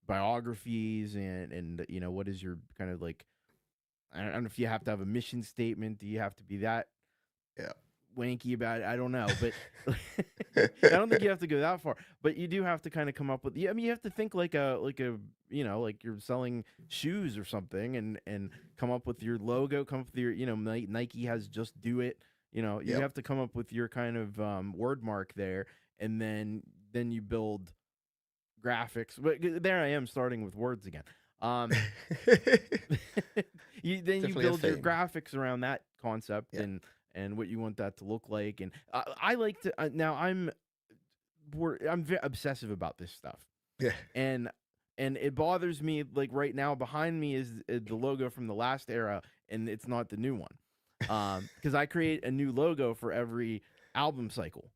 B: biographies, and what is your kind of like, I don't know if you have to have a mission statement. Do you have to be that
A: Yeah.
B: wanky about it? I don't know, but I don't think you have to go that far. But you do have to kind of come up with. Yeah, I mean, you have to think like a like you're selling shoes or something, and come up with your logo. Come up with your Nike has just do it. You
A: Yep.
B: have to come up with your kind of word mark there, and then you build graphics. But there I am starting with words again. Um, you
A: Definitely a
B: build your
A: theme.
B: graphics around that concept,
A: Yeah.
B: and what you want that to look like. And I like to now I'm very obsessive about this stuff,
A: Yeah.
B: and it bothers me. Like right now, behind me is the logo from the last era, and it's not the new one. Because I create a new logo for every album cycle.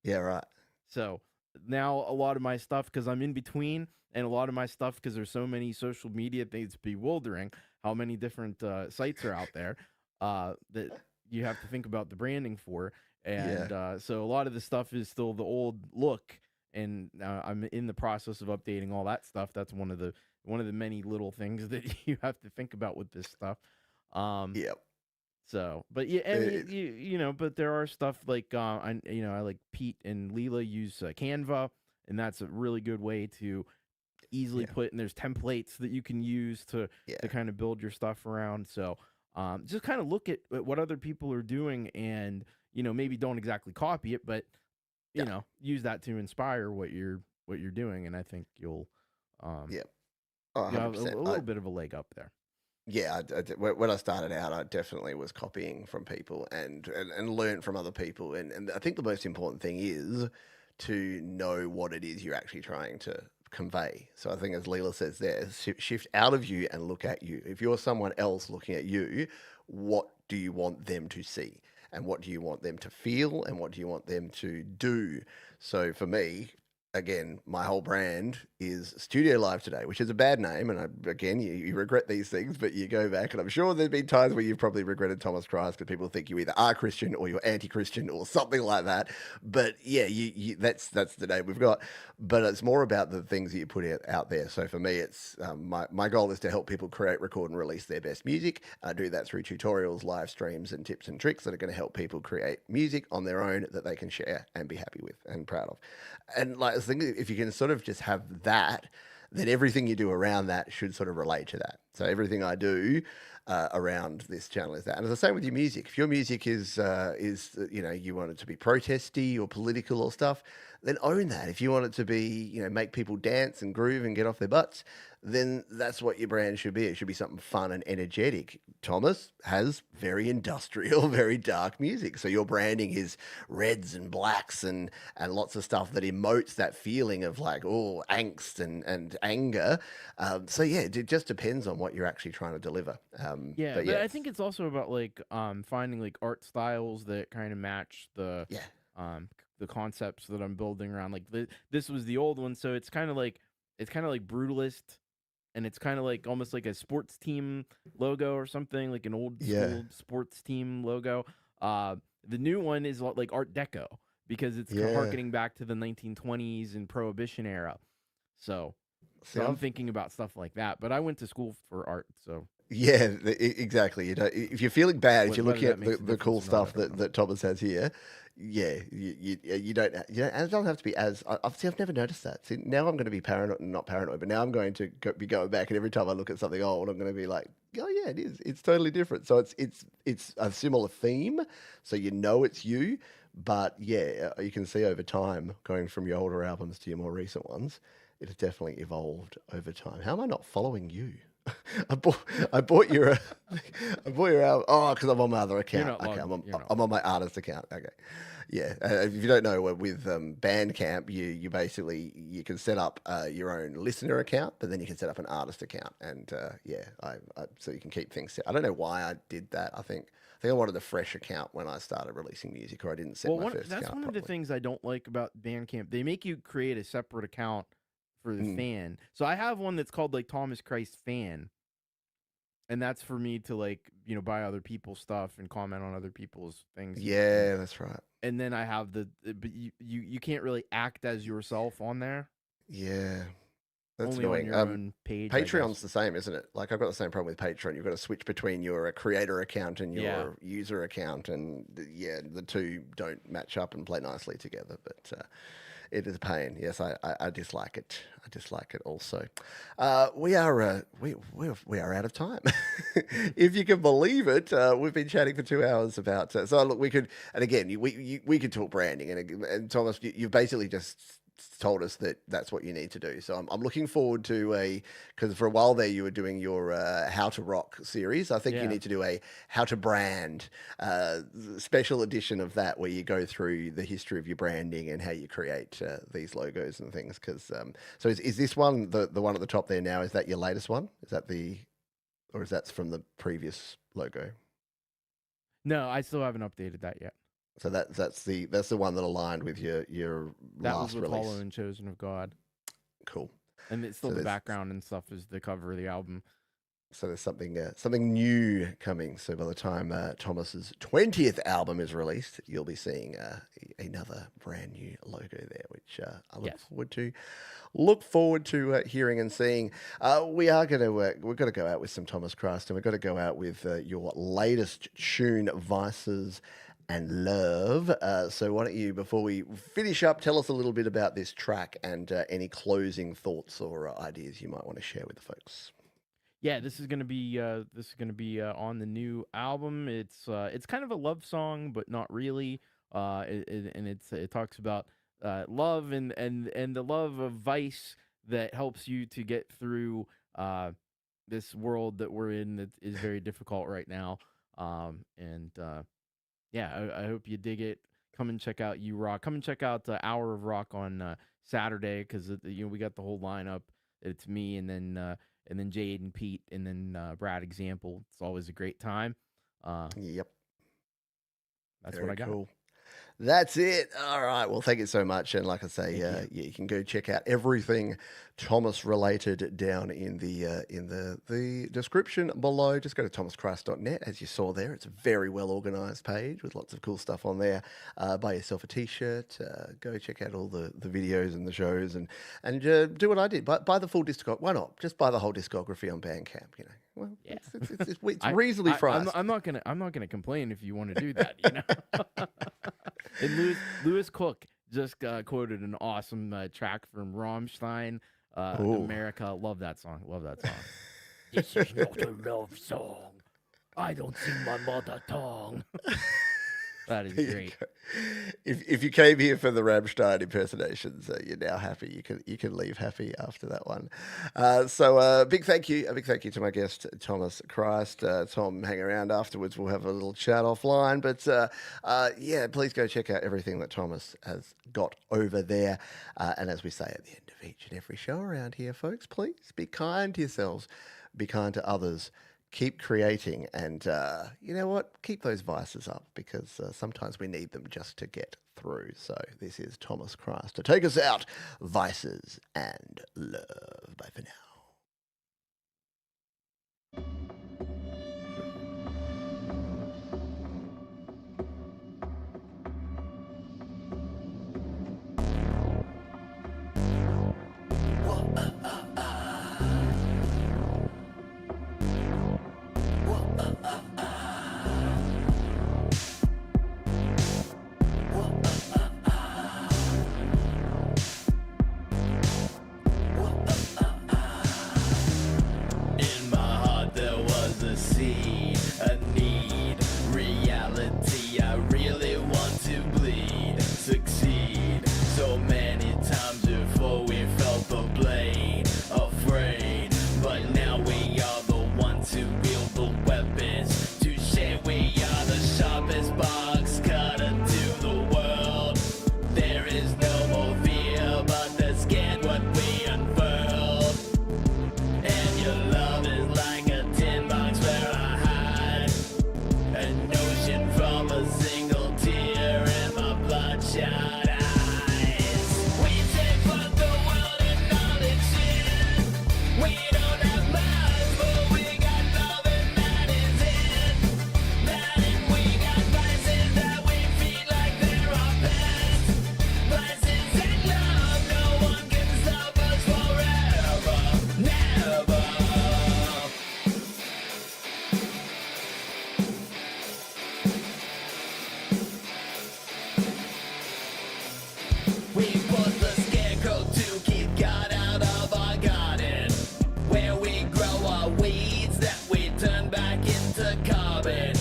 A: Yeah. Right.
B: So now a lot of my stuff, because I'm in between, and a lot of my stuff, because there's so many social media things, it's bewildering how many different sites are out there that you have to think about the branding for.
A: Yeah.
B: And so a lot of the stuff is still the old look, and I'm in the process of updating all that stuff. That's one of the many little things that you have to think about with this stuff. Um,
A: Yep.
B: so, but yeah, I mean,
A: It-
B: but there are stuff like I like Pete and Leela use Canva, and that's a really good way to easily
A: yeah.
B: put. And there's templates that you can use to
A: Yeah.
B: kind of build your stuff around. So, just kind of look at what other people are doing, and maybe don't exactly copy it, but
A: Yeah.
B: use that to inspire what you're doing, and I think um
A: Yep. Oh,
B: you have a
A: 100%.
B: little bit of a leg up there.
A: Yeah, when I started out, I definitely was copying from people and learn from other people. And I think the most important thing is to know what it is you're actually trying to convey. So I think, as Leela says there, shift out of you and look at you. If you're someone else looking at you, what do you want them to see? And what do you want them to feel? And what do you want them to do? So for me, again, my whole brand is Studio Live Today, which is a bad name. And again, you regret these things, but you go back, and I'm sure there's been times where you've probably regretted Thomas Christ because people think you either are Christian or you're anti-Christian or something like that. But yeah, that's the name we've got. But it's more about the things that you put out there. So for me, it's my goal is to help people create, record, and release their best music. I do that through tutorials, live streams, and tips and tricks that are going to help people create music on their own that they can share and be happy with and proud of. And like I think if you can sort of just have that, then everything you do around that should sort of relate to that. So everything I do around this channel is that. And it's the same with your music. If your music is you want it to be protesty or political or stuff, then own that. If you want it to be make people dance and groove and get off their butts, then that's what your brand should be. It should be something fun and energetic. Thomas has very industrial, very dark music. So your branding is reds and blacks and lots of stuff that emotes that feeling of like, oh, angst and anger. So yeah, it just depends on what you're actually trying to deliver.
B: Yeah,
A: But
B: but
A: yeah,
B: I think it's also about like finding like art styles that kind of match
A: yeah,
B: the concepts that I'm building around. Like this was the old one, so it's kind of like brutalist, and it's kind of like almost like a sports team logo or something, like an old
A: yeah,
B: school sports team logo. The new one is like Art Deco because it's
A: yeah.
B: harkening back to the 1920s and Prohibition era. So,
A: See,
B: so I'm
A: I've
B: thinking about stuff like that. But I went to school for art, so
A: Yeah, exactly. If you're feeling bad, if you're
B: whether
A: looking
B: that
A: at
B: makes a
A: the cool
B: difference or not, I
A: stuff
B: don't know.
A: that Thomas has here, yeah, you don't, and it doesn't have to be as. I've never noticed that. See, now I'm going to be paranoid, not paranoid, but now I'm going to be going back, and every time I look at something old, I'm going to be like, oh yeah, it is. It's totally different. So it's a similar theme, so you know it's you, but yeah, you can see over time, going from your older albums to your more recent ones, it has definitely evolved over time. How am I not following you? I bought I bought your I bought your album. Oh, because I'm on my other
B: You're
A: account.
B: not
A: Okay,
B: logged. You're not
A: I'm on
B: logged
A: my
B: in.
A: artist account. Okay, yeah. If you don't know, with Bandcamp, you basically you can set up your own listener account, but then you can set up an artist account, and yeah, so you can keep things set. I don't know why I did that. I think I wanted a fresh account when I started releasing music, or I didn't set
B: Well,
A: my first
B: that's
A: account
B: one of the
A: properly.
B: things I don't like about Bandcamp. They make you create a separate account for the
A: Mm.
B: fan. So I have one that's called like Thomas Christ Fan, and that's for me to like buy other people's stuff and comment on other people's things
A: Yeah, that's right.
B: and then I have but you can't really act as yourself on there,
A: Yeah, that's
B: only on
A: annoying.
B: your own page, I guess.
A: Patreon's the same, isn't it? Like I've got the same problem with Patreon. You've got to switch between your creator account and
B: Yeah.
A: your user account, and yeah, the two don't match up and play nicely together. But it is a pain. Yes, I dislike it. I dislike it also. We are out of time. If you can believe it, we've been chatting for 2 hours about. So look, we could, and again, we could talk branding, and Thomas, you've basically just told us that that's what you need to do. So I'm looking forward to because for a while there you were doing your How to Rock series. I think you
B: Yeah.
A: need to do a How to Brand special edition of that where you go through the history of your branding and how you create these logos and things. Because so is this one the one at the top there now? Is that your latest one? Is that or is that from the previous logo?
B: No, I still haven't updated that yet.
A: So that's the one that aligned with your
B: That was
A: last
B: with Hollow
A: release.
B: and Chosen of God.
A: Cool.
B: And it's still
A: So
B: the
A: there's
B: background and stuff is the cover of the album.
A: So there's something new coming. So by the time Thomas's 20th album is released, you'll be seeing another brand new logo there, which I look
B: Yes.
A: forward to. Look forward to hearing and seeing. We've got to go out with some Thomas Christ, and we've got to go out with your latest tune, Vices and Love. So why don't you, before we finish up, tell us a little bit about this track and any closing thoughts or ideas you might want to share with the folks.
B: Yeah, this is gonna be on the new album. It's kind of a love song, but not really. And it talks about love and the love of vice that helps you to get through this world that we're in that is very difficult right now. And yeah, I hope you dig it. Come and check out You Rock. Come and check out Hour of Rock on Saturday because we got the whole lineup. It's me and then Jade and Pete and then Brad Example. It's always a great time. Uh,
A: Yep.
B: that's what
A: Very
B: I got.
A: cool. That's it. All right. Well, thank you so much. And like I say,
B: Thank you.
A: yeah, you can go check out everything Thomas related down in the description below. Just go to thomaschrist.net. As you saw there, it's a very well organized page with lots of cool stuff on there. Buy yourself a t-shirt. Go check out all the videos and the shows, and do what I did. Buy the full discography. Why not? Just buy the whole discography on Bandcamp. You know, well,
B: Yeah.
A: it's reasonably priced.
B: I'm not gonna complain if you want to do that. You know. And Lewis Cook just quoted an awesome track from Rammstein,
A: Ooh.
B: America. Love that song. Love that song. This is not a love song. I don't sing my mother tongue. That is
A: There you
B: great.
A: go. If you came here for the Rammstein impersonations, you're now happy. You can leave happy after that one. So a big thank you to my guest Thomas Christ. Tom, hang around afterwards. We'll have a little chat offline. But yeah, please go check out everything that Thomas has got over there. And as we say at the end of each and every show around here, folks, please be kind to yourselves, be kind to others. Keep creating, and you know what? Keep those vices up, because sometimes we need them just to get through. So this is Thomas Christ to take us out. Vices and love. Bye for now.
C: In my heart there was a seed, a need, reality. I really want to bleed, succeed. So many times before we felt the blade, afraid. But now we are the ones who wield the weapons. Touche, we are the sharpest box cutter to the world. There is no more fear, but they're scared what we unfurled. And your love is like a tin box where I hide an ocean from a single tear in my bloodshot eyes. We take from the world and all its in. We don't have much, but we got love and that is it. That and we got vices that we feel like they're our best. Vices and love, no one can stop us forever, never. We put the scarecrow to keep God out of our garden, where we grow our weeds that we turn back into carbon.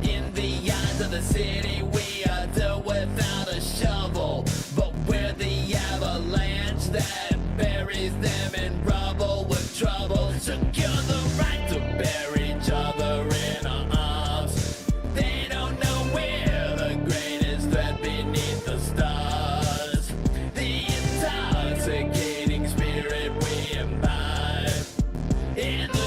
C: In the eyes of the city, we are dirt without a shovel, but we're the avalanche that buries them in rubble with trouble. Secure the right to bury each other in our arms. They don't know we're the greatest threat beneath the stars. The intoxicating spirit we imbibe in the